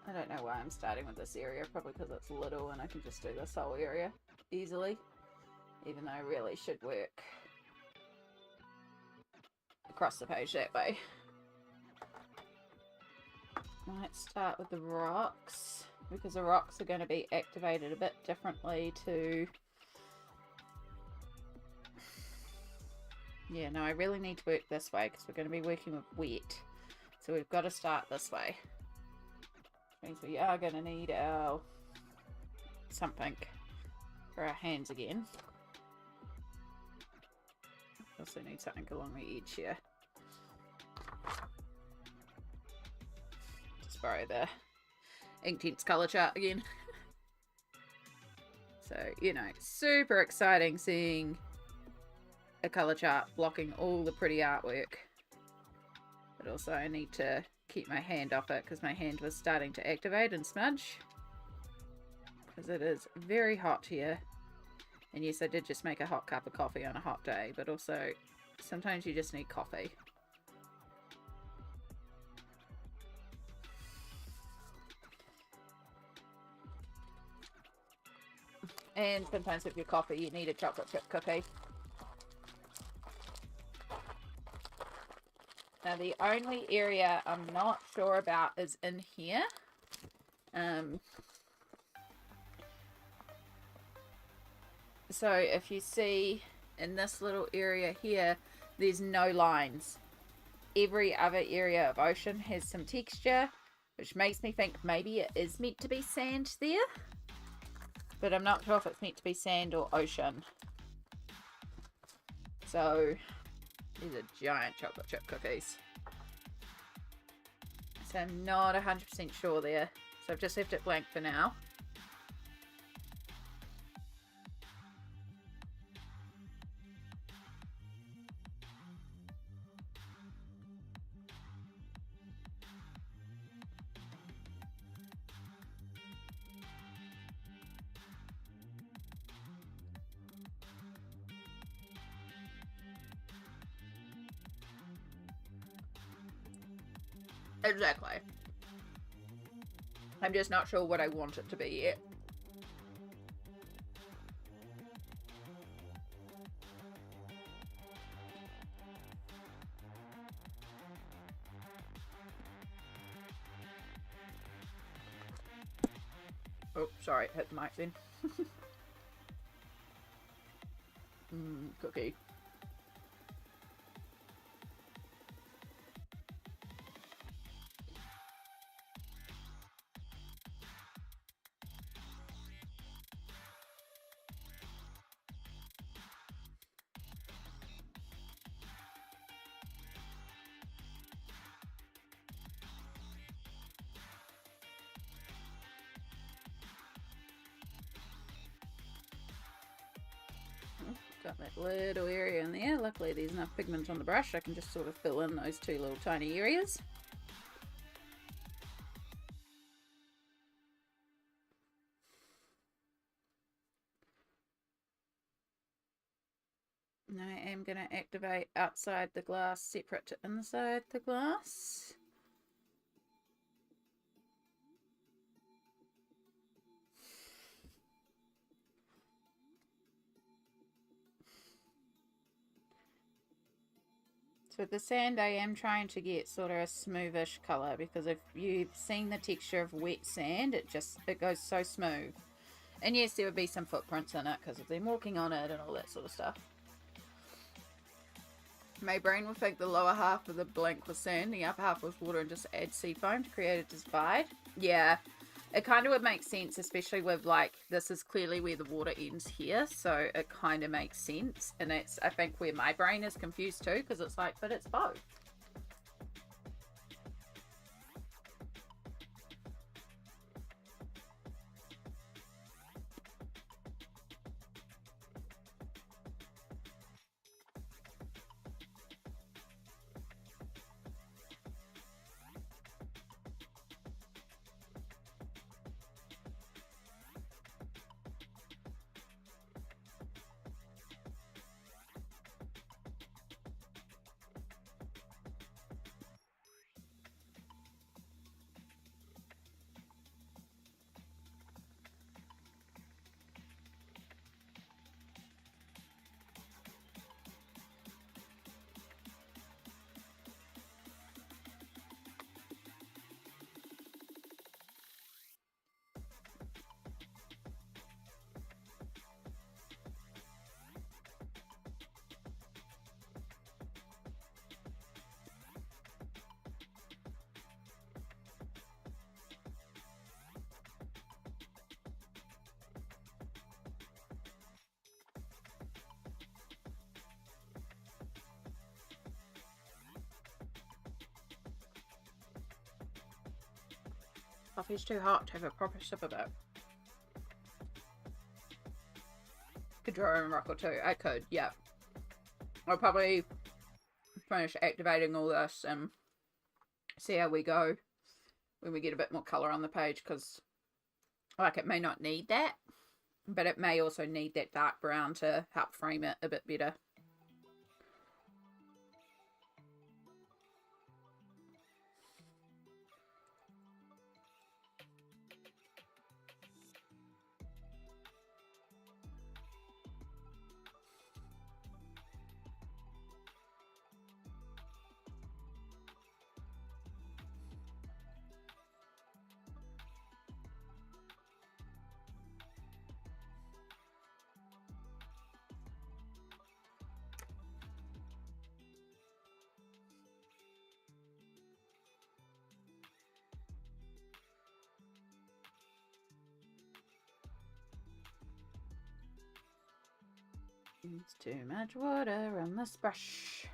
I don't know why I'm starting with this area, probably because it's little and I can just do this whole area easily, even though I really should work across the page that way. Might start with the rocks, because the rocks are going to be activated a bit differently to... Yeah, no, I really need to work this way because we're going to be working with wet. So we've got to start this way. Means we are going to need our something for our hands again. Also need something along the edge here. Just borrow the Inktense colour chart again. So, you know, super exciting seeing a colour chart blocking all the pretty artwork. But also I need to keep my hand off it because my hand was starting to activate and smudge, because it is very hot here. And yes, I did just make a hot cup of coffee on a hot day, but also sometimes you just need coffee. And sometimes with your coffee you need a chocolate chip cookie. Now the only area I'm not sure about is in here. So if you see in this little area here, there's no lines. Every other area of ocean has some texture, which makes me think maybe it is meant to be sand there. But I'm not sure if it's meant to be sand or ocean. So... these are giant chocolate chip cookies. So I'm not 100% sure there. So I've just left it blank for now. Exactly. I'm just not sure what I want it to be yet. Oh, sorry, hit the mic then. Cookie. Got that little area in there. Luckily there's enough pigment on the brush I can just sort of fill in those two little tiny areas. And I am going to activate outside the glass separate to inside the glass. So with the sand, I am trying to get sort of a smoothish colour, because if you've seen the texture of wet sand, it goes so smooth. And yes, there would be some footprints in it because of them walking on it and all that sort of stuff. My brain would think the lower half of the blank was sand, the upper half was water, and just add sea foam to create a divide. Yeah, it kind of would make sense, especially with, like, this is clearly where the water ends here, so it kind of makes sense. And that's, I think, where my brain is confused too, because it's like, but it's both. Coffee's too hot to have a proper sip of it. Could draw in a rock or two. I could, yeah. I'll probably finish activating all this and see how we go when we get a bit more colour on the page, because, like, it may not need that, but it may also need that dark brown to help frame it a bit better. It's too much water on this brush.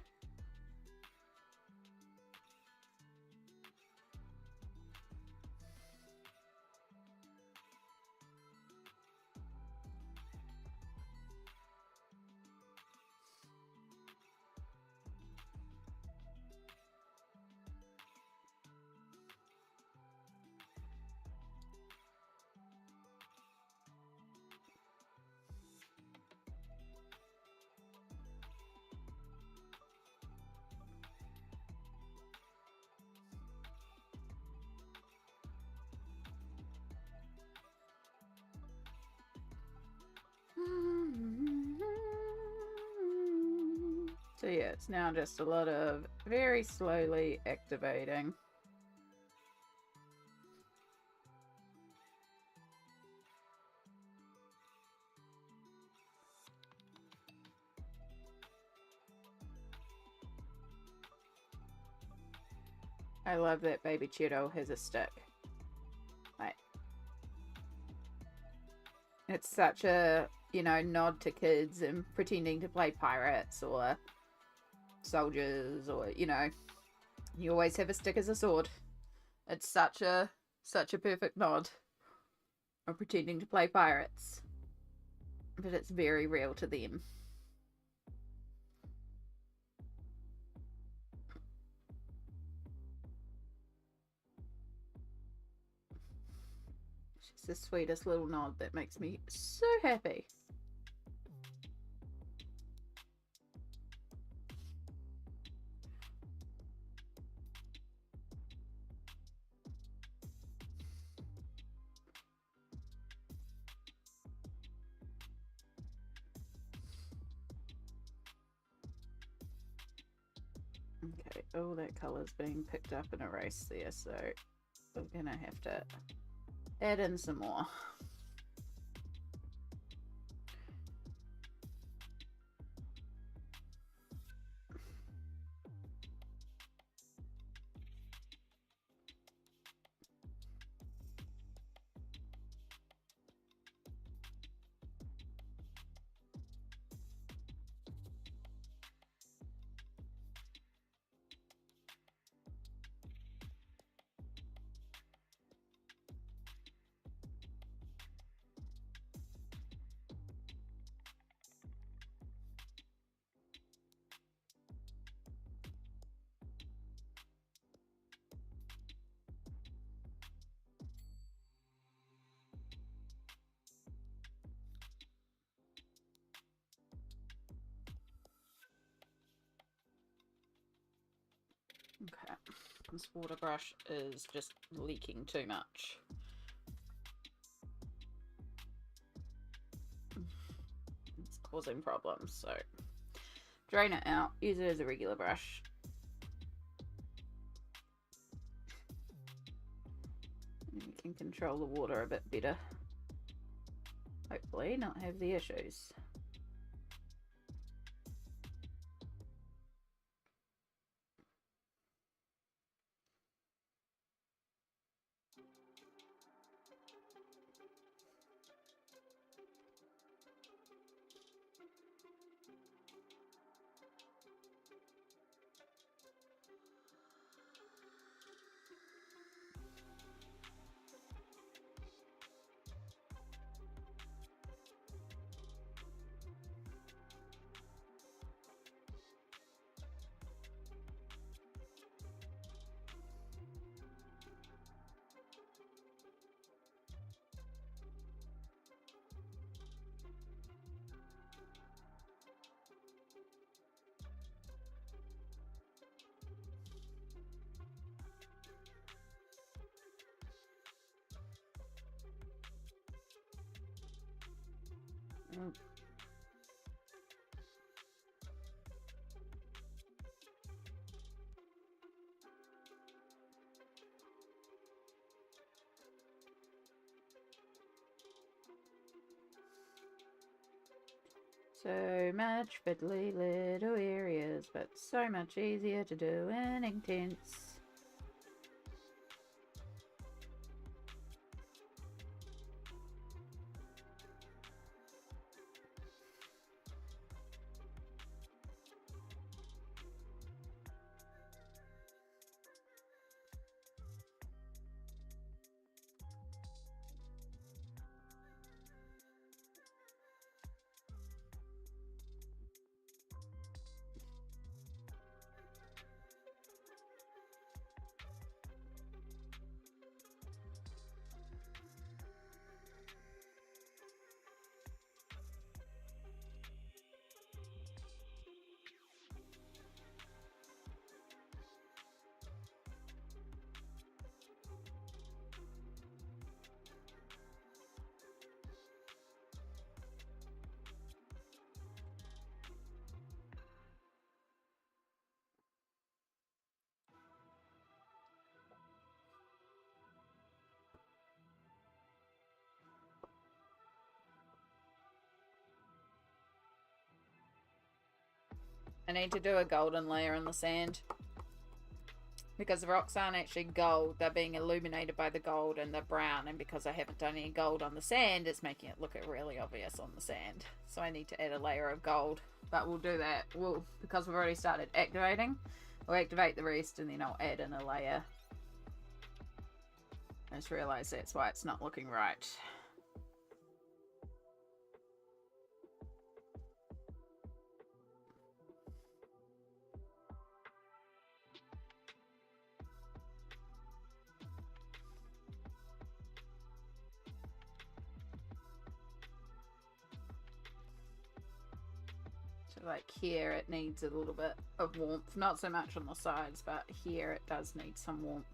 So yeah, it's now just a lot of very slowly activating. I love that Baby Cheeto has a stick. Like, it's such a, you know, nod to kids and pretending to play pirates or soldiers, or, you know, you always have a stick as a sword. It's such a perfect nod of pretending to play pirates, but it's very real to them. It's the sweetest little nod that makes me so happy. all that colour's being picked up and erased there, so we're gonna have to add in some more. Okay, this water brush is just leaking too much. It's causing problems, so drain it out, use it as a regular brush. And you can control the water a bit better. Hopefully not have the issues. So much fiddly little areas, but so much easier to do in Inktense. I need to do a golden layer in the sand because the rocks aren't actually gold, they're being illuminated by the gold and the brown, and because I haven't done any gold on the sand, it's making it look really obvious on the sand. So I need to add a layer of gold, but we'll do that. Because we've already started activating, we'll activate the rest and then I'll add in a layer. I just realised that's why it's not looking right. Like here it needs a little bit of warmth, not so much on the sides, but here it does need some warmth.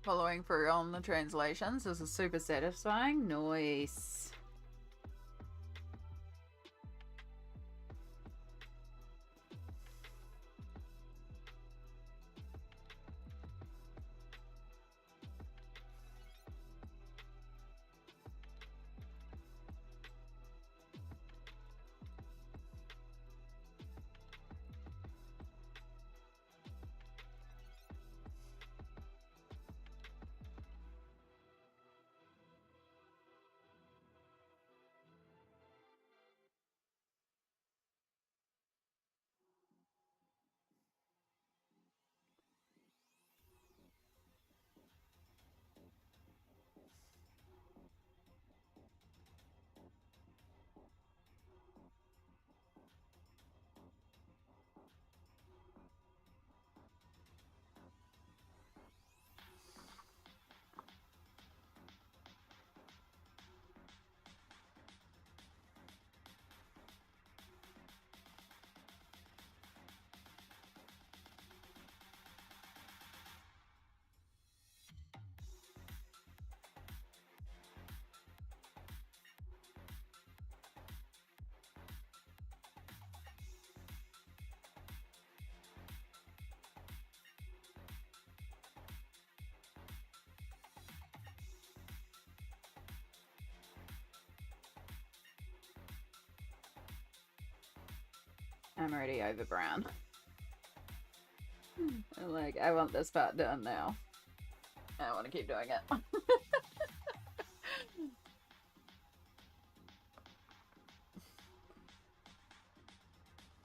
following through on the translations. This is super satisfying. Nice. I'm already over brown. Like, I want this part done now. I want to keep doing it.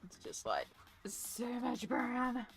It's just like, so much brown.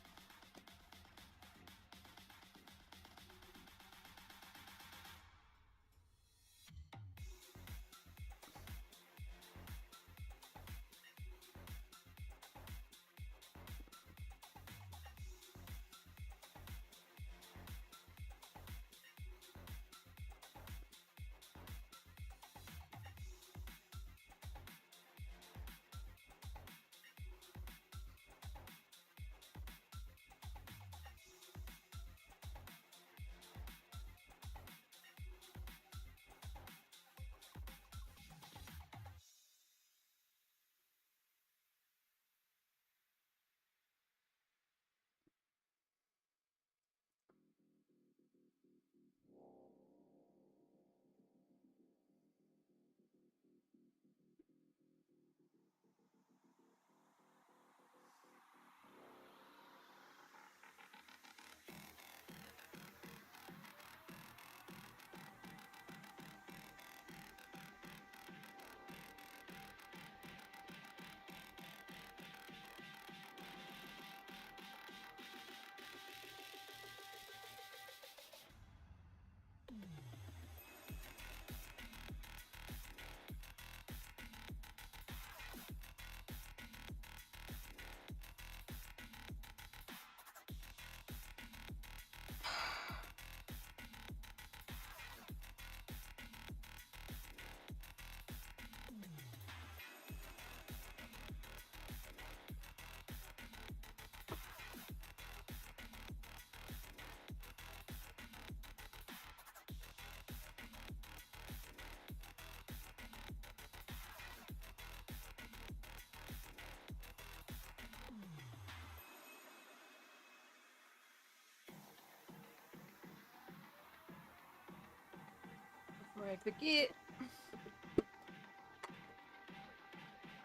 Before I forget,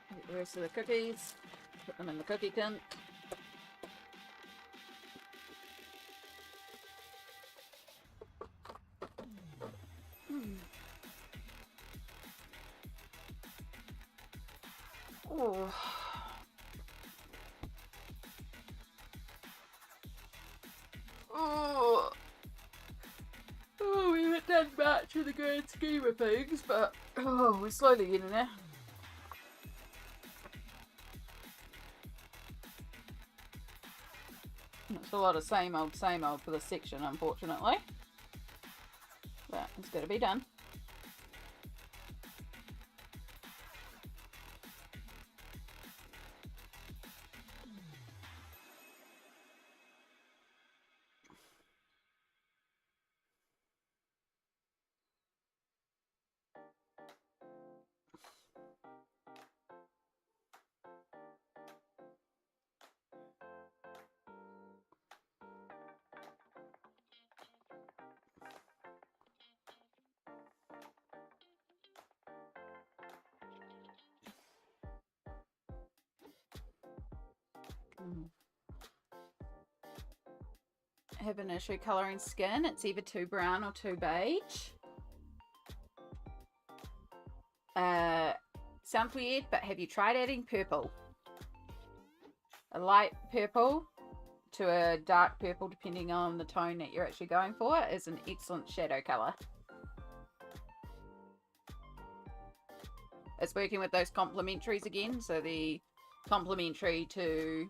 get the rest of the cookies, put them in the cookie tin. Oh. Oh. Oh, we haven't done much in the grand scheme of things, but oh, we're slowly getting there. It's a lot of same old for this section, unfortunately. But it's got to be done. have an issue colouring skin. It's either too brown or too beige. Sounds weird, but have you tried adding purple? A light purple to a dark purple, depending on the tone that you're actually going for, is an excellent shadow colour. It's working with those complementaries again. So the complementary to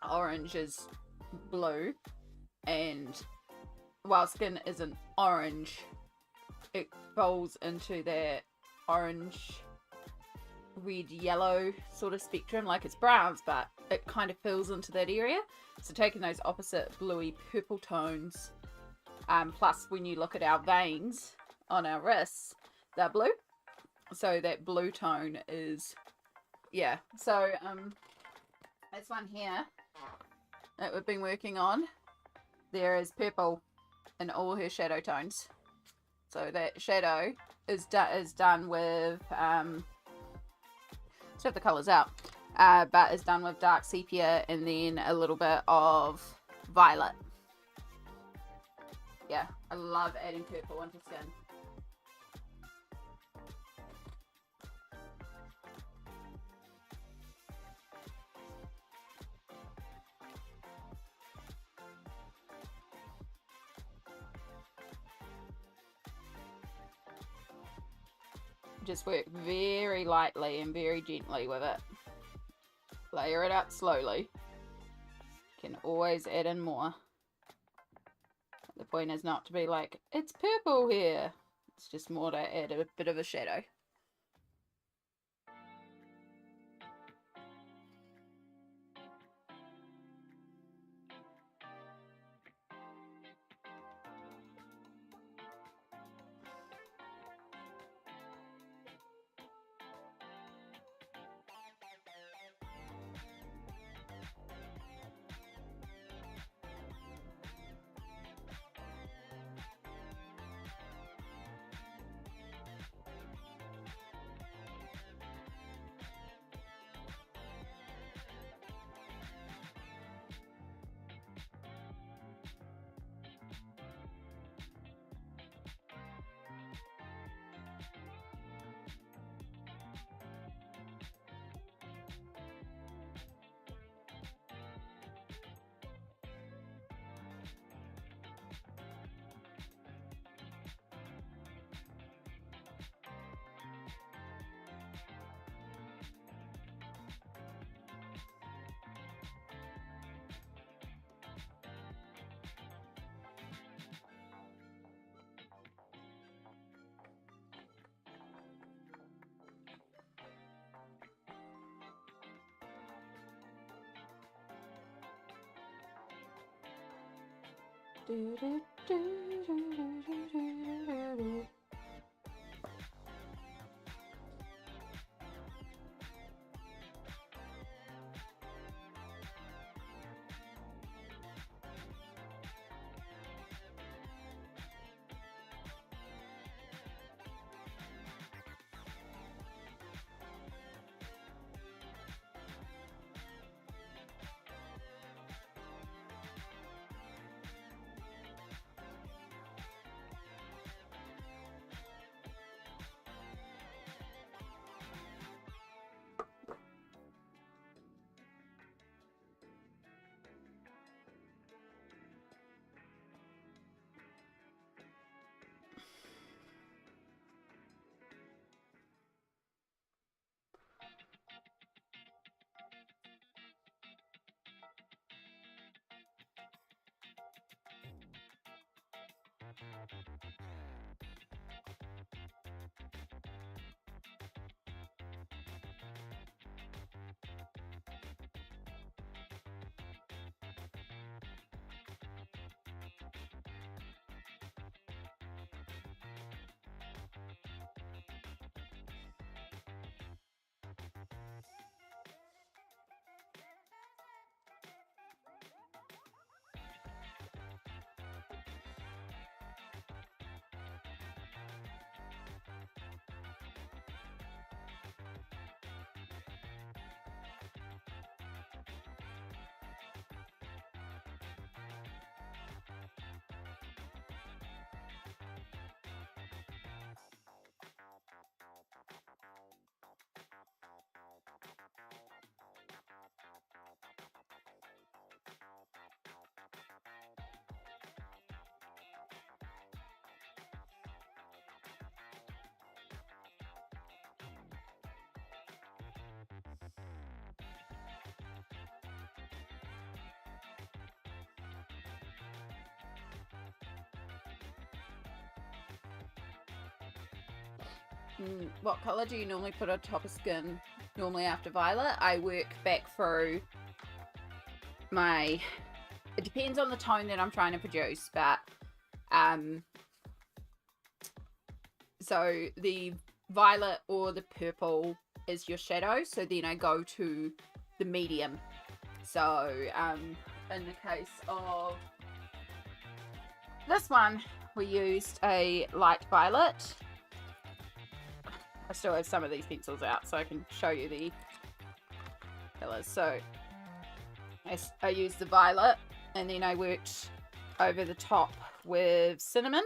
orange is blue, and while skin isn't orange, it falls into that orange, red, yellow sort of spectrum. Like it's browns, but it kind of fills into that area. So taking those opposite bluey purple tones, plus when you look at our veins on our wrists, they're blue. So that blue tone is, yeah. So this one here that we've been working on, there is purple in all her shadow tones. So that shadow is done with, let's have the colours out, but it's done with dark sepia and then a little bit of violet. Yeah, I love adding purple into skin. Just work very lightly and very gently with it. Layer it up slowly. Can always add in more. The point is not to be like, it's purple here. It's just more to add a bit of a shadow. What colour do you normally put on top of skin normally after violet? I work back through my... It depends on the tone that I'm trying to produce, but... so the violet or the purple is your shadow, so then I go to the medium. So, in the case of this one, we used a light violet. I still have some of these pencils out so I can show you the colours. So I used the violet, and then I worked over the top with cinnamon,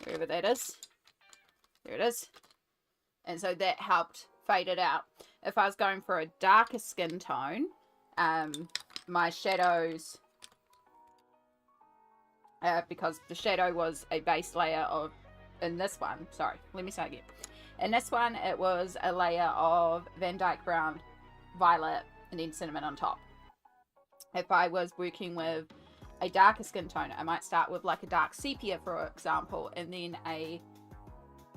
wherever that is. There it is. And so that helped fade it out. If I was going for a darker skin tone, my shadows, because the shadow was a base layer of, in this one, sorry, let me say again. In this one, it was a layer of Van Dyke Brown, violet, and then cinnamon on top. If I was working with a darker skin tone, I might start with like a dark sepia, for example, and then a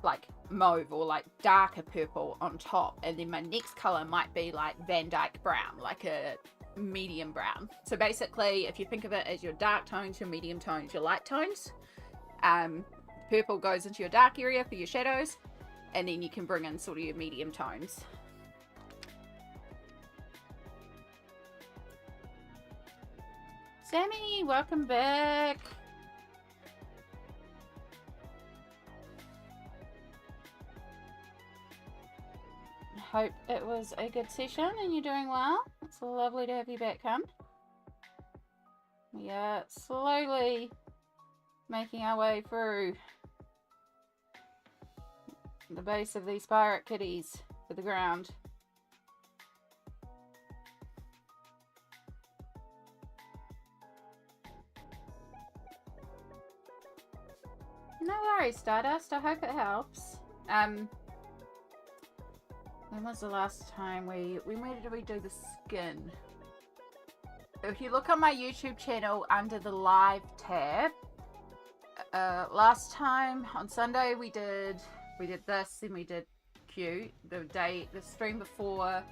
like mauve or like darker purple on top, and then my next color might be like Van Dyke Brown, like a medium brown. So basically, if you think of it as your dark tones, your medium tones, your light tones, purple goes into your dark area for your shadows, and then you can bring in sort of your medium tones. Sammy, welcome back. Hope it was a good session and you're doing well. It's lovely to have you back, hon. We are slowly making our way through the base of these pirate kitties to the ground. No worries, Stardust. I hope it helps. When was the last time when did we do the skin? If you look on my YouTube channel under the live tab, last time on Sunday we did this, and we did cute. The stream before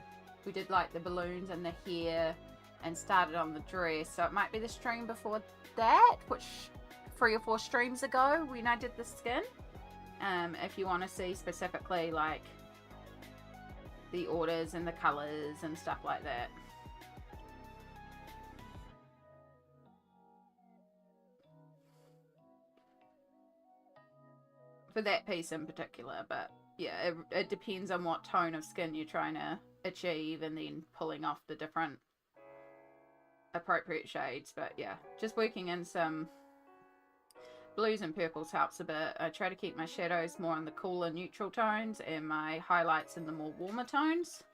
we did like the balloons and the hair and started on the dress. So it might be the stream before that, which 3 or 4 streams ago when I did the skin. If you want to see specifically like the orders and the colors and stuff like that. For that piece in particular, but yeah, it depends on what tone of skin you're trying to achieve and then pulling off the different appropriate shades. But yeah, just working in some blues and purples helps a bit. I try to keep my shadows more in the cooler neutral tones and my highlights in the more warmer tones.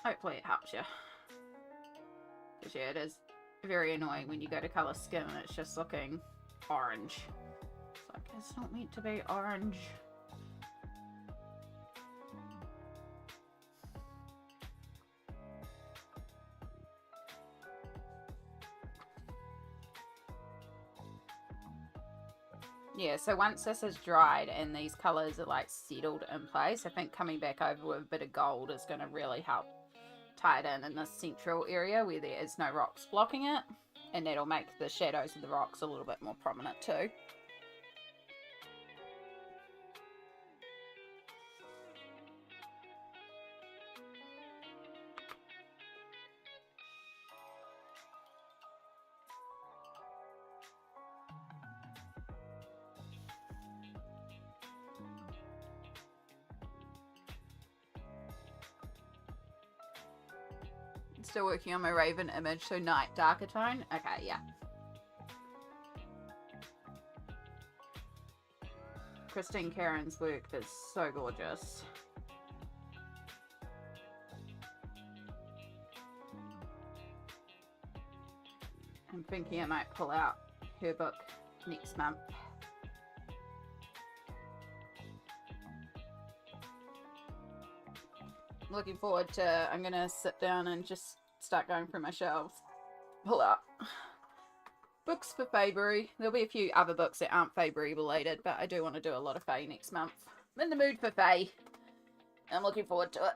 Hopefully it helps you. Because yeah, it is very annoying when you go to colour skin and it's just looking orange. It's like, it's not meant to be orange. Yeah, so once this is dried and these colours are like settled in place, I think coming back over with a bit of gold is going to really help tie it in this central area where there is no rocks blocking it, and that'll make the shadows of the rocks a little bit more prominent too. Still working on my Raven image, so night darker tone. Okay, yeah. Christine Caran's work is so gorgeous. I'm thinking I might pull out her book next month. Looking forward to, I'm gonna sit down and just start going through my shelves, pull out books for Faber. There'll be a few other books that aren't Faber related, but I do want to do a lot of Fae next month. I'm in the mood for Fae. I'm looking forward to it.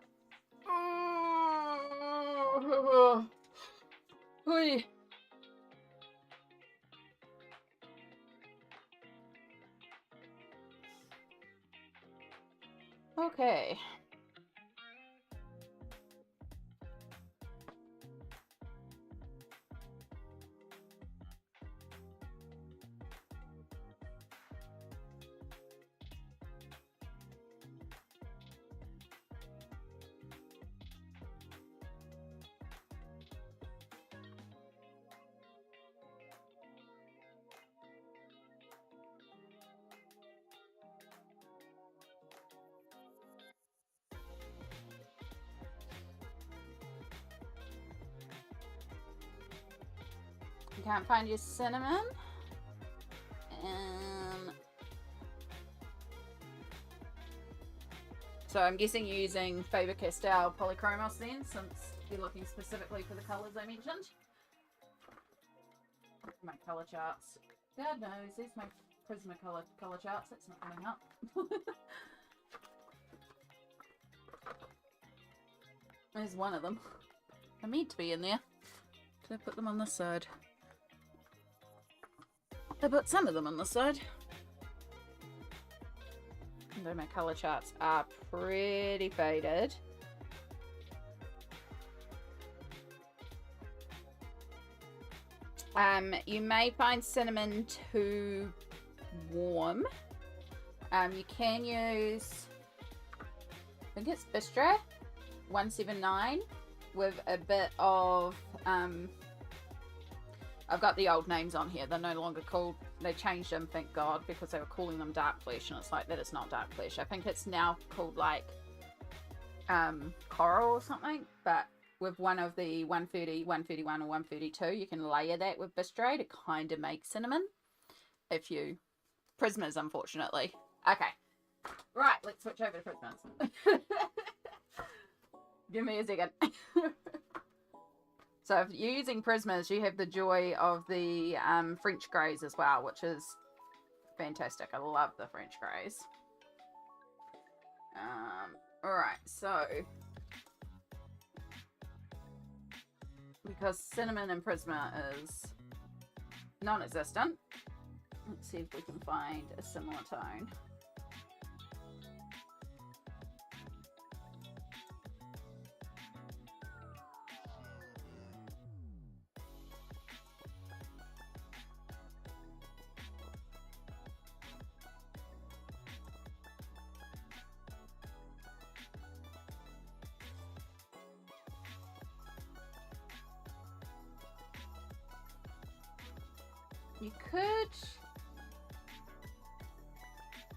Okay. You can't find your cinnamon. So I'm guessing you're using Faber Castel Polychromos then, since you're looking specifically for the colours I mentioned. My colour charts. God knows, there's my Prismacolor colour charts. That's not coming up. There's one of them. They're meant to be in there. Did I put them on this side? I put some of them on this side. Although my colour charts are pretty faded. You may find cinnamon too warm. You can use, I think it's Bistro 179 with a bit of, I've got the old names on here. They're no longer called, they changed them, thank God, because they were calling them dark flesh, and it's like, that is not dark flesh. I think it's now called like coral or something, but with one of the 130, 131 or 132, you can layer that with Bistro to kind of make cinnamon. If you, Prismas, unfortunately. Okay, right, let's switch over to Prismas. Give me a second. So if you're using Prismas, you have the joy of the French greys as well, which is fantastic. I love the French greys. Alright, so because cinnamon in Prisma is non-existent, let's see if we can find a similar tone.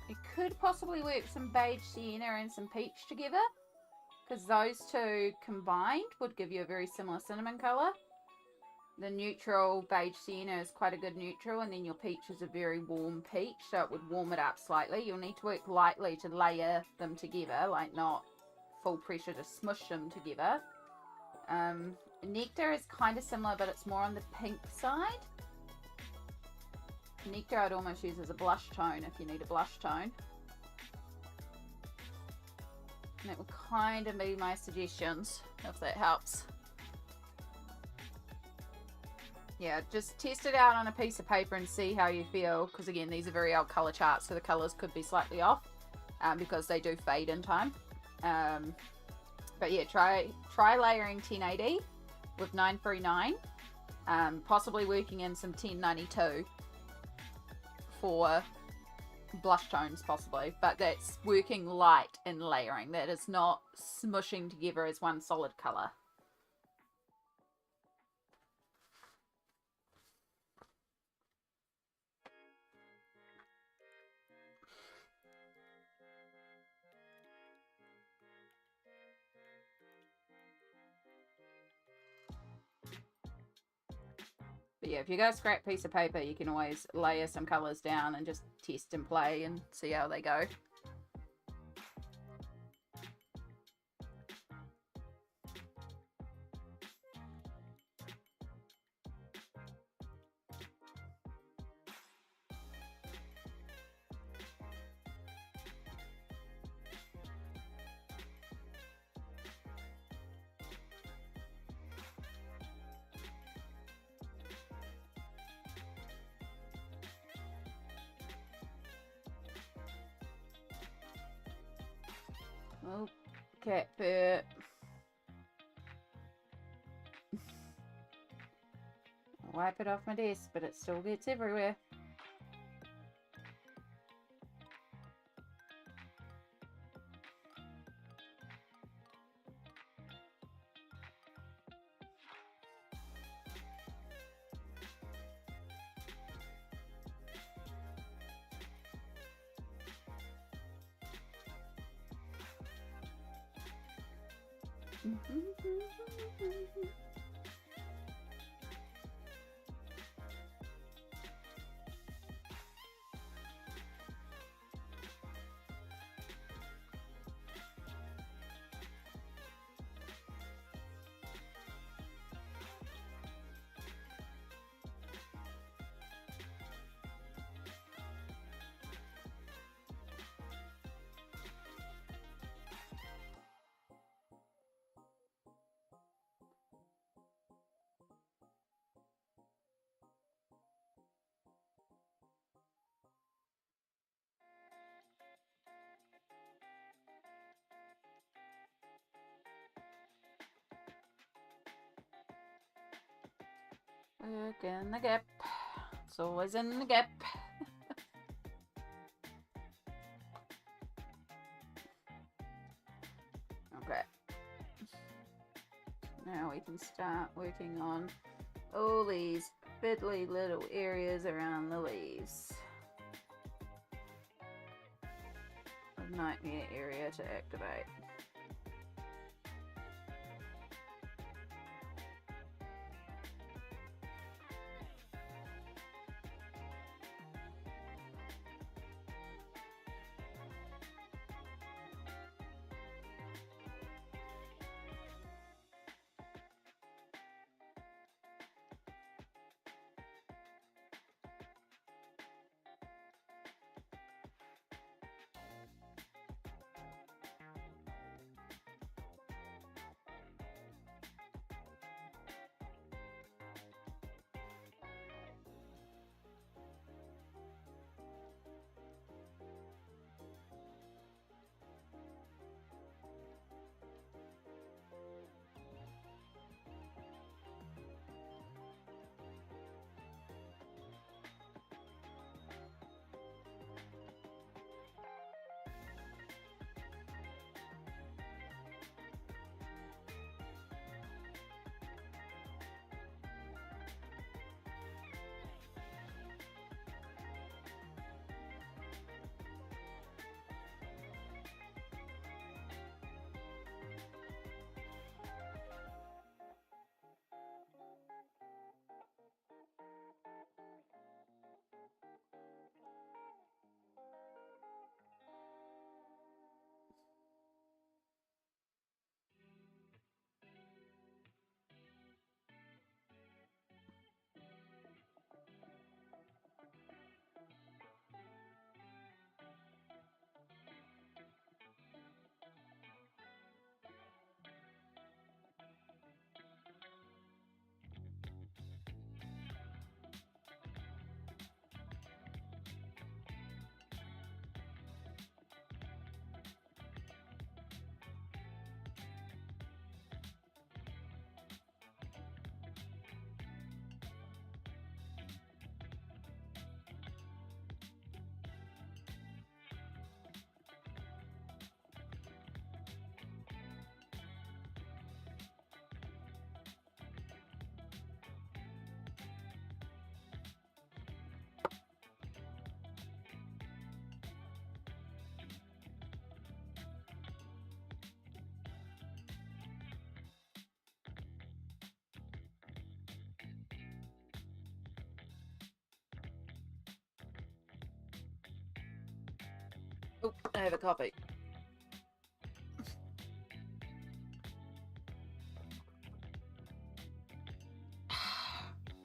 You could possibly work some beige sienna and some peach together, because those two combined would give you a very similar cinnamon colour. The neutral beige sienna is quite a good neutral, and then your peach is a very warm peach, so it would warm it up slightly. You'll need to work lightly to layer them together, like not full pressure to smush them together. Nectar is kind of similar, but it's more on the pink side. Nectar I'd almost use as a blush tone if you need a blush tone. And that would kind of be my suggestions, if that helps. Yeah, just test it out on a piece of paper and see how you feel, because again, these are very old colour charts, so the colours could be slightly off, because they do fade in time. But yeah, try layering 1080 with 939, possibly working in some 1092 for blush tones possibly, but that's working light in layering. That is not smushing together as one solid colour. But yeah, if you got a scrap piece of paper, you can always layer some colours down and just test and play and see how they go. cat purr. Wipe it off my desk, but it still gets everywhere. Work in the gap. It's always in the gap. Okay. Now we can start working on all these fiddly little areas around the leaves. A nightmare area to activate. Oh, I have a coffee.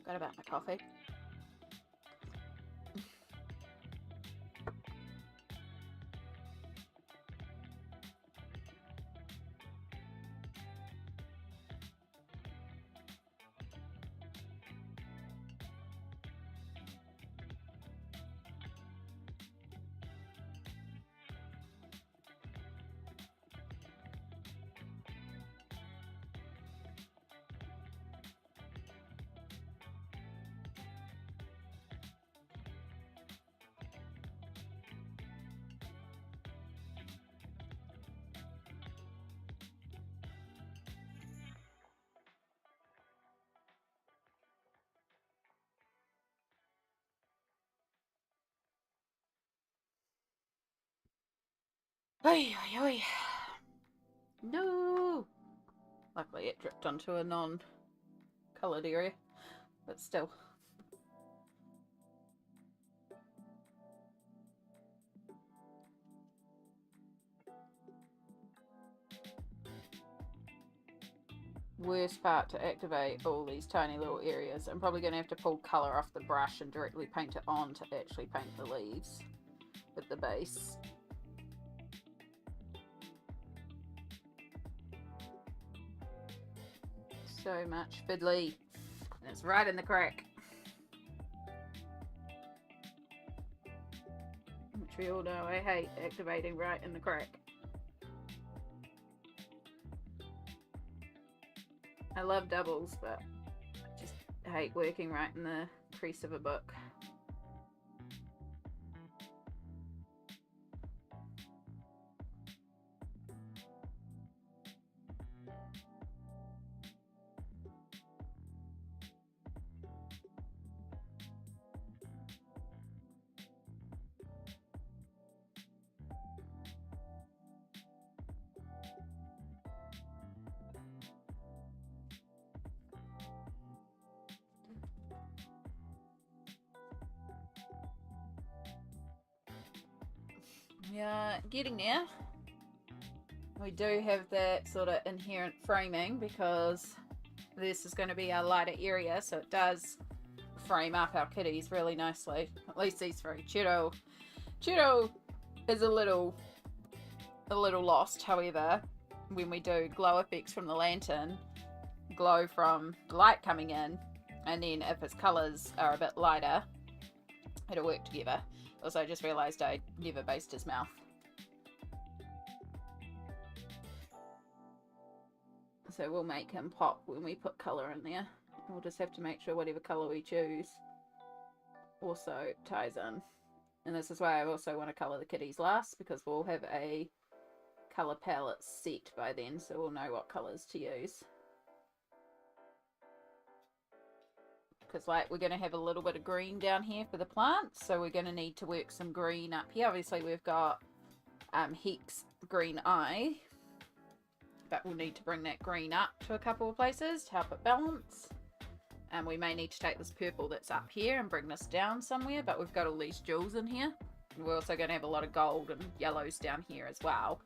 Forgot about my coffee. Oi, oi, oi. No! Luckily it dripped onto a non-coloured area, but still. Worst part to activate all these tiny little areas. I'm probably going to have to pull colour off the brush and directly paint it on to actually paint the leaves with the base. So much fiddly, and it's right in the crack, which we all know I hate activating right in the crack. I love doubles, but I just hate working right in the crease of a book. Yeah, getting there. We do have that sort of inherent framing because this is going to be our lighter area, so it does frame up our kitties really nicely. At least these three. Churro is a little lost, however, when we do glow effects from the lantern, glow from the light coming in, and then if its colours are a bit lighter, it'll work together. Also, I just realised I never based his mouth. So we'll make him pop when we put colour in there. We'll just have to make sure whatever colour we choose also ties in. And this is why I also want to colour the kitties last, because we'll have a colour palette set by then, so we'll know what colours to use. Because like we're going to have a little bit of green down here for the plants, so we're going to need to work some green up here. Obviously we've got Hex Green Eye, but we'll need to bring that green up to a couple of places to help it balance. And we may need to take this purple that's up here and bring this down somewhere, but we've got all these jewels in here. And we're also going to have a lot of gold and yellows down here as well.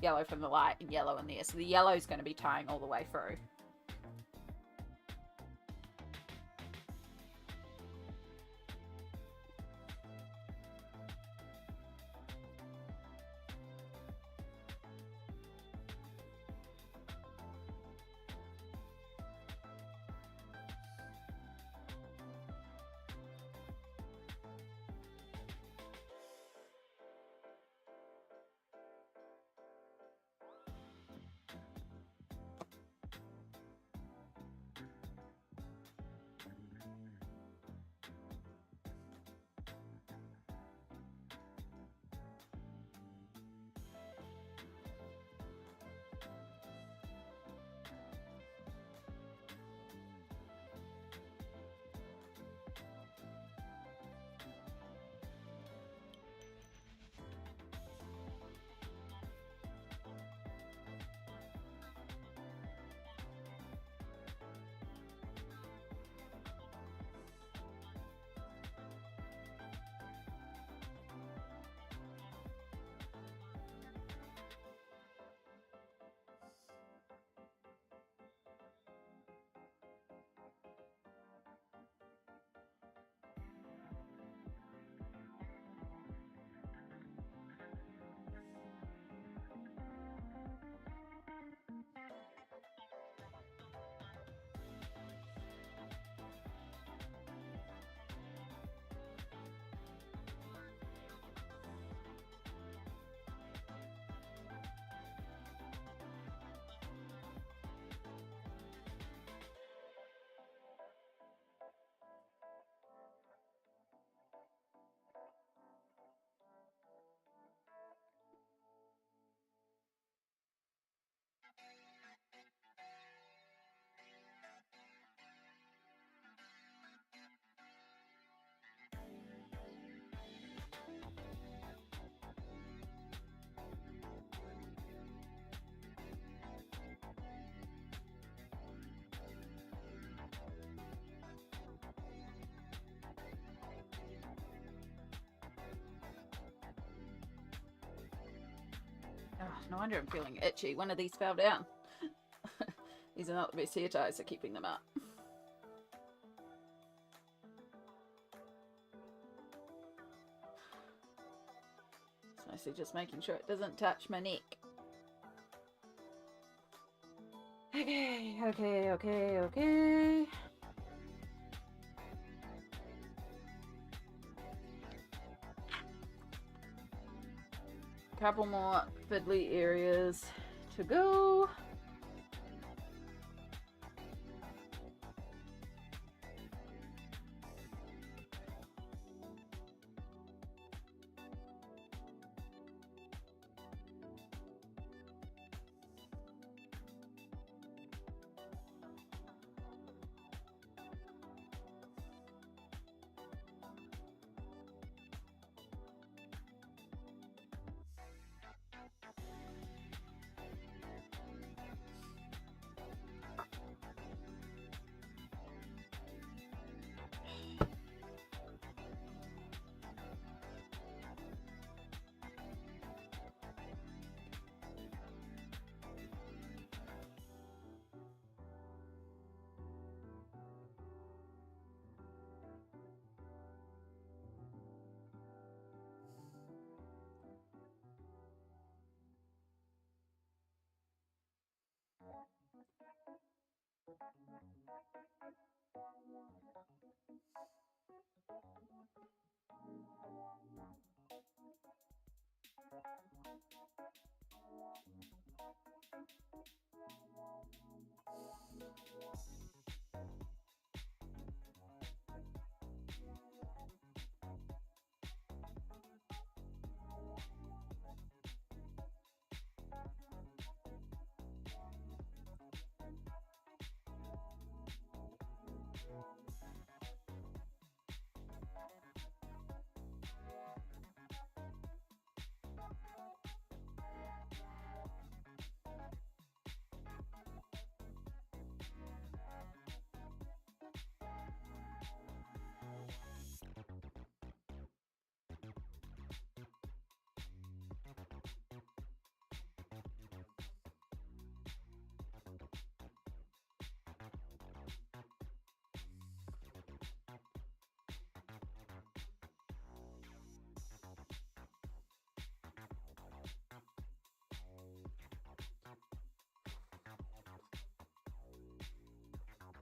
Yellow from the light and yellow in there. So the yellow is going to be tying all the way through. Oh, no wonder I'm feeling itchy. One of these fell down. These are not the best hair ties for keeping them up. So mostly just making sure it doesn't touch my neck. Okay. Couple more fiddly areas to go.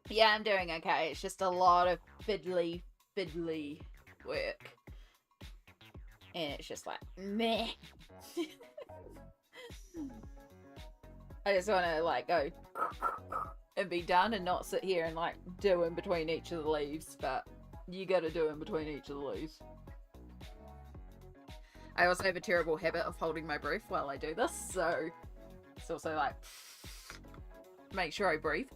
Yeah, I'm doing okay. It's just a lot of fiddly work. And it's just like, meh. I just want to, like, go and be done and not sit here and, like, do in between each of the leaves. But you gotta do in between each of the leaves. I also have a terrible habit of holding my breath while I do this. So it's also like, make sure I breathe.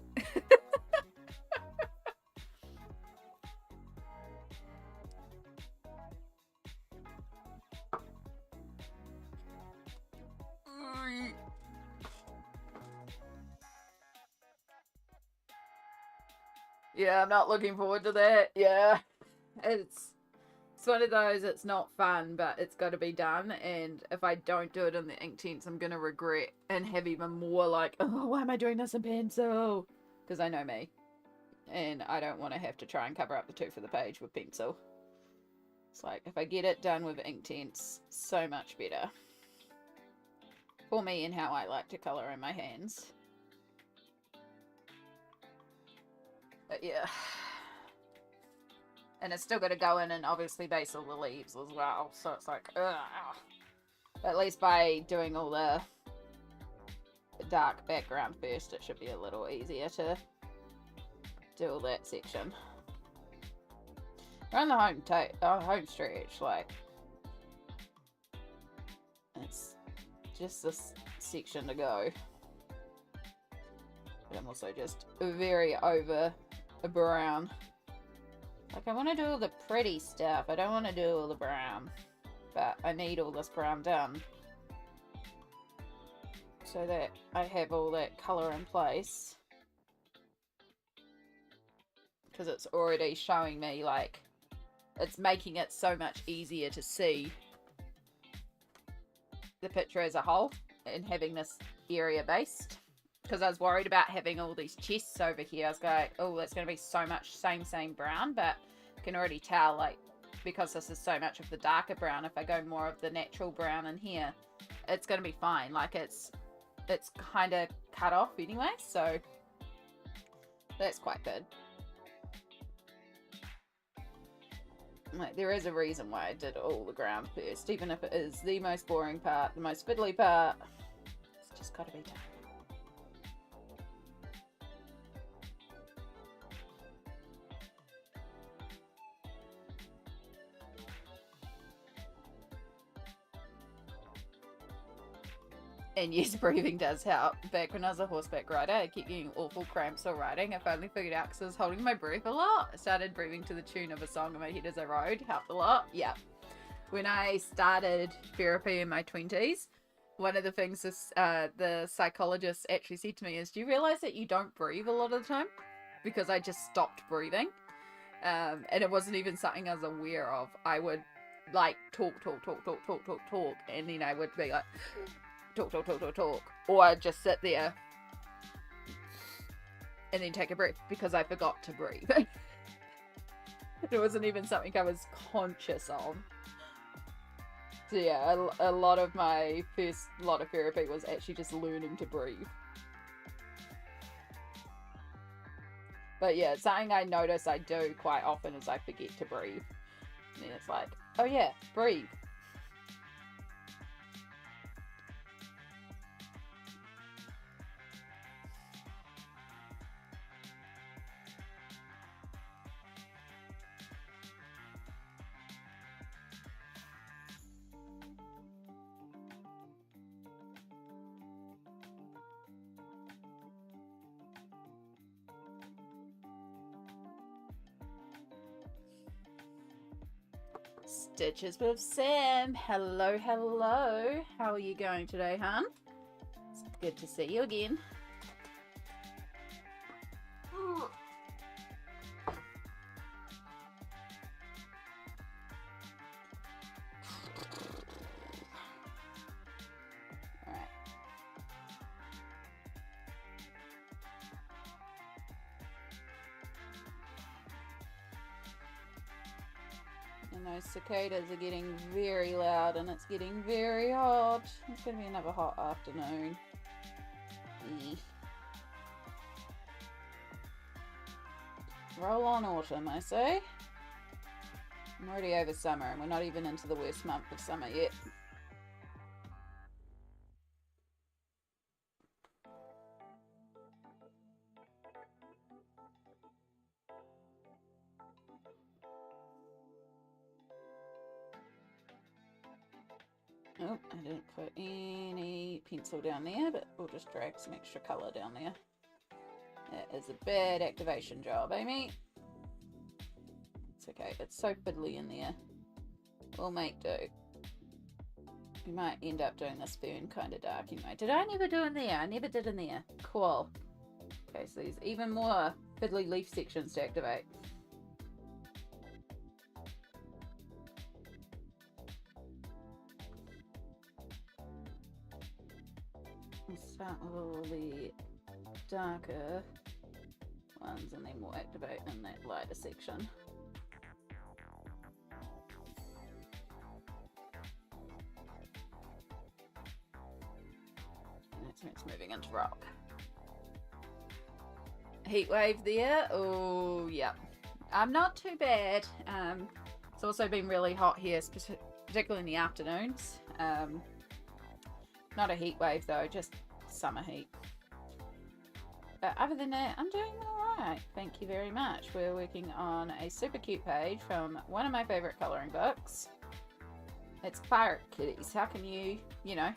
Yeah, I'm not looking forward to that. Yeah, it's one of those, it's not fun, but it's got to be done. And if I don't do it in the Inktense, I'm going to regret and have even more like, oh, why am I doing this in pencil? Because I know me. And I don't want to have to try and cover up the tooth of the page with pencil. It's like, if I get it done with Inktense, so much better. For me and how I like to colour in my hands. But yeah. And it's still got to go in and obviously base all the leaves as well. So it's like, ugh. But at least by doing all the dark background first, it should be a little easier to do all that section. Around the home stretch, like, it's just this section to go. But I'm also just very over a brown. Like, I want to do all the pretty stuff. I don't want to do all the brown. But I need all this brown done. So that I have all that colour in place. Because it's already showing me, like, it's making it so much easier to see the picture as a whole. and having this area based, because I was worried about having all these chests over here. I was like, oh, that's going to be so much same brown, but I can already tell, like, because this is so much of the darker brown, if I go more of the natural brown in here, it's going to be fine. Like, it's kind of cut off anyway, so that's quite good. Like, there is a reason why I did all the ground first, even if it is the most boring part, the most fiddly part. It's just got to be done. And yes, breathing does help. Back when I was a horseback rider, I kept getting awful cramps while riding. I finally figured out because I was holding my breath a lot. I started breathing to the tune of a song in my head as I rode. Helped a lot. Yeah. When I started therapy in my 20s, one of the things the psychologist actually said to me is, do you realize that you don't breathe a lot of the time? Because I just stopped breathing. And it wasn't even something I was aware of. I would like talk. And then I would be like... talk, or I'd just sit there and then take a breath because I forgot to breathe. It wasn't even something I was conscious of. So yeah, a lot of my first lot of therapy was actually just learning to breathe. But yeah, something I notice I do quite often is I forget to breathe. And then it's like, oh yeah, breathe. Stitches with Sam. Hello. How are you going today, hon? It's good to see you again. And those cicadas are getting very loud and it's getting very hot. It's going to be another hot afternoon. Roll on autumn, I say. I'm already over summer and we're not even into the worst month of summer yet. Oh, I didn't put any pencil down there, but we'll just drag some extra colour down there. That is a bad activation job, Amy. It's okay, it's so fiddly in there. We'll make do. We might end up doing this fern kind of dark anyway. Did I never do in there? I never did in there. Cool. Okay, so there's even more fiddly leaf sections to activate. Start with all the darker ones and then we'll activate in that lighter section. And that's when it's moving into rock. Heat wave there. Oh, yeah. Not too bad. It's also been really hot here, particularly in the afternoons. Not a heat wave though, just summer heat. But other than that, I'm doing alright. Thank you very much. We're working on a super cute page from one of my favourite colouring books. It's pirate kitties. How can you know,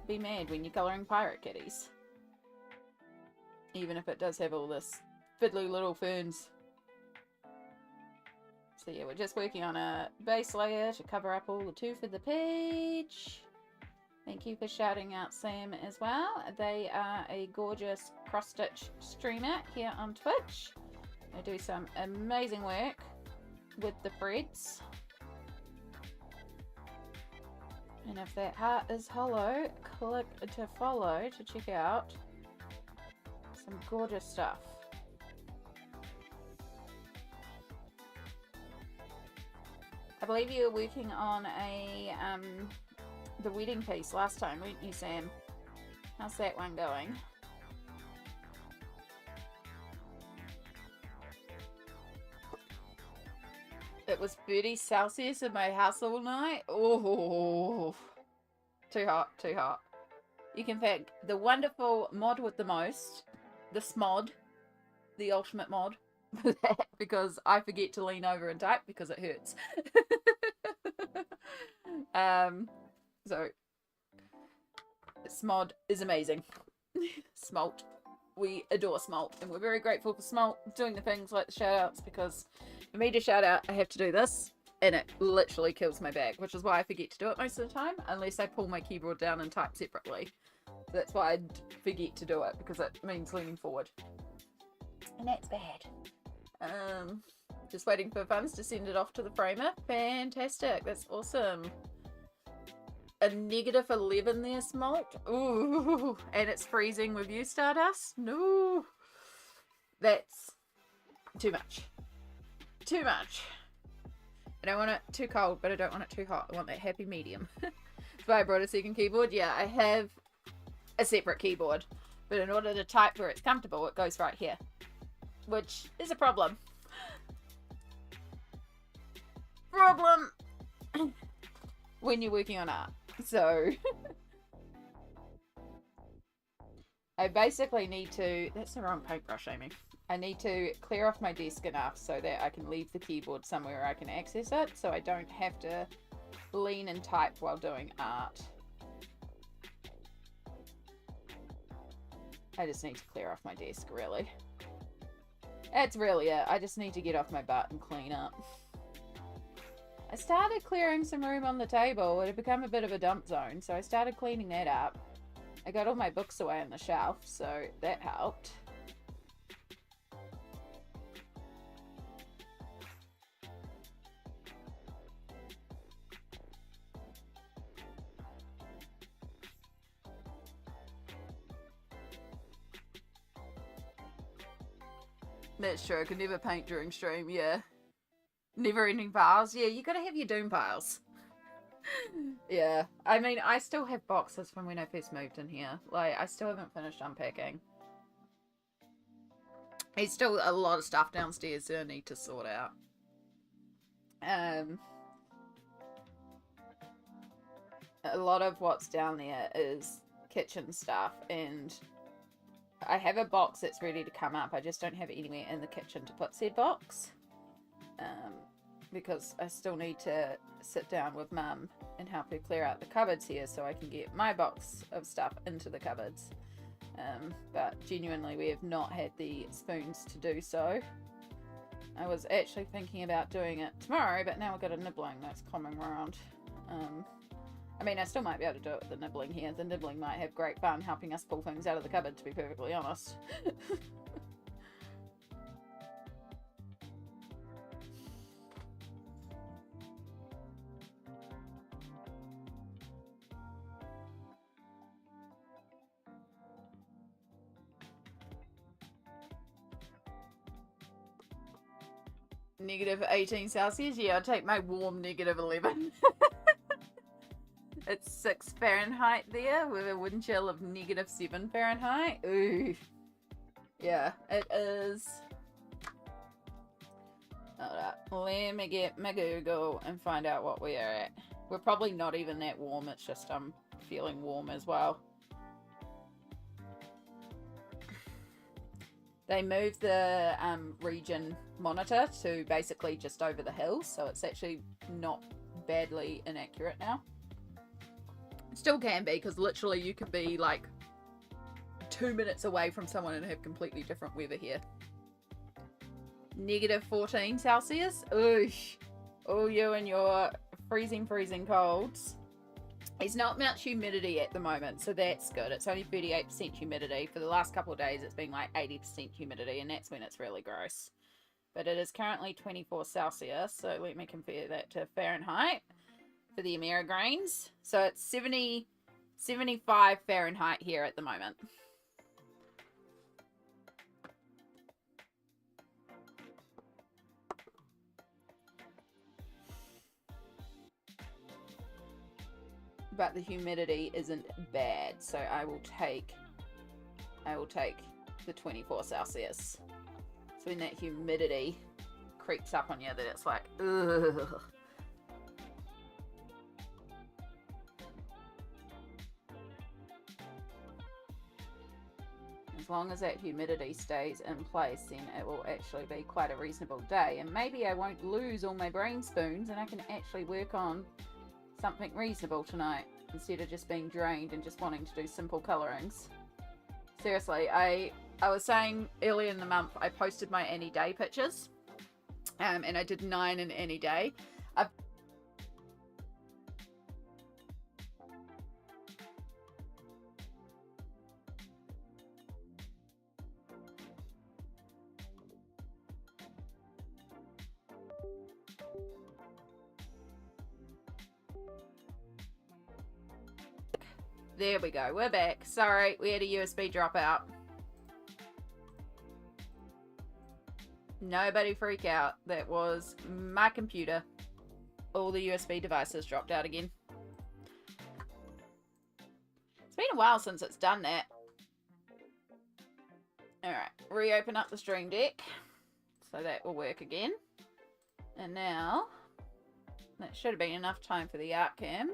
be mad when you're colouring pirate kitties? Even if it does have all this fiddly little ferns. So yeah, we're just working on a base layer to cover up all the tooth of the page. Thank you for shouting out Sam as well. They are a gorgeous cross-stitch streamer here on Twitch. They do some amazing work with the threads. And if that heart is hollow, click to follow to check out some gorgeous stuff. I believe you were working on a the wedding piece last time, weren't you, Sam? How's that one going? It was 30 Celsius in my house all night. Oh, too hot, too hot. You can thank the wonderful mod with the most, the smod, the ultimate mod, for that, because I forget to lean over and type because it hurts. So Smod is amazing. Smalt. We adore Smalt, and we're very grateful for Smalt doing the things like the shout outs, because for me to shout out, I have to do this, and it literally kills my back, which is why I forget to do it most of the time, unless I pull my keyboard down and type separately. So that's why I forget to do it, because it means leaning forward. And that's bad. Just waiting for funds to send it off to the framer. Fantastic. That's awesome. A -11 there, Smalt. Ooh, and it's freezing with you, Stardust. No, that's too much. Too much. I don't want it too cold, but I don't want it too hot. I want that happy medium. That's why I brought a second keyboard. Yeah, I have a separate keyboard, but in order to type where it's comfortable, it goes right here, which is a problem. Problem when you're working on art. So I basically need to, that's the wrong paintbrush, Amy. I need to clear off my desk enough so that I can leave the keyboard somewhere I can access it, so I don't have to lean and type while doing art. I just need to clear off my desk, really. That's really it. I just need to get off my butt and clean up. I started clearing some room on the table. It had become a bit of a dump zone, so I started cleaning that up. I got all my books away on the shelf, so that helped. That's true. I could never paint during stream, yeah. Never ending piles. Yeah, you gotta have your doom piles. Yeah. I mean, I still have boxes from when I first moved in here. Like, I still haven't finished unpacking. There's still a lot of stuff downstairs that I need to sort out. A lot of what's down there is kitchen stuff, and I have a box that's ready to come up. I just don't have it anywhere in the kitchen to put said box. Because I still need to sit down with Mum and help her clear out the cupboards here so I can get my box of stuff into the cupboards. But genuinely, we have not had the spoons to do so. I was actually thinking about doing it tomorrow, but now we've got a nibbling that's coming around. I mean, I still might be able to do it with the nibbling here. The nibbling might have great fun helping us pull things out of the cupboard, to be perfectly honest. -18 Celsius? Yeah, I'll take my warm -11. It's 6 Fahrenheit there with a wind chill of -7 Fahrenheit. Ooh. Yeah, it is. Hold up. Let me get my Google and find out what we are at. We're probably not even that warm. It's just I'm feeling warm as well. They moved the region monitor to basically just over the hills, so it's actually not badly inaccurate now. It still can be, because literally you could be like 2 minutes away from someone and have completely different weather here. -14 Celsius? Oosh. Oh, you and your freezing colds. There's not much humidity at the moment, so that's good. It's only 38% humidity. For the last couple of days, it's been like 80% humidity, and that's when it's really gross. But it is currently 24 Celsius, so let me compare that to Fahrenheit. for the Amerigrains. So it's 75 Fahrenheit here at the moment. But the humidity isn't bad, so I will take the 24 Celsius. So when that humidity creeps up on you, that it's like, ugh. As long as that humidity stays in place, then it will actually be quite a reasonable day. And maybe I won't lose all my brain spoons and I can actually work on something reasonable tonight instead of just being drained and just wanting to do simple colorings. Seriously, I was saying earlier in the month I posted my any day pictures, and I did 9 in any day. There we go, we're back. Sorry, we had a USB dropout. Nobody freak out. That was my computer. All the USB devices dropped out again. It's been a while since it's done that. Alright, reopen up the Stream Deck. So that will work again. And now, that should have been enough time for the art cam.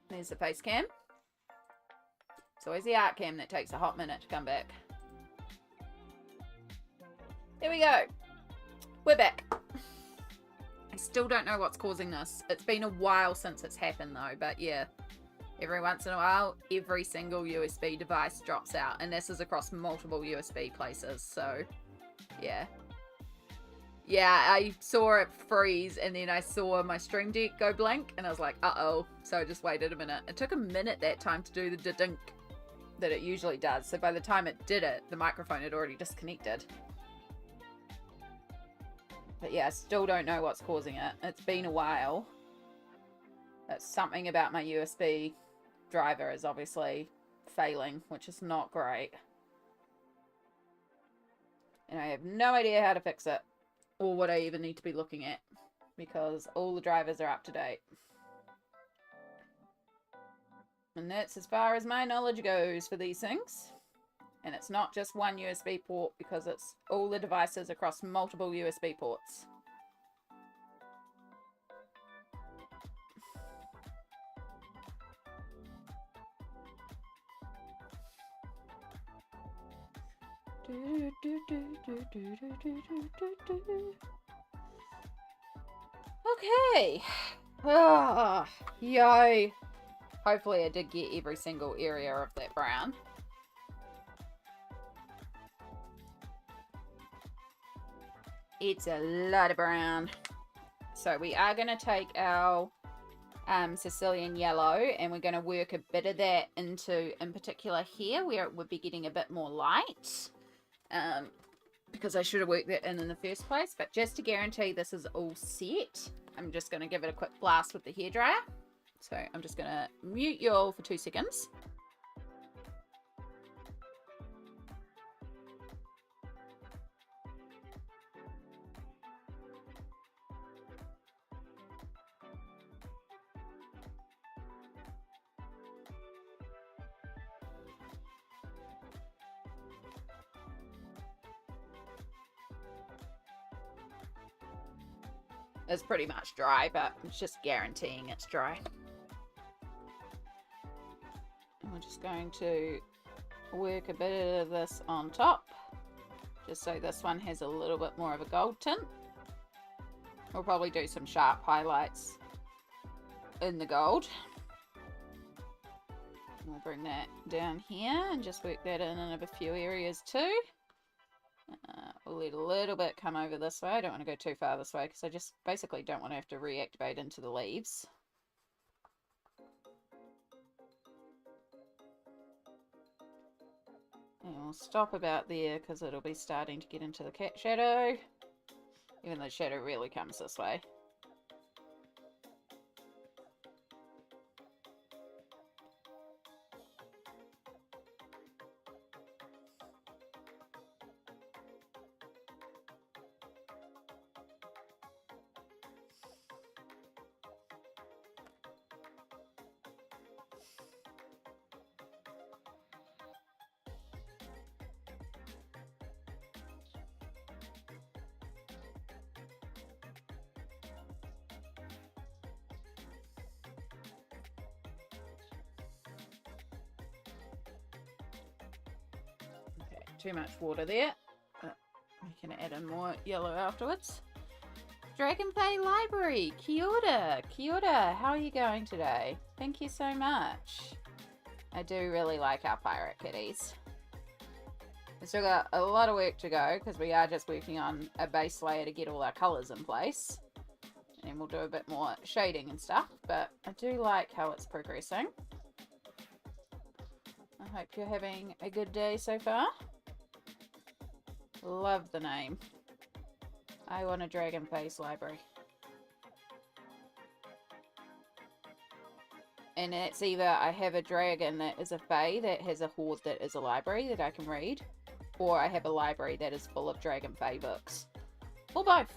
There's the face cam. It's always the art cam that takes a hot minute to come back. There we go. We're back. I still don't know what's causing this. It's been a while since it's happened though, but yeah. Every once in a while, every single USB device drops out. And this is across multiple USB places, so yeah. Yeah, I saw it freeze and then I saw my Stream Deck go blank and I was like, uh-oh. So I just waited a minute. It took a minute that time to do the da-dink that it usually does. So by the time it did it, the microphone had already disconnected. But yeah, I still don't know what's causing it. It's been a while. That's something about my USB driver is obviously failing, which is not great. And I have no idea how to fix it. Or what I even need to be looking at, because all the drivers are up to date. And that's as far as my knowledge goes for these things. And it's not just one USB port, because it's all the devices across multiple USB ports. Okay. Oh, yay. Hopefully I did get every single area of that brown. It's a lot of brown. So we are going to take our Sicilian yellow and we're going to work a bit of that into, in particular here, where it would be getting a bit more light. Because I should have worked that in the first place. But just to guarantee this is all set, I'm just going to give it a quick blast with the hairdryer. So I'm just going to mute you all for 2 seconds. It's pretty much dry, but it's just guaranteeing it's dry. And we're just going to work a bit of this on top, just so this one has a little bit more of a gold tint. We'll probably do some sharp highlights in the gold. We'll bring that down here and just work that in a few areas too. We'll let a little bit come over this way. I don't want to go too far this way because I just basically don't want to have to reactivate into the leaves. And we'll stop about there because it'll be starting to get into the cat shadow. Even though the shadow really comes this way. too much water there. But we can add in more yellow afterwards. Dragonfey Library, kia ora, kia ora. How are you going today? Thank you so much. I do really like our pirate kitties. We've still got a lot of work to go because we are just working on a base layer to get all our colours in place. And we'll do a bit more shading and stuff, but I do like how it's progressing. I hope you're having a good day so far. Love the name. I want a Dragonfey Library. And it's either I have a dragon that is a fae that has a hoard that is a library that I can read, or I have a library that is full of Dragonfey books. Or both.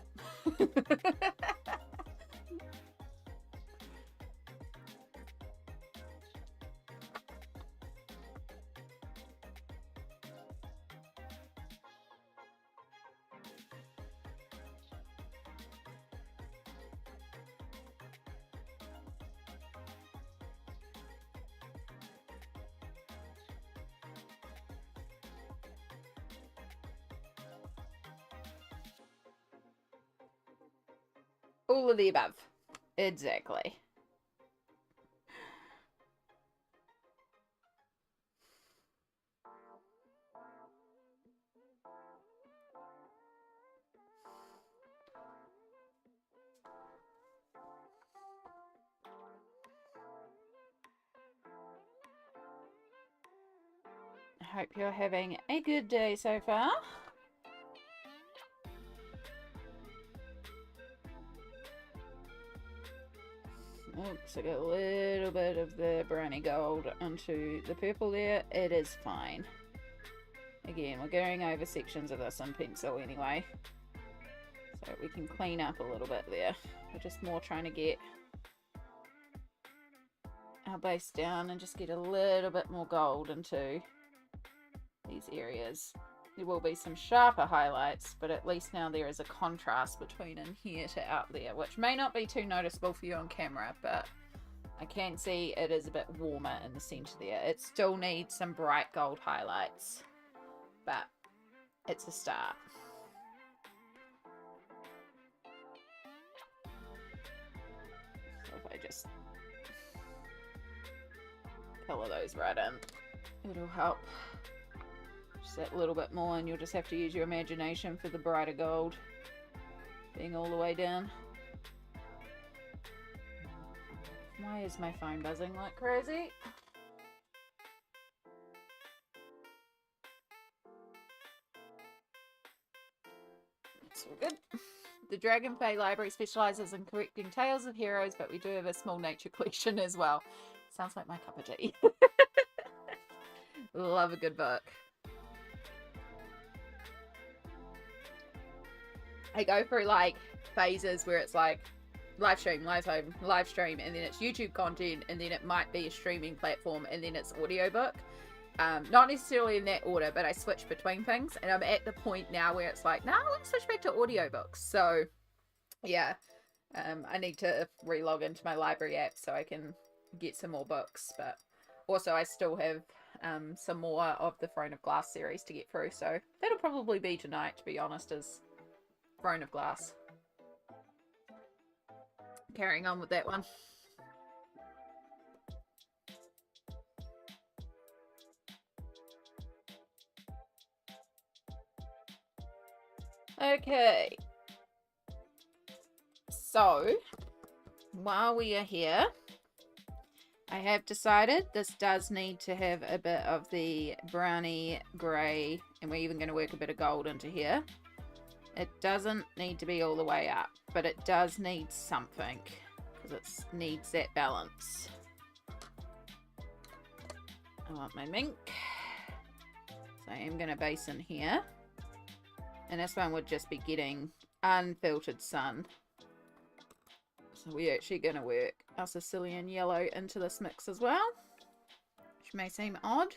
All of the above. Exactly. I hope you're having a good day so far. Oops, I got a little bit of the browny gold onto the purple there. It is fine. Again, we're going over sections of this in pencil anyway, so we can clean up a little bit there. We're just more trying to get our base down and just get a little bit more gold into these areas. There will be some sharper highlights, but at least now there is a contrast between in here to out there, which may not be too noticeable for you on camera, but I can see it is a bit warmer in the center there. It still needs some bright gold highlights, but it's a start. So if I just color those right in, it'll help. Just that little bit more, and you'll just have to use your imagination for the brighter gold being all the way down. Why is my phone buzzing like crazy? That's all good. The Dragonfey Library specialises in collecting tales of heroes, but we do have a small nature collection as well. Sounds like my cup of tea. Love a good book. I go through like phases where it's like live stream, live home, live stream, and then it's YouTube content, and then it might be a streaming platform, and then it's audiobook. Not necessarily in that order, but I switch between things, and I'm at the point now where it's like, nah, let's switch back to audiobooks. So yeah, I need to relog into my library app so I can get some more books, but also I still have some more of the Throne of Glass series to get through, so that'll probably be tonight, to be honest, is Throne of Glass. Carrying on with that one. Okay. So, while we are here, I have decided this does need to have a bit of the browny grey, and we're even going to work a bit of gold into here. It doesn't need to be all the way up, but it does need something, because it needs that balance. I want my mink. So I am going to base in here. And this one would just be getting unfiltered sun. So we're actually going to work our Sicilian yellow into this mix as well, which may seem odd,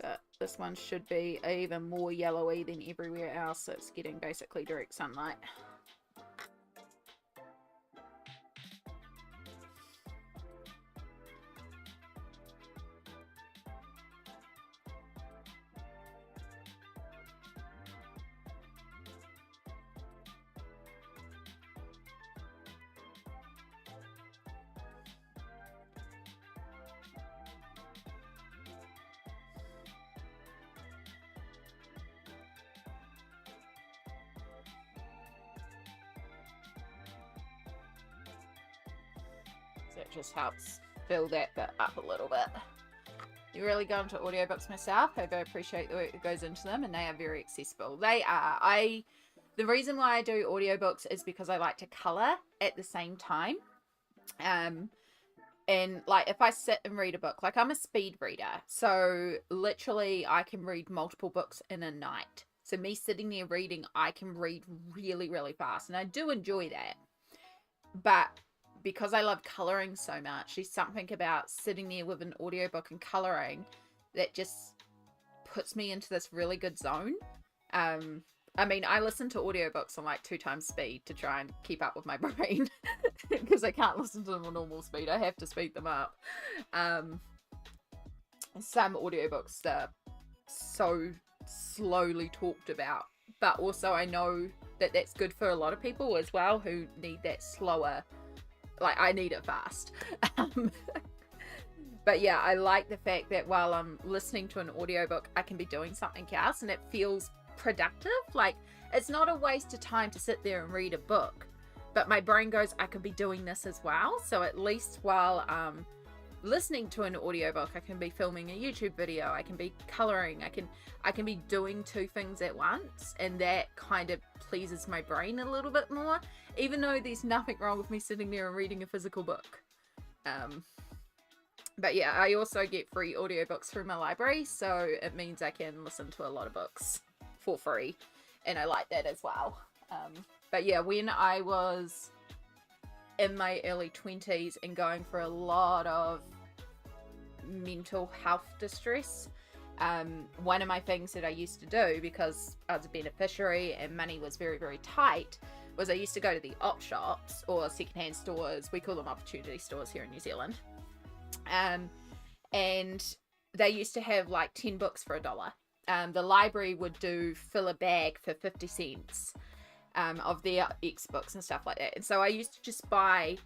but this one should be even more yellowy than everywhere else, so it's getting basically direct sunlight. it just helps fill that bit up a little bit. You really go into audiobooks myself. I very appreciate the work that goes into them, and they are very accessible. They are. The reason why I do audiobooks is because I like to colour at the same time. And like if I sit and read a book, like I'm a speed reader, so literally I can read multiple books in a night. So me sitting there reading, I can read really, really fast, and I do enjoy that. But because I love colouring so much, there's something about sitting there with an audiobook and colouring that just puts me into this really good zone. I mean, I listen to audiobooks on like 2 times speed to try and keep up with my brain because I can't listen to them on normal speed. I have to speed them up. Some audiobooks are so slowly talked about, but also I know that that's good for a lot of people as well who need that slower. Like, I need it fast. But yeah, I like the fact that while I'm listening to an audiobook, I can be doing something else and it feels productive. Like, it's not a waste of time to sit there and read a book, but my brain goes, I could be doing this as well. So at least while listening to an audiobook, I can be filming a YouTube video, I can be coloring, I can be doing 2 things at once, and that kind of pleases my brain a little bit more, even though there's nothing wrong with me sitting there and reading a physical book. But yeah, I also get free audiobooks through my library, so it means I can listen to a lot of books for free, and I like that as well. But yeah, when I was in my early 20s and going for a lot of mental health distress, one of my things that I used to do, because I was a beneficiary and money was very, very tight, was I used to go to the op shops or secondhand stores. We call them opportunity stores here in New Zealand. And they used to have like 10 books for $1. The library would fill a bag for 50 cents of their X books and stuff like that. And so I used to just buy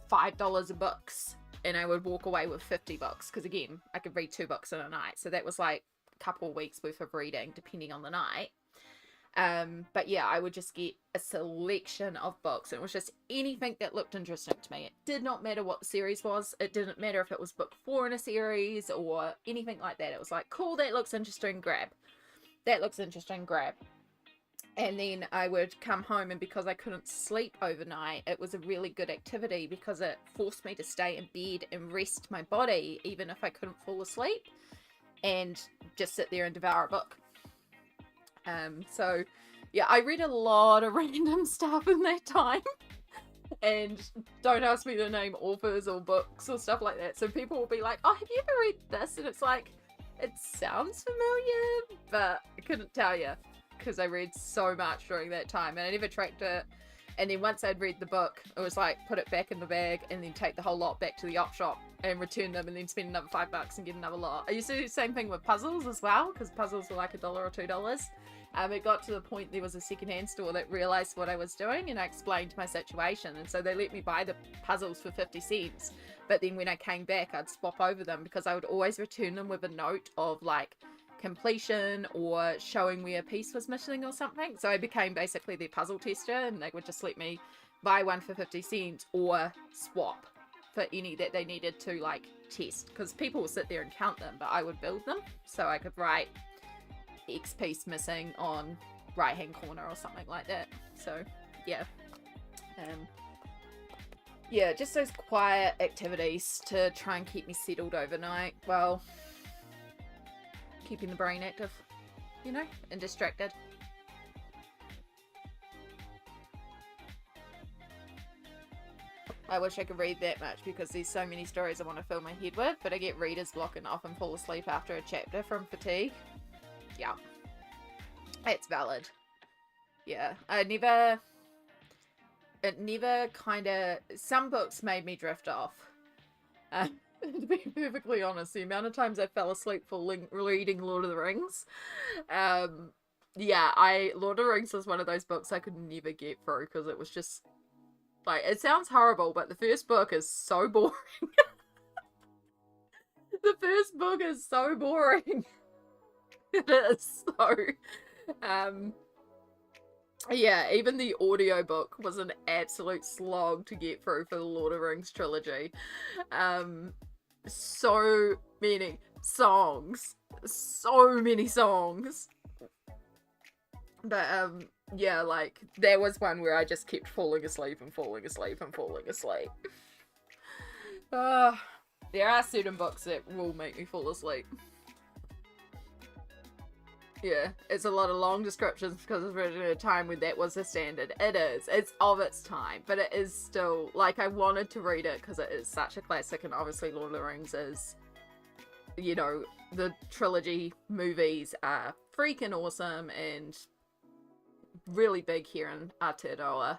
$5 of books, and I would walk away with 50 books, because again, I could read 2 books in a night. So that was like a couple of weeks worth of reading, depending on the night. But yeah, I would just get a selection of books. It was just anything that looked interesting to me. It did not matter what the series was. It didn't matter if it was book 4 in a series or anything like that. It was like, cool, that looks interesting, grab. That looks interesting, grab. And then I would come home, and because I couldn't sleep overnight, it was a really good activity because it forced me to stay in bed and rest my body, even if I couldn't fall asleep, and just sit there and devour a book. So yeah, I read a lot of random stuff in that time. And don't ask me to name authors or books or stuff like that. So people will be like, oh, have you ever read this? And it's like, it sounds familiar, but I couldn't tell you, because I read so much during that time and I never tracked it. And then once I'd read the book, it was like, put it back in the bag and then take the whole lot back to the op shop and return them, and then spend another $5 and get another lot. I used to do the same thing with puzzles as well, because puzzles were like $1 or $2. It got to the point there was a secondhand store that realised what I was doing, and I explained my situation, and so they let me buy the puzzles for 50 cents. But then when I came back, I'd swap over them, because I would always return them with a note of like completion or showing where a piece was missing or something. So I became basically their puzzle tester, and they would just let me buy one for 50 cents or swap for any that they needed to like test, because people would sit there and count them, but I would build them, so I could write X piece missing on right hand corner or something like that. So yeah, yeah, just those quiet activities to try and keep me settled overnight, while keeping the brain active, you know, and distracted. I wish I could read that much, because there's so many stories I want to fill my head with, but I get reader's block and often fall asleep after a chapter from fatigue. Yeah, it's valid. Yeah, it never kind of, some books made me drift off. To be perfectly honest, the amount of times I fell asleep for reading Lord of the Rings. Yeah, Lord of the Rings was one of those books I could never get through, because it was just, like, it sounds horrible, but the first book is so boring. The first book is so boring. It is. So, Yeah, even the audiobook was an absolute slog to get through for the Lord of the Rings trilogy. So many songs. So many songs. But, yeah, like, there was one where I just kept falling asleep and falling asleep and falling asleep. There are certain books that will make me fall asleep. Yeah, it's a lot of long descriptions because it's written at a time when that was the standard. It is. It's of its time, but it is still, like, I wanted to read it because it is such a classic, and obviously Lord of the Rings is, you know, the trilogy movies are freaking awesome and really big here in Aotearoa.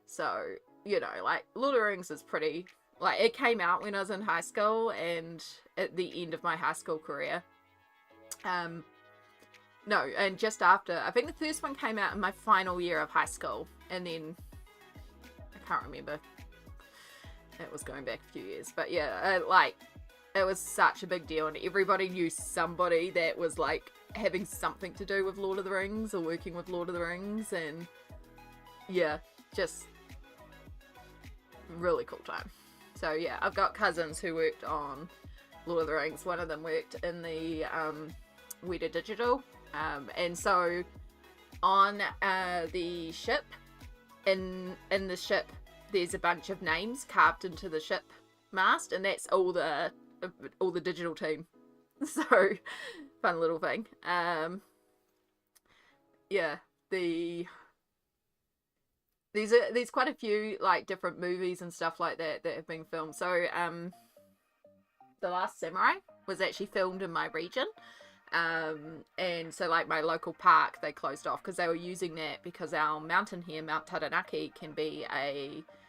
So, you know, like, Lord of the Rings is pretty, like, it came out when I was in high school and at the end of my high school career. No, and just after, I think the first one came out in my final year of high school, and then, I can't remember, it was going back a few years, but yeah, like, it was such a big deal, and everybody knew somebody that was, like, having something to do with Lord of the Rings, or working with Lord of the Rings, and, yeah, just, really cool time. So yeah, I've got cousins who worked on Lord of the Rings. One of them worked in the, Weta Digital. And so on the ship, in the ship, there's a bunch of names carved into the ship mast, and that's all the digital team. So fun little thing. Yeah, there's quite a few like different movies and stuff like that have been filmed. So The Last Samurai was actually filmed in my region. And so like my local park, they closed off because they were using that because our mountain here, Mount Taranaki,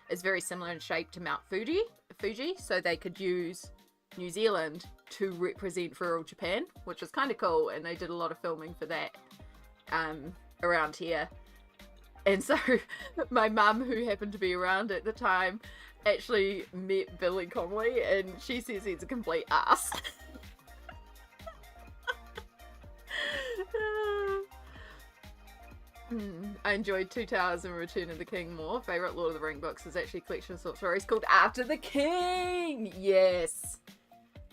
is very similar in shape to Mount Fuji, so they could use New Zealand to represent rural Japan, which was kind of cool, and they did a lot of filming for that around here. And so my mum, who happened to be around at the time, actually met Billy Connolly, and she says he's a complete ass. I enjoyed Two Towers and Return of the King more. Favourite Lord of the Ring books is actually a collection of short stories called After the King! Yes!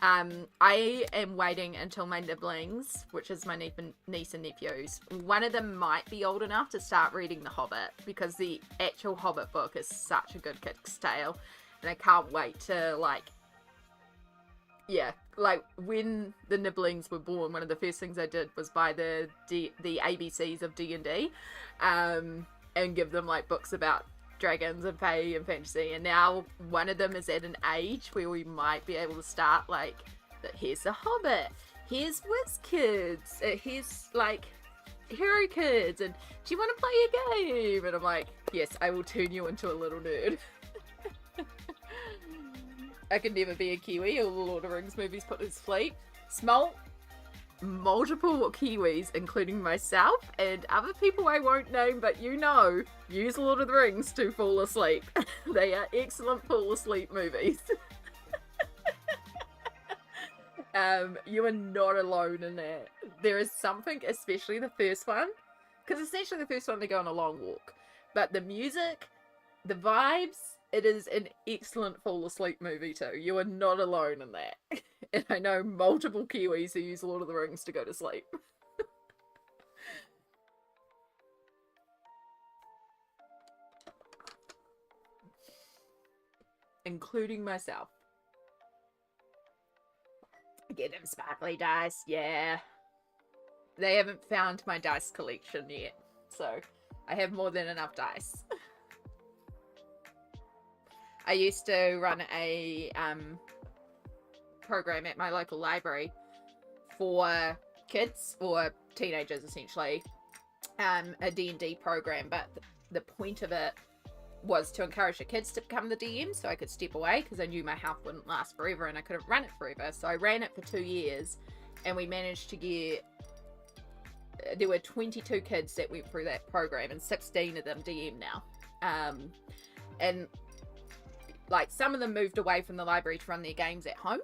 I am waiting until my nibblings, which is my niece and nephews, one of them might be old enough to start reading The Hobbit, because the actual Hobbit book is such a good kid's tale, and I can't wait to, like, yeah, like, when the nibblings were born, one of the first things I did was buy the ABCs of D&D, and give them, like, books about dragons and fae and fantasy, and now one of them is at an age where we might be able to start, like, here's The Hobbit, here's Whiz Kids, here's, like, Hero Kids, and do you want to play a game? And I'm like, yes, I will turn you into a little nerd. I could never be a Kiwi. All the Lord of the Rings movies put us to sleep. Multiple Kiwis, including myself and other people I won't name, but you know, use Lord of the Rings to fall asleep. They are excellent fall asleep movies. You are not alone in that. There is something, especially the first one, because essentially the first one they go on a long walk, but the music, the vibes, it is an excellent fall asleep movie too. You are not alone in that. And I know multiple Kiwis who use Lord of the Rings to go to sleep. Including myself. Get them sparkly dice, yeah. They haven't found my dice collection yet, so I have more than enough dice. I used to run a program at my local library for kids, or teenagers essentially, a D&D program, but the point of it was to encourage the kids to become the DM so I could step away, because I knew my health wouldn't last forever and I couldn't run it forever. So I ran it for 2 years, and we managed to get, there were 22 kids that went through that program, and 16 of them DM now. And like, some of them moved away from the library to run their games at home,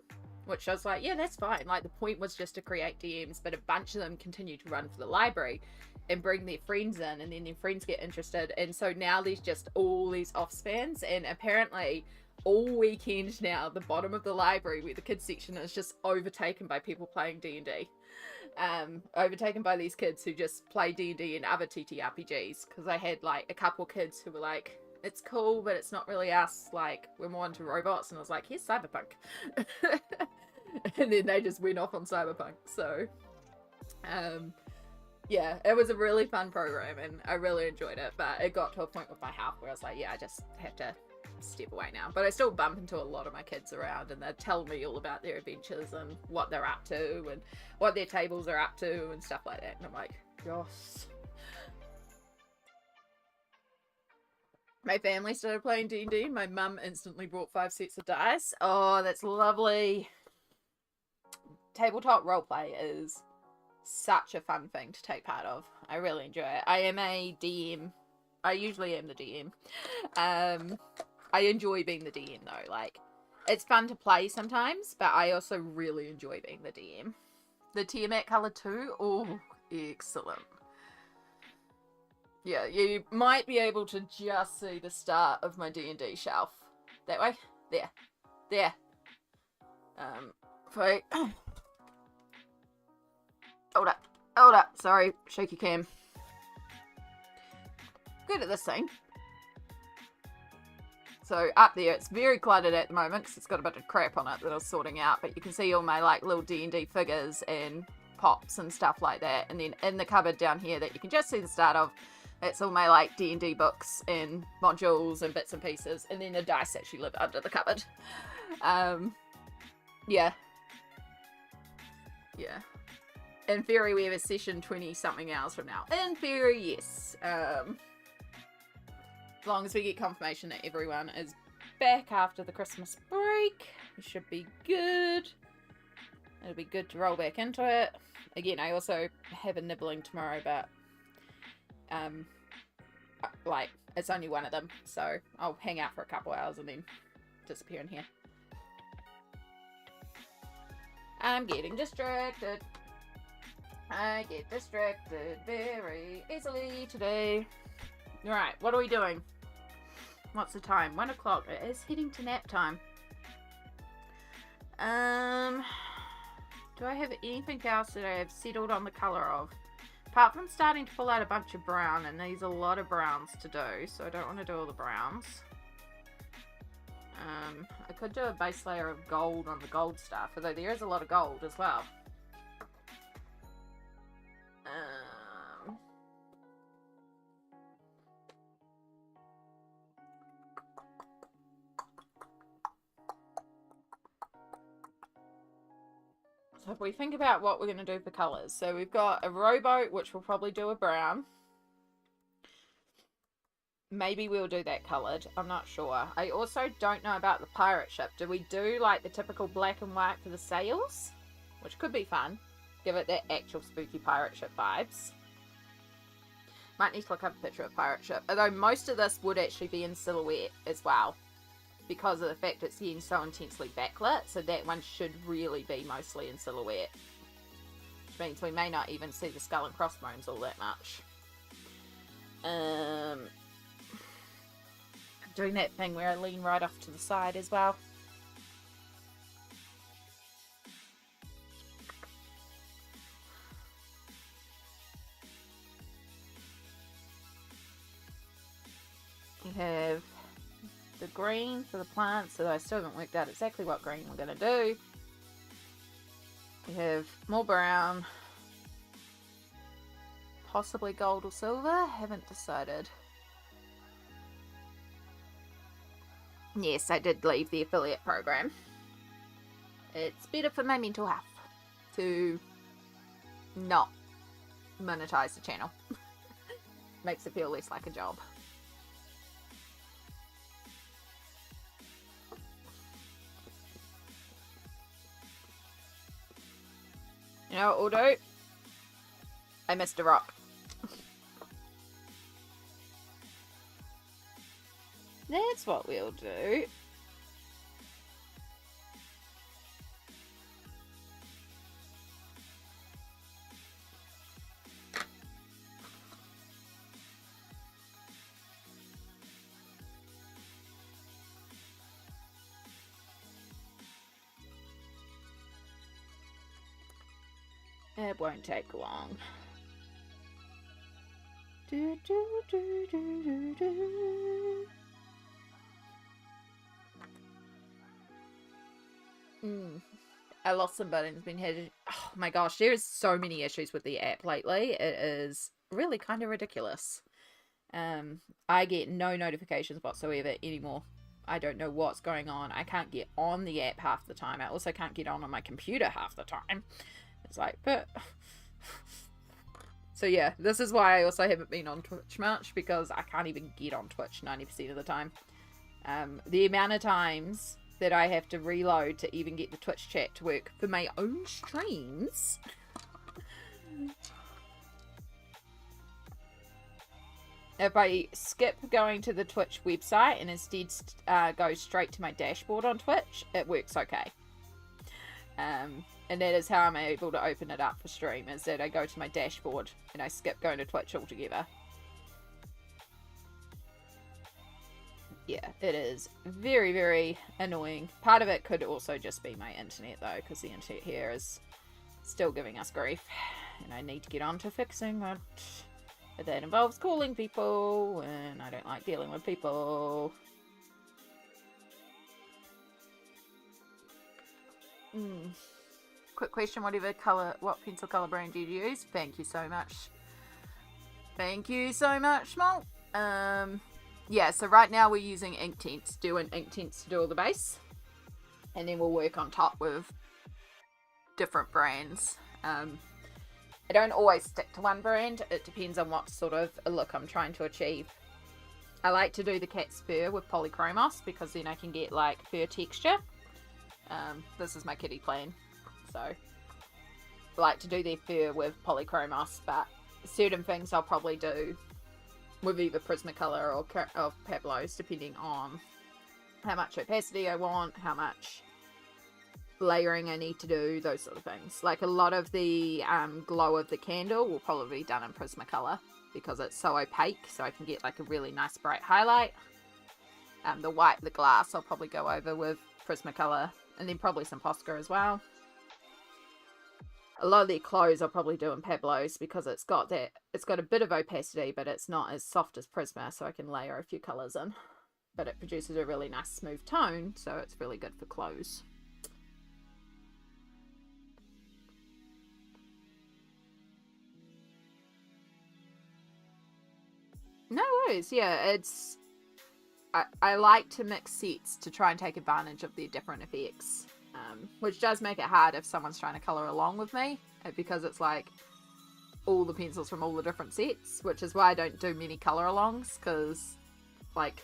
which I was like, yeah, that's fine. Like, the point was just to create DMs, but a bunch of them continued to run for the library. and bring their friends in, and then their friends get interested, and so now there's just all these offspans, and apparently all weekend now the bottom of the library where the kids section is just overtaken by people playing D&D. Overtaken by these kids who just play D&D and other TTRPGs, because I had like a couple kids who were like, it's cool but it's not really us, like we're more into robots, and I was like, here's Cyberpunk. And then they just went off on Cyberpunk. So yeah, it was a really fun program and I really enjoyed it, but it got to a point with my health where I was like, yeah, I just have to step away now. But I still bump into a lot of my kids around, and they're telling me all about their adventures and what they're up to and what their tables are up to and stuff like that, and I'm like, gosh. My family started playing D&D. My mum instantly brought 5 sets of dice. Oh, that's lovely. Tabletop roleplay is such a fun thing to take part of. I really enjoy it. I am a DM. I usually am the DM. I enjoy being the DM though. Like, it's fun to play sometimes, but I also really enjoy being the DM. The Tiamat colour too. Oh, excellent. Yeah, you might be able to just see the start of my D&D shelf. That way. There. There. Wait. Hold up. Hold up. Sorry. Shaky cam. Good at this thing. So up there, it's very cluttered at the moment because it's got a bit of crap on it that I was sorting out. But you can see all my like little D&D figures and pops and stuff like that. And then in the cupboard down here that you can just see the start of, it's all my like D&D books and modules and bits and pieces. And then the dice actually live under the cupboard. Yeah. Yeah. In theory, we have a session 20 something hours from now. In theory, yes. As long as we get confirmation that everyone is back after the Christmas break, it should be good. It'll be good to roll back into it. Again, I also have a nibbling tomorrow, but like, it's only one of them, so I'll hang out for a couple hours and then disappear in here. I'm getting distracted. I get distracted very easily today. Right, what are we doing? What's the time? 1 o'clock. It is heading to nap time. Do I have anything else that I have settled on the colour of? Apart from starting to pull out a bunch of brown, and there's a lot of browns to do, so I don't want to do all the browns. I could do a base layer of gold on the gold stuff, although there is a lot of gold as well. So if we think about what we're going to do for colours, so we've got a rowboat, which we'll probably do a brown. Maybe we'll do that coloured. I'm not sure. I also don't know about the pirate ship. Do we do like the typical black and white for the sails? Which could be fun. Give it that actual spooky pirate ship vibes. Might need to look up a picture of a pirate ship. Although most of this would actually be in silhouette as well, because of the fact it's getting so intensely backlit. So that one should really be mostly in silhouette. Which means we may not even see the skull and crossbones all that much. I'm doing that thing where I lean right off to the side as well. We have the green for the plants, so I still haven't worked out exactly what green we're going to do. We have more brown, possibly gold or silver, haven't decided. Yes, I did leave the affiliate program. It's better for my mental health to not monetize the channel. Makes it feel less like a job. You know what we'll do? I missed a rock. That's what we'll do. It won't take long. Do, do, do, do, do, do. I lost some buttons. Oh my gosh, there's so many issues with the app lately. It is really kind of ridiculous. I get no notifications whatsoever anymore. I don't know what's going on. I can't get on the app half the time. I also can't get on my computer half the time. It's like, but... So yeah, this is why I also haven't been on Twitch much, because I can't even get on Twitch 90% of the time. The amount of times that I have to reload to even get the Twitch chat to work for my own streams. If I skip going to the Twitch website and instead go straight to my dashboard on Twitch, it works okay. And that is how I'm able to open it up for stream, is that I go to my dashboard and I skip going to Twitch altogether. Yeah, it is very, very annoying. Part of it could also just be my internet, though, because the internet here is still giving us grief. And I need to get on to fixing it. But that involves calling people, and I don't like dealing with people. Quick question, what pencil color brand do you use? Thank you so much. Thank you so much, Schmaltz. Yeah, so right now we're using Inktense, Derwent Inktense to do all the base. And then we'll work on top with different brands. I don't always stick to one brand. It depends on what sort of a look I'm trying to achieve. I like to do the cat's fur with Polychromos, because then I can get like fur texture. This is my kitty plan. So I like to do their fur with Polychromos, but certain things I'll probably do with either Prismacolor or Pablo's, depending on how much opacity I want, how much layering I need to do, those sort of things. Like a lot of the glow of the candle will probably be done in Prismacolor, because it's so opaque, so I can get like a really nice bright highlight. The glass I'll probably go over with Prismacolor, and then probably some Posca as well. A lot of their clothes I'll probably do in Pablo's, because it's got a bit of opacity, but it's not as soft as Prisma, so I can layer a few colours in. But it produces a really nice smooth tone, so it's really good for clothes. No worries, yeah, I like to mix sets to try and take advantage of their different effects. Which does make it hard if someone's trying to colour along with me, because it's like all the pencils from all the different sets, which is why I don't do many colour alongs, because like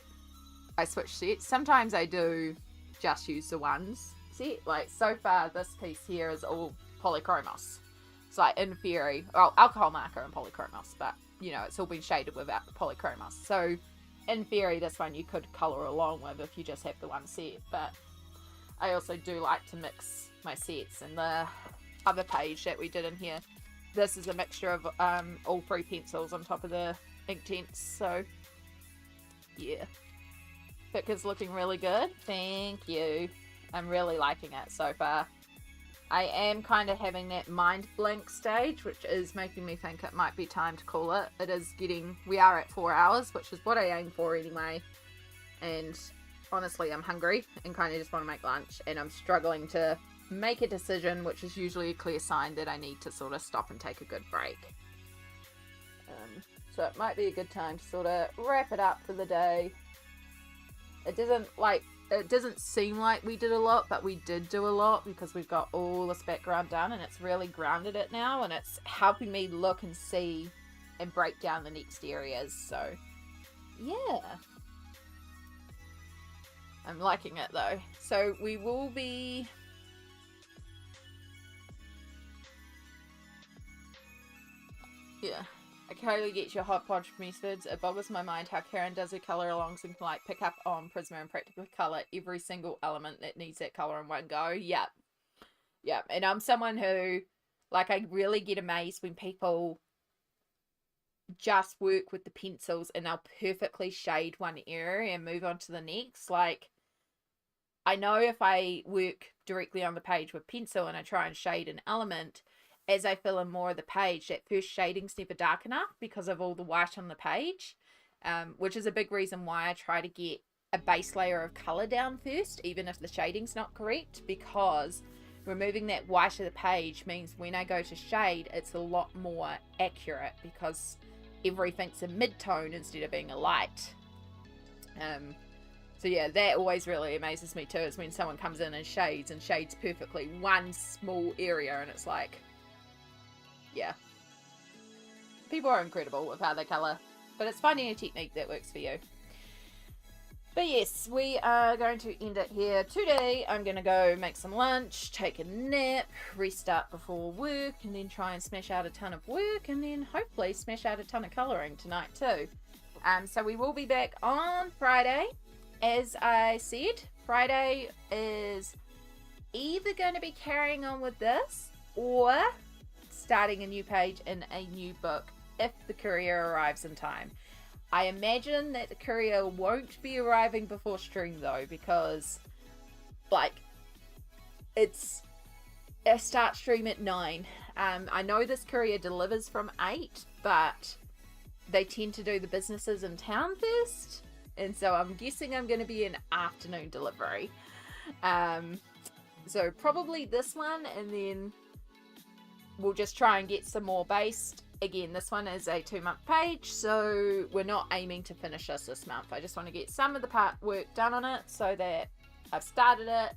I switch sets. Sometimes I do just use the ones set. Like so far this piece here is all Polychromos. It's like in theory, well, alcohol marker and Polychromos, but you know, it's all been shaded with Polychromos. So in theory this one you could colour along with if you just have the one set, but I also do like to mix my sets. And the other page that we did in here, this is a mixture of all three pencils on top of the Inktense. So yeah, pick is looking really good. Thank you. I'm really liking it so far. I am kind of having that mind blank stage, which is making me think it might be time to call it. We are at 4 hours, which is what I aim for anyway. And honestly, I'm hungry and kind of just want to make lunch, and I'm struggling to make a decision, which is usually a clear sign that I need to sort of stop and take a good break. So it might be a good time to sort of wrap it up for the day. It doesn't seem like we did a lot, but we did do a lot, because we've got all this background done, and it's really grounded it now, and it's helping me look and see and break down the next areas. So yeah, I'm liking it though. So we will be I totally get your hodgepodge methods. It boggles my mind how Caran does her colour alongs and can like pick up on Prisma and practically colour every single element that needs that colour in one go. Yep. And I'm someone who, like, I really get amazed when people just work with the pencils and they'll perfectly shade one area and move on to the next. Like, I know if I work directly on the page with pencil and I try and shade an element, as I fill in more of the page, that first shading's never dark enough because of all the white on the page, which is a big reason why I try to get a base layer of color down first, even if the shading's not correct, because removing that white of the page means when I go to shade, it's a lot more accurate because everything's a mid-tone instead of being a light. So yeah, that always really amazes me too, is when someone comes in and shades perfectly one small area, and it's like, yeah. People are incredible with how they colour, but it's finding a technique that works for you. But yes, we are going to end it here today. I'm going to go make some lunch, take a nap, restart before work, and then try and smash out a ton of work, and then hopefully smash out a ton of colouring tonight too. So we will be back on Friday. As I said, Friday is either going to be carrying on with this or starting a new page in a new book if the courier arrives in time. I imagine that the courier won't be arriving before stream though, because like it's a start stream at 9. I know this courier delivers from 8, but they tend to do the businesses in town first, and so I'm guessing I'm going to be an afternoon delivery. So probably this one, and then we'll just try and get some more based. Again, this one is a 2-month page, so we're not aiming to finish this month. I just want to get some of the part work done on it so that I've started it,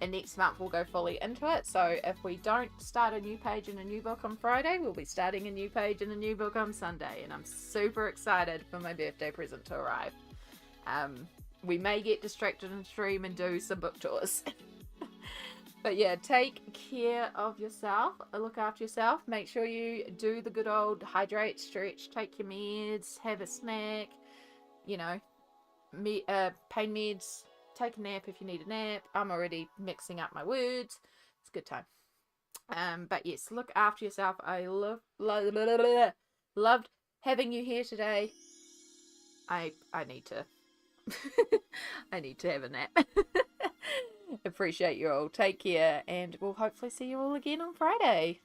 and next month we'll go fully into it. So if we don't start a new page in a new book on Friday, we'll be starting a new page in a new book on Sunday, and I'm super excited for my birthday present to arrive. We may get distracted in stream and do some book tours. But yeah, take care of yourself, look after yourself, make sure you do the good old hydrate, stretch, take your meds, have a snack, you know, pain meds, take a nap if you need a nap. I'm already mixing up my words. It's a good time. But yes, look after yourself. I loved having you here today. I need to I need to have a nap. Appreciate you all. Take care, and we'll hopefully see you all again on Friday.